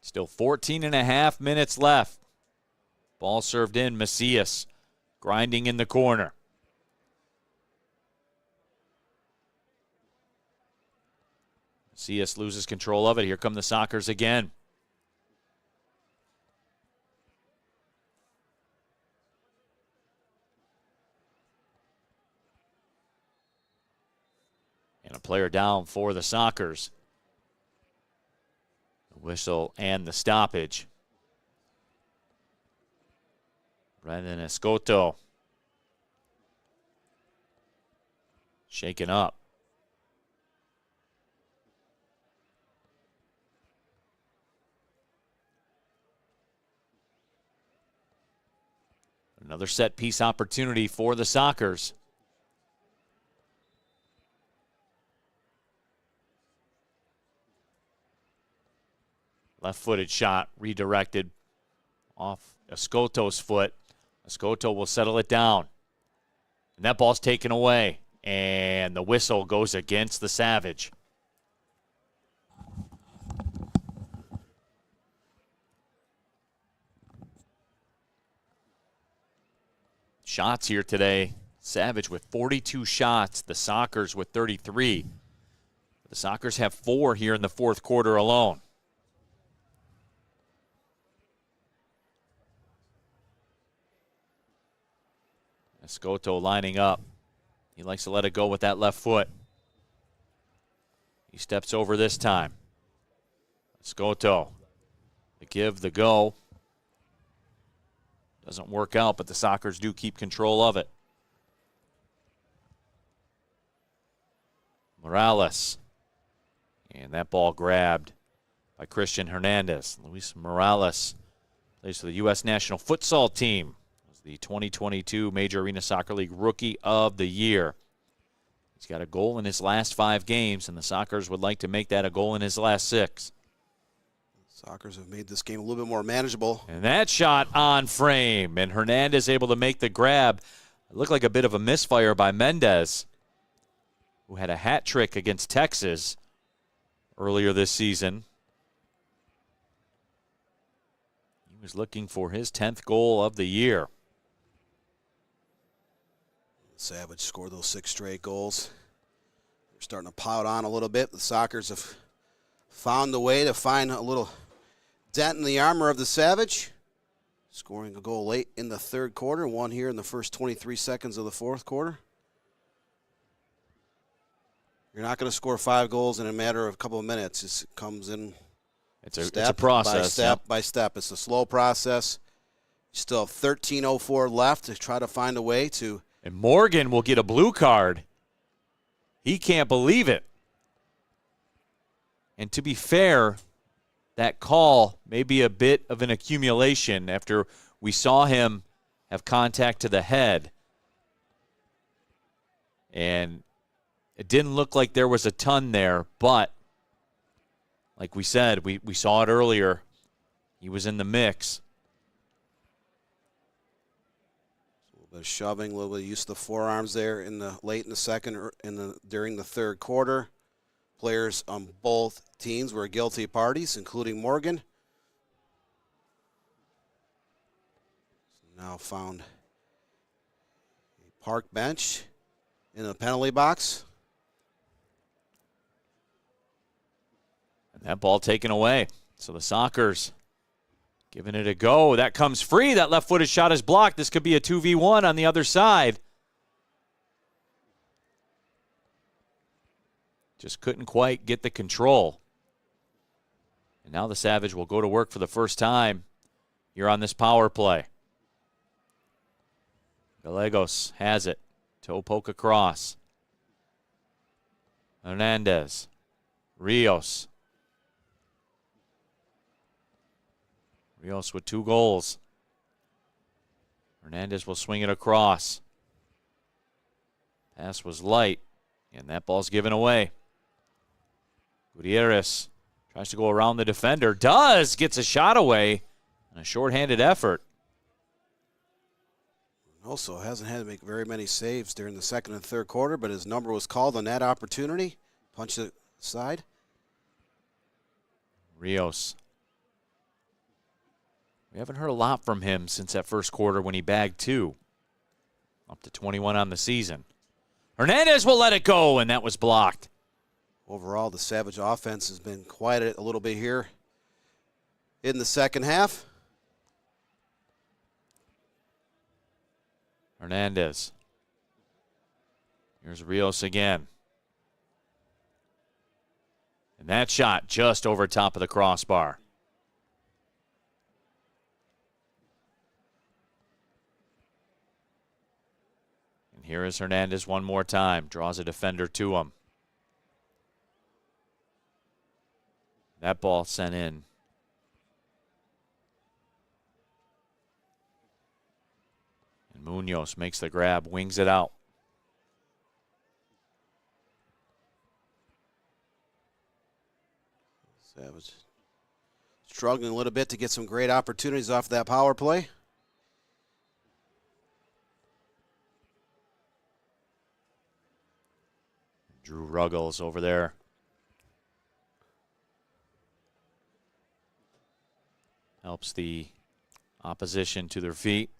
Still 14 and a half minutes left. Ball served in. Macias grinding in the corner. Macias loses control of it. Here come the Sockers again. And a player down for the Sockers. Whistle and the stoppage. Brendan Escoto shaken up. Another set piece opportunity for the Sockers. Left-footed shot redirected off Escoto's foot. Escoto will settle it down. And that ball's taken away. And the whistle goes against the Savage. Shots here today. Savage with 42 shots. The Sockers with 33. The Sockers have 4 here in the fourth quarter alone. Escoto lining up. He likes to let it go with that left foot. He steps over this time. Escoto, the give, the go. Doesn't work out, but the Sockers do keep control of it. Morales. And that ball grabbed by Christian Hernandez. Luis Morales plays for the U.S. National Futsal Team. The 2022 Major Arena Soccer League Rookie of the Year. He's got a goal in his last 5 games, and the Sockers would like to make that a goal in his last 6. Sockers have made this game a little bit more manageable. And that shot on frame, and Hernandez able to make the grab. It looked like a bit of a misfire by Mendez, who had a hat trick against Texas earlier this season. He was looking for his 10th goal of the year. Savage scored those 6 straight goals. They're starting to pout on a little bit. The Sockers have found a way to find a little dent in the armor of the Savage. Scoring a goal late in the third quarter, one here in the first 23 seconds of the fourth quarter. You're not going to score 5 goals in a matter of a couple of minutes. It comes in it's a process. By step by step. It's a slow process. You still have 13:04 left to try to find a way to. And Morgan will get a blue card. He can't believe it. And to be fair, that call may be a bit of an accumulation after we saw him have contact to the head. And it didn't look like there was a ton there, but like we said, we saw it earlier. He was in the mix. A little bit of shoving, a little bit of use of the forearms there late in the second or during the third quarter. Players on both teams were guilty parties, including Morgan. Now found a park bench in the penalty box. And that ball taken away. So the Sockers giving it a go. That comes free. That left-footed shot is blocked. This could be a 2v1 on the other side. Just couldn't quite get the control. And now the Savage will go to work for the first time here on this power play. Gallegos has it. Toe poke across. Hernandez. Rios. Rios with 2 goals. Hernandez will swing it across. Pass was light, and that ball's given away. Gutierrez tries to go around the defender. Gets a shot away on a shorthanded effort. Also hasn't had to make very many saves during the second and third quarter, but his number was called on that opportunity. Punch it aside. Rios. We haven't heard a lot from him since that first quarter when he bagged 2. Up to 21 on the season. Hernandez will let it go, and that was blocked. Overall, the Savage offense has been quieted a little bit here in the second half. Hernandez. Here's Rios again. And that shot just over top of the crossbar. And here is Hernandez one more time. Draws a defender to him. That ball sent in. And Munoz makes the grab, wings it out. Savage struggling a little bit to get some great opportunities off that power play. Drew Ruggles over there. Helps the opposition to their feet.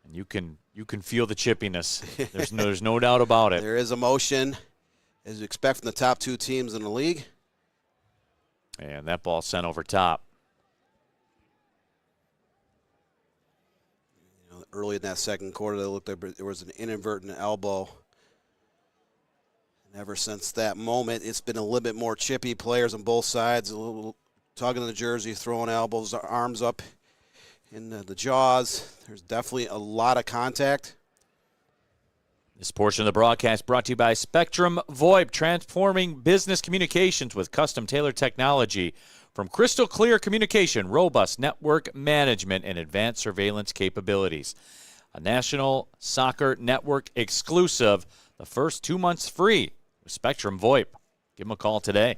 And you can feel the chippiness. There's no doubt about it. There is emotion, as you expect from the top 2 teams in the league. And that ball sent over top. Early in that second quarter, they looked like there was an inadvertent elbow. And ever since that moment, it's been a little bit more chippy. Players on both sides, a little tugging the jersey, throwing elbows, arms up in the jaws. There's definitely a lot of contact. This portion of the broadcast brought to you by Spectrum VoIP, transforming business communications with custom tailored technology. From crystal clear communication, robust network management, and advanced surveillance capabilities. A National Soccer Network exclusive, the first 2 months free with Spectrum VoIP. Give them a call today.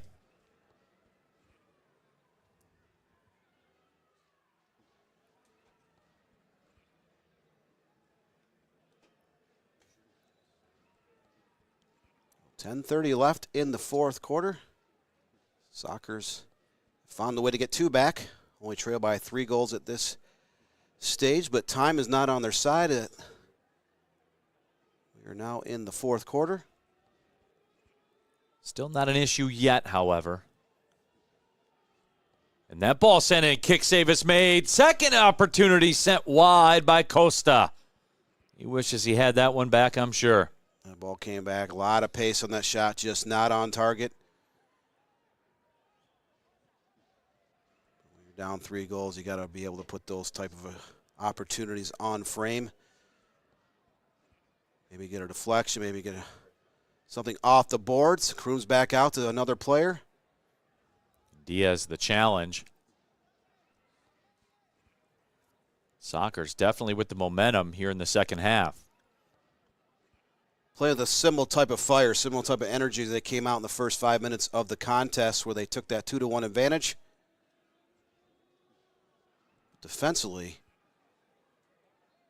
.10:30 left in the fourth quarter. Sockers found the way to get 2 back. Only trail by 3 goals at this stage, but time is not on their side. We are now in the fourth quarter. Still not an issue yet, however. And that ball sent in. Kick save is made. Second opportunity sent wide by Costa. He wishes he had that one back, I'm sure. That ball came back. A lot of pace on that shot, just not on target. When you're down 3 goals, you got to be able to put those type of opportunities on frame. Maybe get a deflection, maybe get something off the boards. Crooms back out to another player. Diaz the challenge. Soccer's definitely with the momentum here in the second half. Play with a similar type of fire, similar type of energy that came out in the first 5 minutes of the contest where they took that 2-1 advantage. Defensively,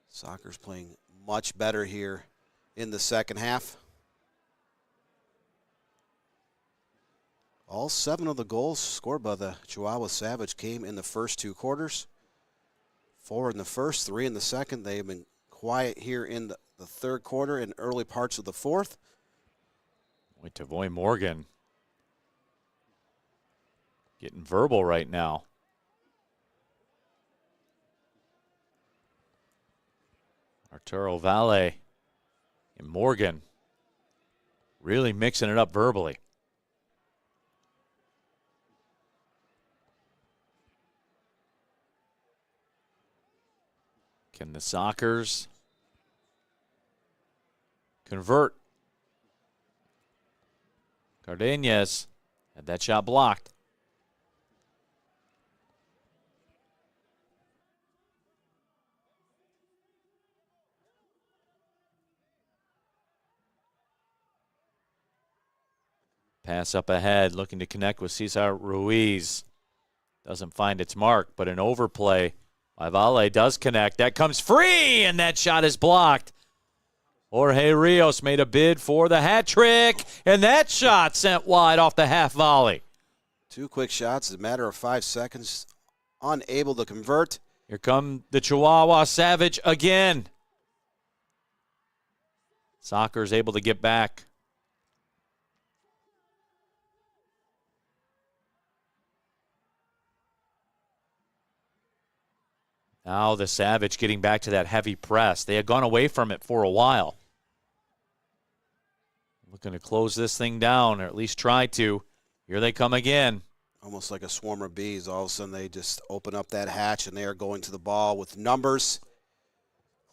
Soccer's playing much better here in the second half. All 7 of the goals scored by the Chihuahua Savage came in the first 2 quarters. 4 in the first, 3 in the second. They've been quiet here in the third quarter and early parts of the fourth. Wait, Tavoy Morgan getting verbal right now. Arturo Valle and Morgan really mixing it up verbally. Can the Sockers convert? Cardenas had that shot blocked. Pass up ahead, looking to connect with Cesar Ruiz. Doesn't find its mark, but an overplay by Valle does connect. That comes free, and that shot is blocked. Jorge Rios made a bid for the hat trick, and that shot sent wide off the half volley. 2 quick shots in a matter of 5 seconds, unable to convert. Here come the Chihuahua Savage again. Soccer's able to get back. Now the Savage getting back to that heavy press. They had gone away from it for a while. Looking to close this thing down, or at least try to. Here they come again. Almost like a swarm of bees. All of a sudden they just open up that hatch and they are going to the ball with numbers.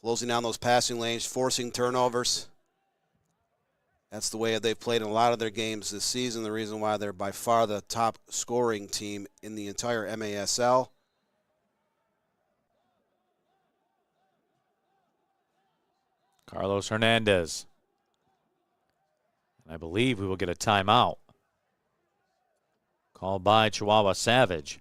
Closing down those passing lanes, forcing turnovers. That's the way they've played in a lot of their games this season. The reason why they're by far the top scoring team in the entire MASL. Carlos Hernandez. And I believe we will get a timeout called by Chihuahua Savage.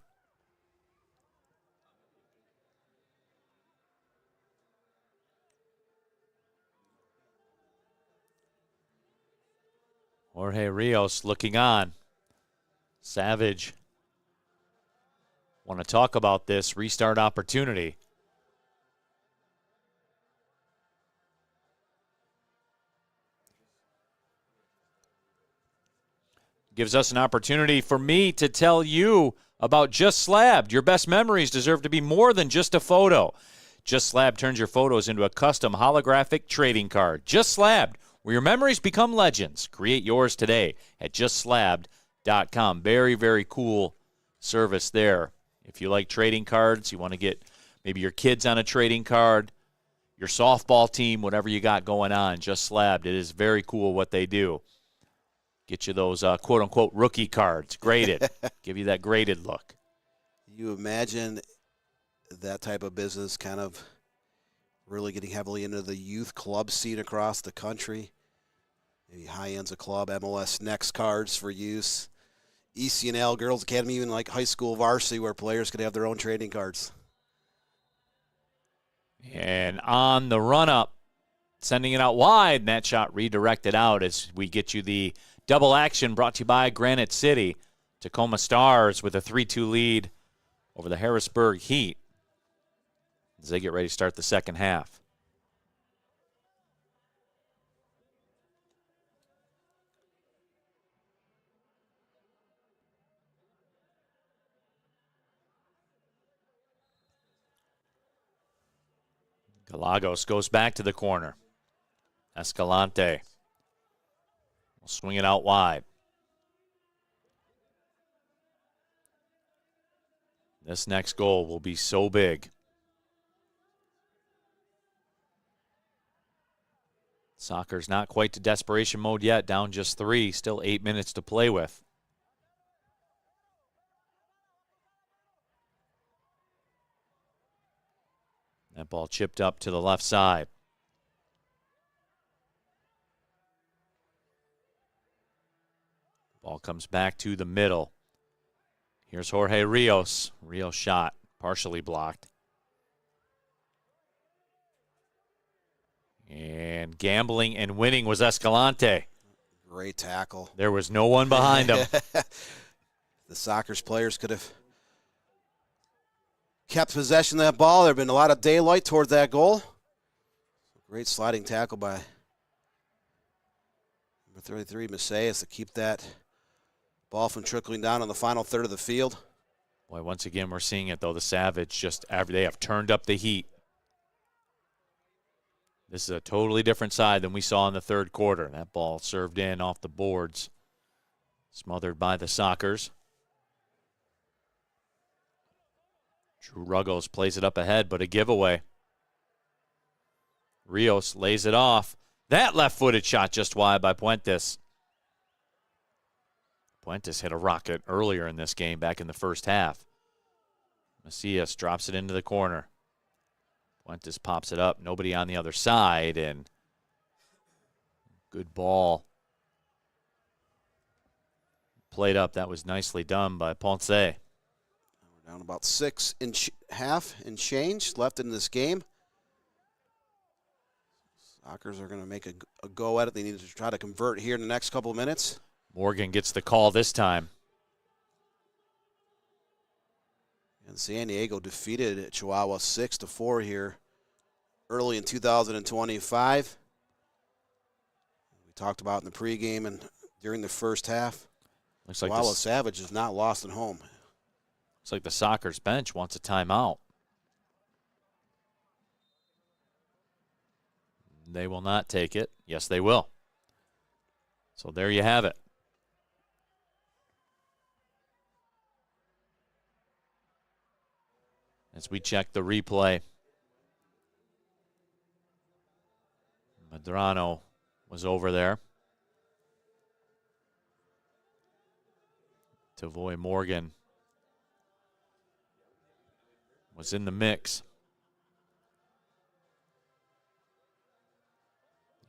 Jorge Rios looking on. Savage want to talk about this restart opportunity. Gives us an opportunity for me to tell you about Just Slabbed. Your best memories deserve to be more than just a photo. Just Slabbed turns your photos into a custom holographic trading card. Just Slabbed, where your memories become legends. Create yours today at justslabbed.com. Very, very cool service there. If you like trading cards, you want to get maybe your kids on a trading card, your softball team, whatever you got going on, Just Slabbed. It is very cool what they do. Get you those quote-unquote rookie cards graded. Give you that graded look. You imagine that type of business kind of really getting heavily into the youth club scene across the country. Maybe High End's a club, MLS Next cards for use. ECNL, Girls Academy, even like high school varsity where players could have their own trading cards. And on the run-up, sending it out wide, and that shot redirected out as we get you the double action brought to you by Granite City. Tacoma Stars with a 3-2 lead over the Harrisburg Heat as they get ready to start the second half. Galagos goes back to the corner. Escalante Swing it out wide. This next goal will be so big. Soccer's not quite to desperation mode yet, down just 3, still 8 minutes to play with. That ball chipped up to the left side. Ball comes back to the middle. Here's Jorge Rios. Rios shot, partially blocked. And gambling and winning was Escalante. Great tackle. There was no one behind him. The Sockers players could have kept possession of that ball. There have been a lot of daylight toward that goal. Great sliding tackle by number 33, Macias, to keep that ball from trickling down on the final third of the field. Boy, once again, we're seeing it, though. The Savage they have turned up the heat. This is a totally different side than we saw in the third quarter. That ball served in off the boards, smothered by the Sockers. Drew Ruggles plays it up ahead, but a giveaway. Rios lays it off. That left-footed shot just wide by Puentes. Puentes hit a rocket earlier in this game, back in the first half. Macias drops it into the corner. Puentes pops it up. Nobody on the other side, and good ball. Played up. That was nicely done by Ponce. We're down about 6.5 and change left in this game. Sockers are going to make a go at it. They need to try to convert here in the next couple of minutes. Morgan gets the call this time. And San Diego defeated Chihuahua 6-4 here early in 2025. We talked about in the pregame and during the first half. Looks like Chihuahua Savage is not lost at home. Looks like the Sockers bench wants a timeout. They will not take it. Yes, they will. So there you have it. As we check the replay, Medrano was over there. Tavoy Morgan was in the mix.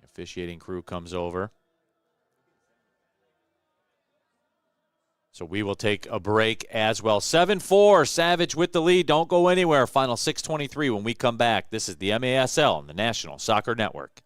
The officiating crew comes over. So we will take a break as well. 7-4, Savage with the lead. Don't go anywhere. Final 6:23 when we come back. This is the MASL on the National Soccer Network.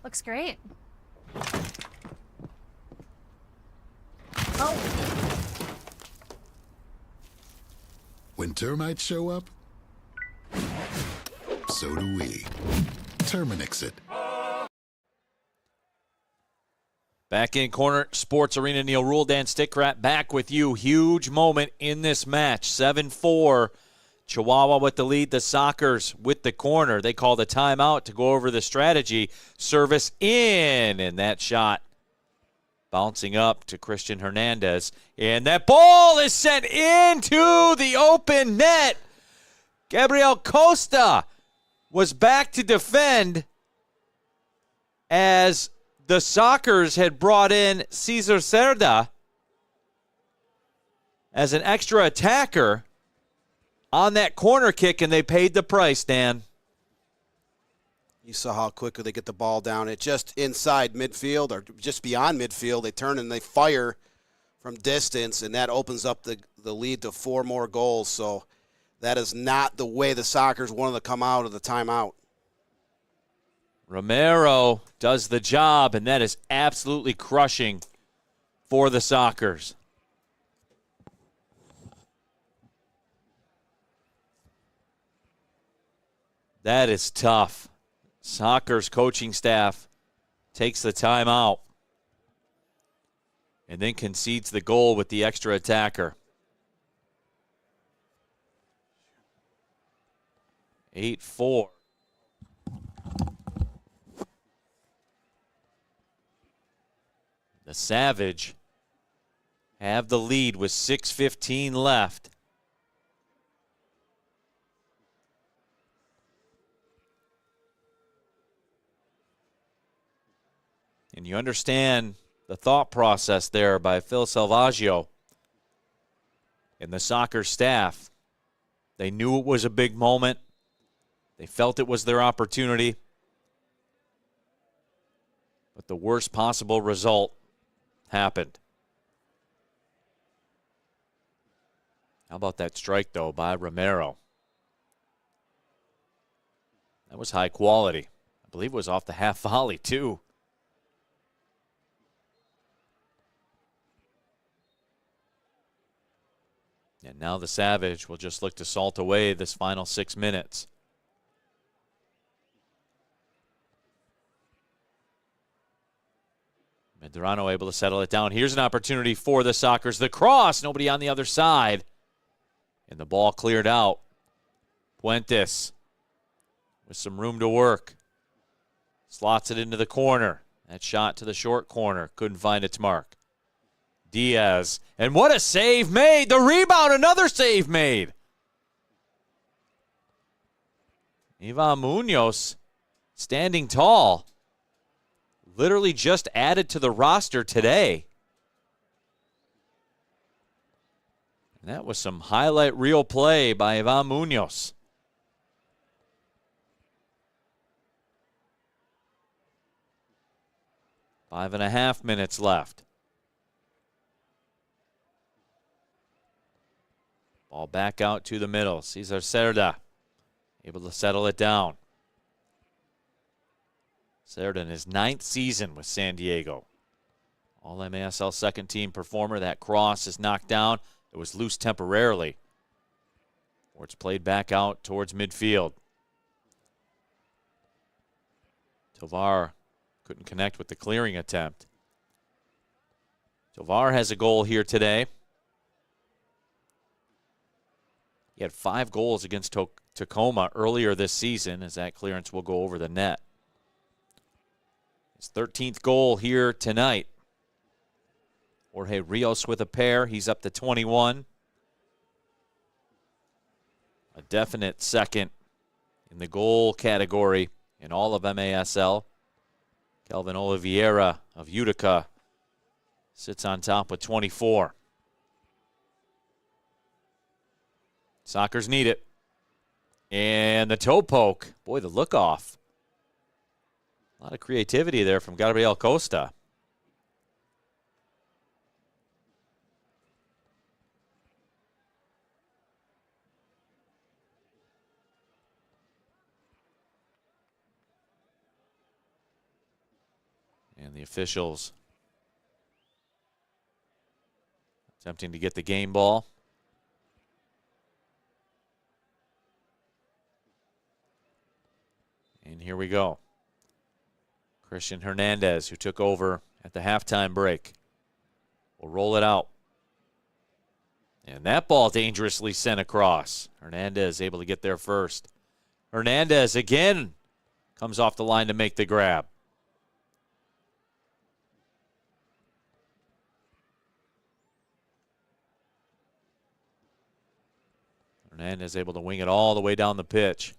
Looks great. When termites show up, so do we. Terminix it. Back in Corner Sports Arena, Neil Rule, Dan Stickrat back with you. Huge moment in this match. 7-4. Chihuahua with the lead, the Sockers with the corner. They call the timeout to go over the strategy. Service in, and that shot bouncing up to Christian Hernandez. And that ball is sent into the open net. Gabriel Costa was back to defend as the Sockers had brought in Cesar Cerda as an extra attacker on that corner kick, and they paid the price, Dan. You saw how quickly they get the ball down. It just inside midfield or just beyond midfield. They turn and they fire from distance, and that opens up the lead to 4 more goals. So that is not the way the Sockers wanted to come out of the timeout. Romero does the job, and that is absolutely crushing for the Sockers. That is tough. Soccer's coaching staff takes the timeout and then concedes the goal with the extra attacker. 8-4. The Savage have the lead with 6:15 left. And you understand the thought process there by Phil Salvaggio and the soccer staff. They knew it was a big moment. They felt it was their opportunity. But the worst possible result happened. How about that strike, though, by Romero? That was high quality. I believe it was off the half volley, too. And now the Savage will just look to salt away this final 6 minutes. Medrano able to settle it down. Here's an opportunity for the Sockers. The cross, nobody on the other side. And the ball cleared out. Puentes with some room to work. Slots it into the corner. That shot to the short corner. Couldn't find its mark. Diaz. And what a save made. The rebound, another save made. Ivan Munoz standing tall. Literally just added to the roster today. And that was some highlight reel play by Ivan Munoz. Five and a half minutes left. Ball back out to the middle. Cesar Cerda able to settle it down. Cerda in his 9th season with San Diego. All MASL second team performer. That cross is knocked down. It was loose temporarily. Or it's played back out towards midfield. Tovar couldn't connect with the clearing attempt. Tovar has a goal here today. He had 5 goals against Tacoma earlier this season, as that clearance will go over the net. His 13th goal here tonight. Jorge Rios with a pair. He's up to 21. A definite second in the goal category in all of MASL. Kelvin Oliveira of Utica sits on top with 24. Sockers need it. And the toe poke. Boy, the look off. A lot of creativity there from Gabriel Costa. And the officials attempting to get the game ball. And here we go. Christian Hernandez, who took over at the halftime break, will roll it out. And that ball dangerously sent across. Hernandez able to get there first. Hernandez again comes off the line to make the grab. Hernandez able to wing it all the way down the pitch.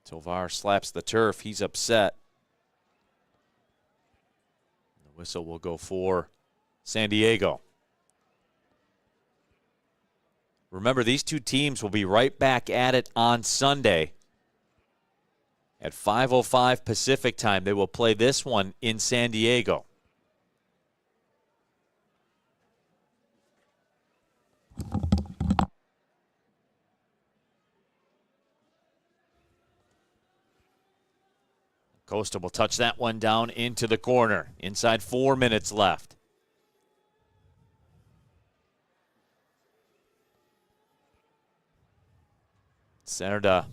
Tovar slaps the turf. He's upset. The whistle will go for San Diego. Remember, these two teams will be right back at it on Sunday at 5:05 Pacific time. They will play this one in San Diego. Costa will touch that one down into the corner. Inside 4 minutes left. Cerda.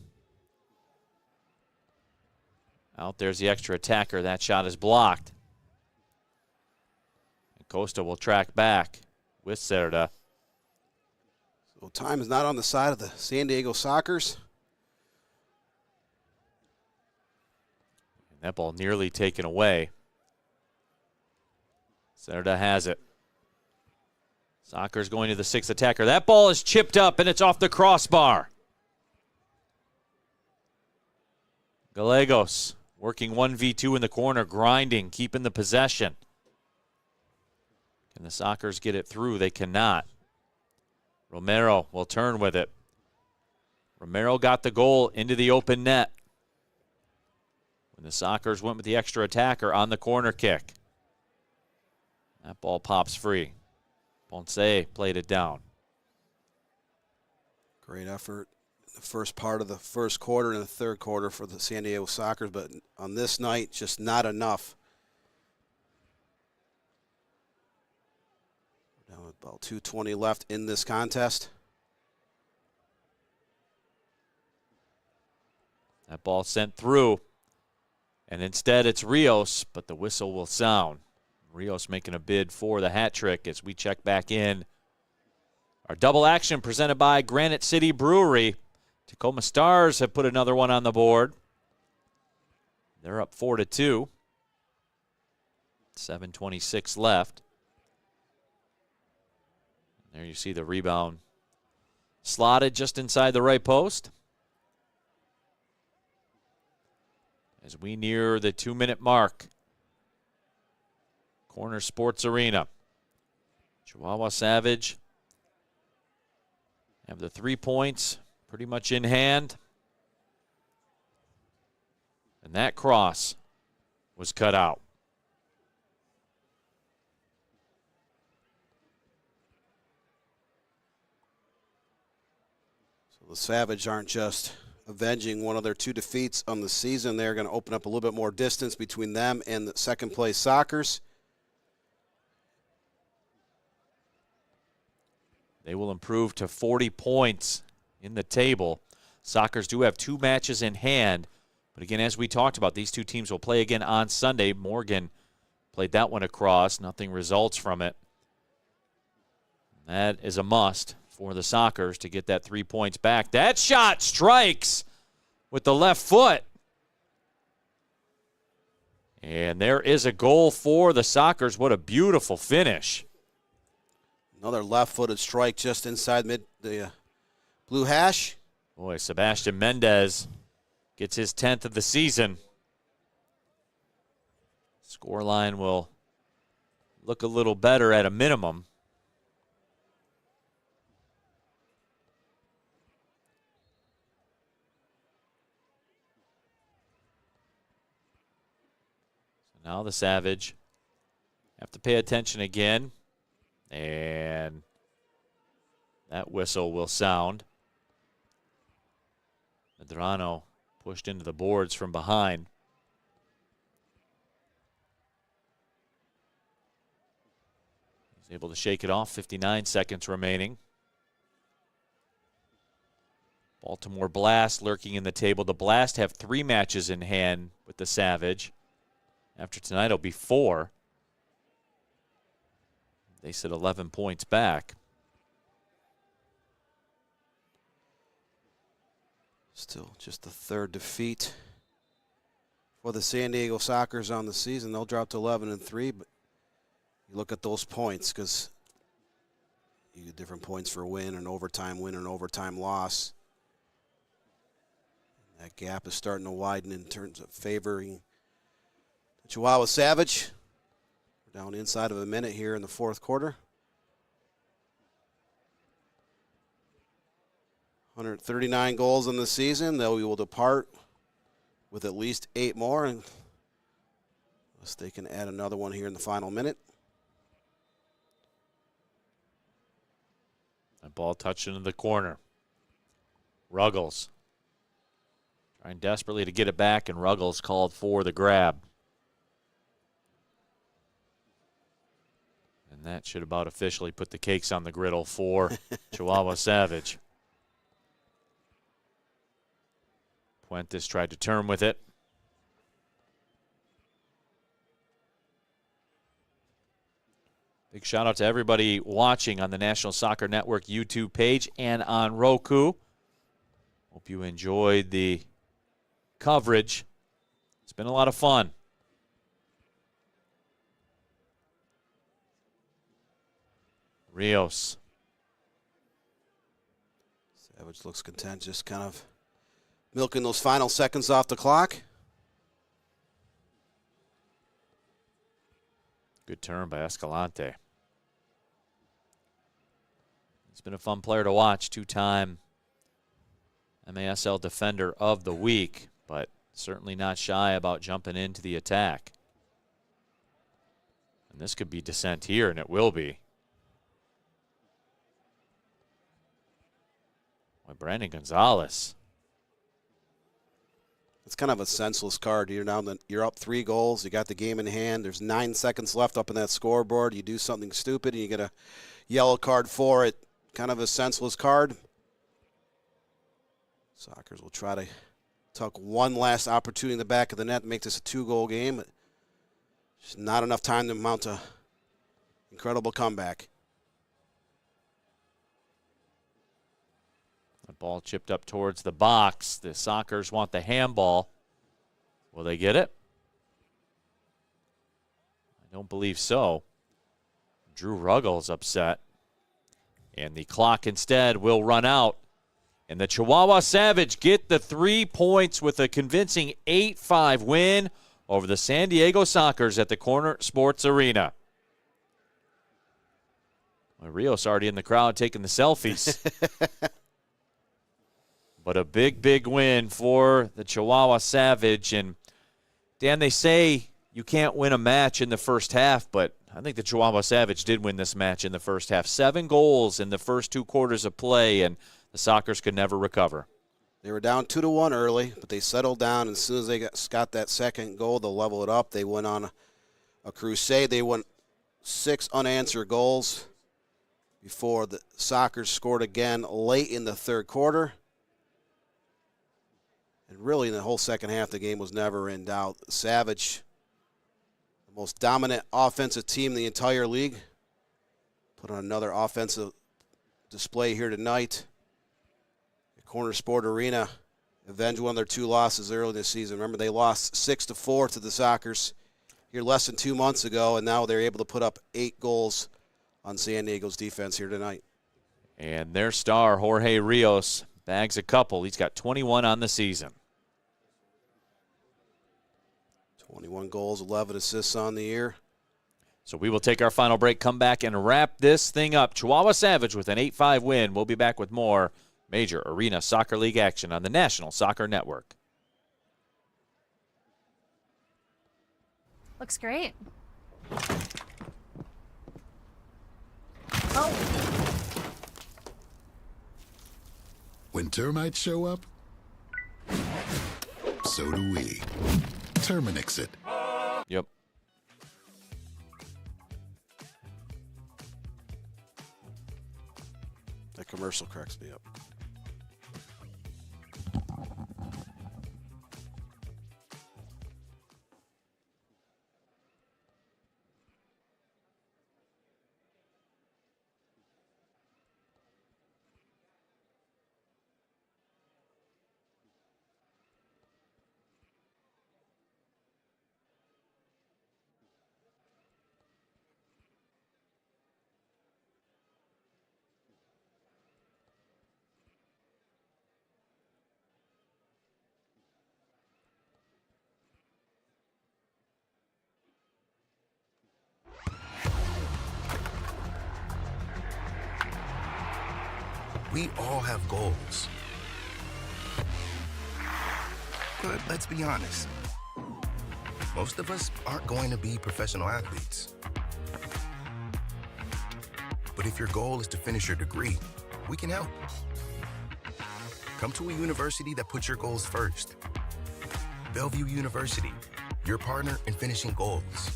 Out there's the extra attacker. That shot is blocked. And Costa will track back with Cerda. So time is not on the side of the San Diego Sockers. And that ball nearly taken away. Cerda has it. Sockers going to the sixth attacker. That ball is chipped up and it's off the crossbar. Gallegos working 1v2 in the corner, grinding, keeping the possession. Can the Sockers get it through? They cannot. Romero will turn with it. Romero got the goal into the open net when the Sockers went with the extra attacker on the corner kick. That ball pops free. Ponce played it down. Great effort in the first part of the first quarter and the third quarter for the San Diego Sockers, but on this night, just not enough. Now about 2:20 left in this contest. That ball sent through, and instead it's Rios, but the whistle will sound. Rios making a bid for the hat trick as we check back in. Our double action presented by Granite City Brewery. Tacoma Stars have put another one on the board. They're up 4-2. 7:26 left. There you see the rebound slotted just inside the right post. As we near the 2-minute mark. Corner Sports Arena. Chihuahua Savage have the 3 points pretty much in hand. And that cross was cut out. So the Savage aren't just avenging one of their 2 defeats on the season. They're going to open up a little bit more distance between them and the second place Sockers. They will improve to 40 points in the table. Sockers do have 2 matches in hand. But again, as we talked about, these 2 teams will play again on Sunday. Morgan played that one across. Nothing results from it. That is a must for the Sockers to get that 3 points back. That shot strikes with the left foot. And there is a goal for the Sockers. What a beautiful finish. Another left-footed strike just inside the blue hash. Boy, Sebastian Mendez gets his 10th of the season. Scoreline will look a little better at a minimum. So now the Savage have to pay attention again. And that whistle will sound. Medrano pushed into the boards from behind. He's able to shake it off. 59 seconds remaining. Baltimore Blast lurking in the table. The Blast have 3 matches in hand with the Savage. After tonight, it'll be 4. They sit 11 points back. Still just the 3rd defeat for the San Diego Sockers on the season. They'll drop to 11-3, but you look at those points because you get different points for win, an overtime win, an overtime loss. That gap is starting to widen in terms of favoring the Chihuahua Savage. We're down inside of a minute here in the 4th quarter. 139 goals in the season. They will depart with at least 8 more, unless they can add another one here in the final minute. That ball touched into the corner. Ruggles trying desperately to get it back, and Ruggles called for the grab. And that should about officially put the cakes on the griddle for Chihuahua Savage. Puentes tried to turn with it. Big shout out to everybody watching on the National Soccer Network YouTube page and on Roku. Hope you enjoyed the coverage. It's been a lot of fun. Rios. Savage looks content, just kind of milking those final seconds off the clock. Good turn by Escalante. He's been a fun player to watch. Two-time MASL Defender of the Week, but certainly not shy about jumping into the attack. And this could be dissent here, and it will be. By Brandon Gonzalez. It's kind of a senseless card. You're up 3 goals. You got the game in hand. There's 9 seconds left up in that scoreboard. You do something stupid, and you get a yellow card for it. Kind of a senseless card. Sockers will try to tuck one last opportunity in the back of the net to make this a 2-goal game. But just not enough time to mount an incredible comeback. The ball chipped up towards the box. The Sockers want the handball. Will they get it? I don't believe so. Drew Ruggles upset. And the clock instead will run out. And the Chihuahua Savage get the 3 points with a convincing 8-5 win over the San Diego Sockers at the Corner Sports Arena. Well, Rios already in the crowd taking the selfies. But a big, big win for the Chihuahua Savage. And, Dan, they say you can't win a match in the first half, but I think the Chihuahua Savage did win this match in the first half. 7 goals in the first 2 quarters of play, and the Sockers could never recover. They were down 2-1 early, but they settled down. As soon as they got that second goal, they'll level it up. They went on a crusade. They won 6 unanswered goals before the Sockers scored again late in the third quarter. And really, in the whole second half, the game was never in doubt. Savage, the most dominant offensive team in the entire league, put on another offensive display here tonight. The Corner Sport Arena avenged one of their 2 losses early this season. Remember, they lost 6-4 to the Sockers here less than 2 months ago, and now they're able to put up 8 goals on San Diego's defense here tonight. And their star, Jorge Rios, bags a couple. He's got 21 on the season. 21 goals, 11 assists on the year. So we will take our final break, come back, and wrap this thing up. Chihuahua Savage with an 8-5 win. We'll be back with more Major Arena Soccer League action on the National Soccer Network. Looks great. When termites show up, so do we. Terminix it. Yep. That commercial cracks me up. We all have goals. But let's be honest. Most of us aren't going to be professional athletes. But if your goal is to finish your degree, we can help. Come to a university that puts your goals first. Bellevue University, your partner in finishing goals.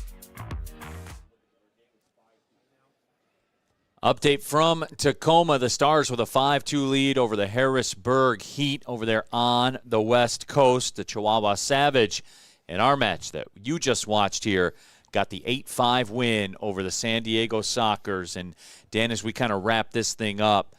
Update from Tacoma. The Stars with a 5-2 lead over the Harrisburg Heat over there on the West Coast. The Chihuahua Savage in our match that you just watched here got the 8-5 win over the San Diego Sockers. And, Dan, as we kind of wrap this thing up,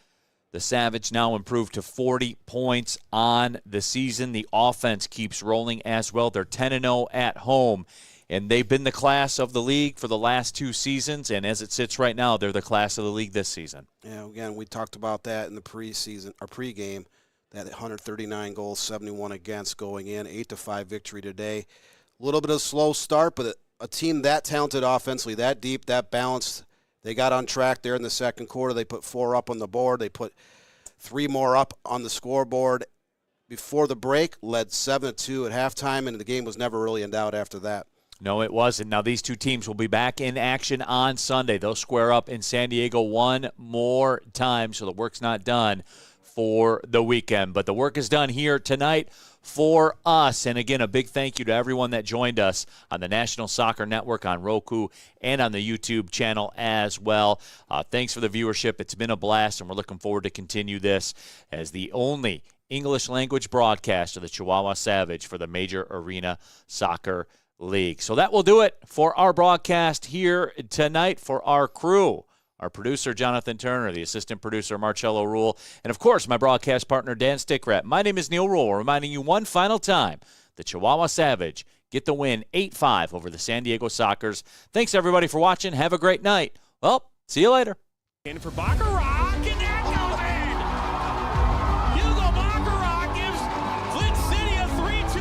the Savage now improved to 40 points on the season. The offense keeps rolling as well. They're 10-0 at home. And they've been the class of the league for the last 2 seasons, and as it sits right now, they're the class of the league this season. Yeah, again, we talked about that in the pregame, that 139 goals, 71 against going in, 8-5 victory today. A little bit of a slow start, but a team that talented offensively, that deep, that balanced, they got on track there in the second quarter. They put 4 up on the board. They put 3 more up on the scoreboard before the break, led 7-2 at halftime, and the game was never really in doubt after that. No, it wasn't. Now, these two teams will be back in action on Sunday. They'll square up in San Diego one more time, so the work's not done for the weekend. But the work is done here tonight for us. And, again, a big thank you to everyone that joined us on the National Soccer Network, on Roku, and on the YouTube channel as well. Thanks for the viewership. It's been a blast, and we're looking forward to continue this as the only English-language broadcast of the Chihuahua Savage for the Major Arena Soccer League. So that will do it for our broadcast here tonight. For our crew, our producer Jonathan Turner, the assistant producer Marcello Rule, and of course my broadcast partner Dan Stickrat. My name is Neil Rule, reminding you one final time, the Chihuahua Savage get the win 8-5 over the San Diego Sockers. Thanks everybody for watching. Have a great night. Well, see you later. In for Baccarat, and that goes in! Hugo Baccarat gives Flint City a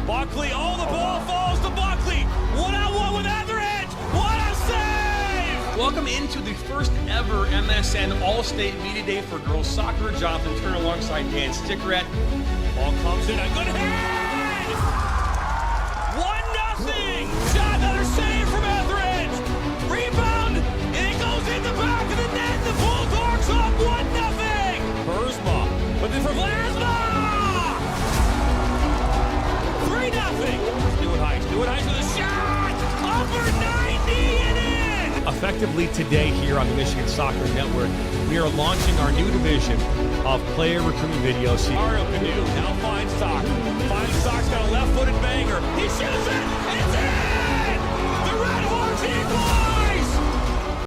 3-2. Buckley, all the ball falls to Buckley. 1-on-1 with Etheridge. What a save! Welcome into the first ever MSN All-State Media Day for girls soccer. Jonathan Turner alongside Dan Stickrat. Ball comes in, a good head! 1-0! Shot, another save from Etheridge! Rebound, and it goes in the back of the net. The Bulldogs up 1-0! Burzma, but then for Vlasma! 3-0! Stewart Heights with a shot! Upper 90 and in! Effectively today here on the Michigan Soccer Network, we are launching our new division of player recruitment videos. Mario Canoe now finds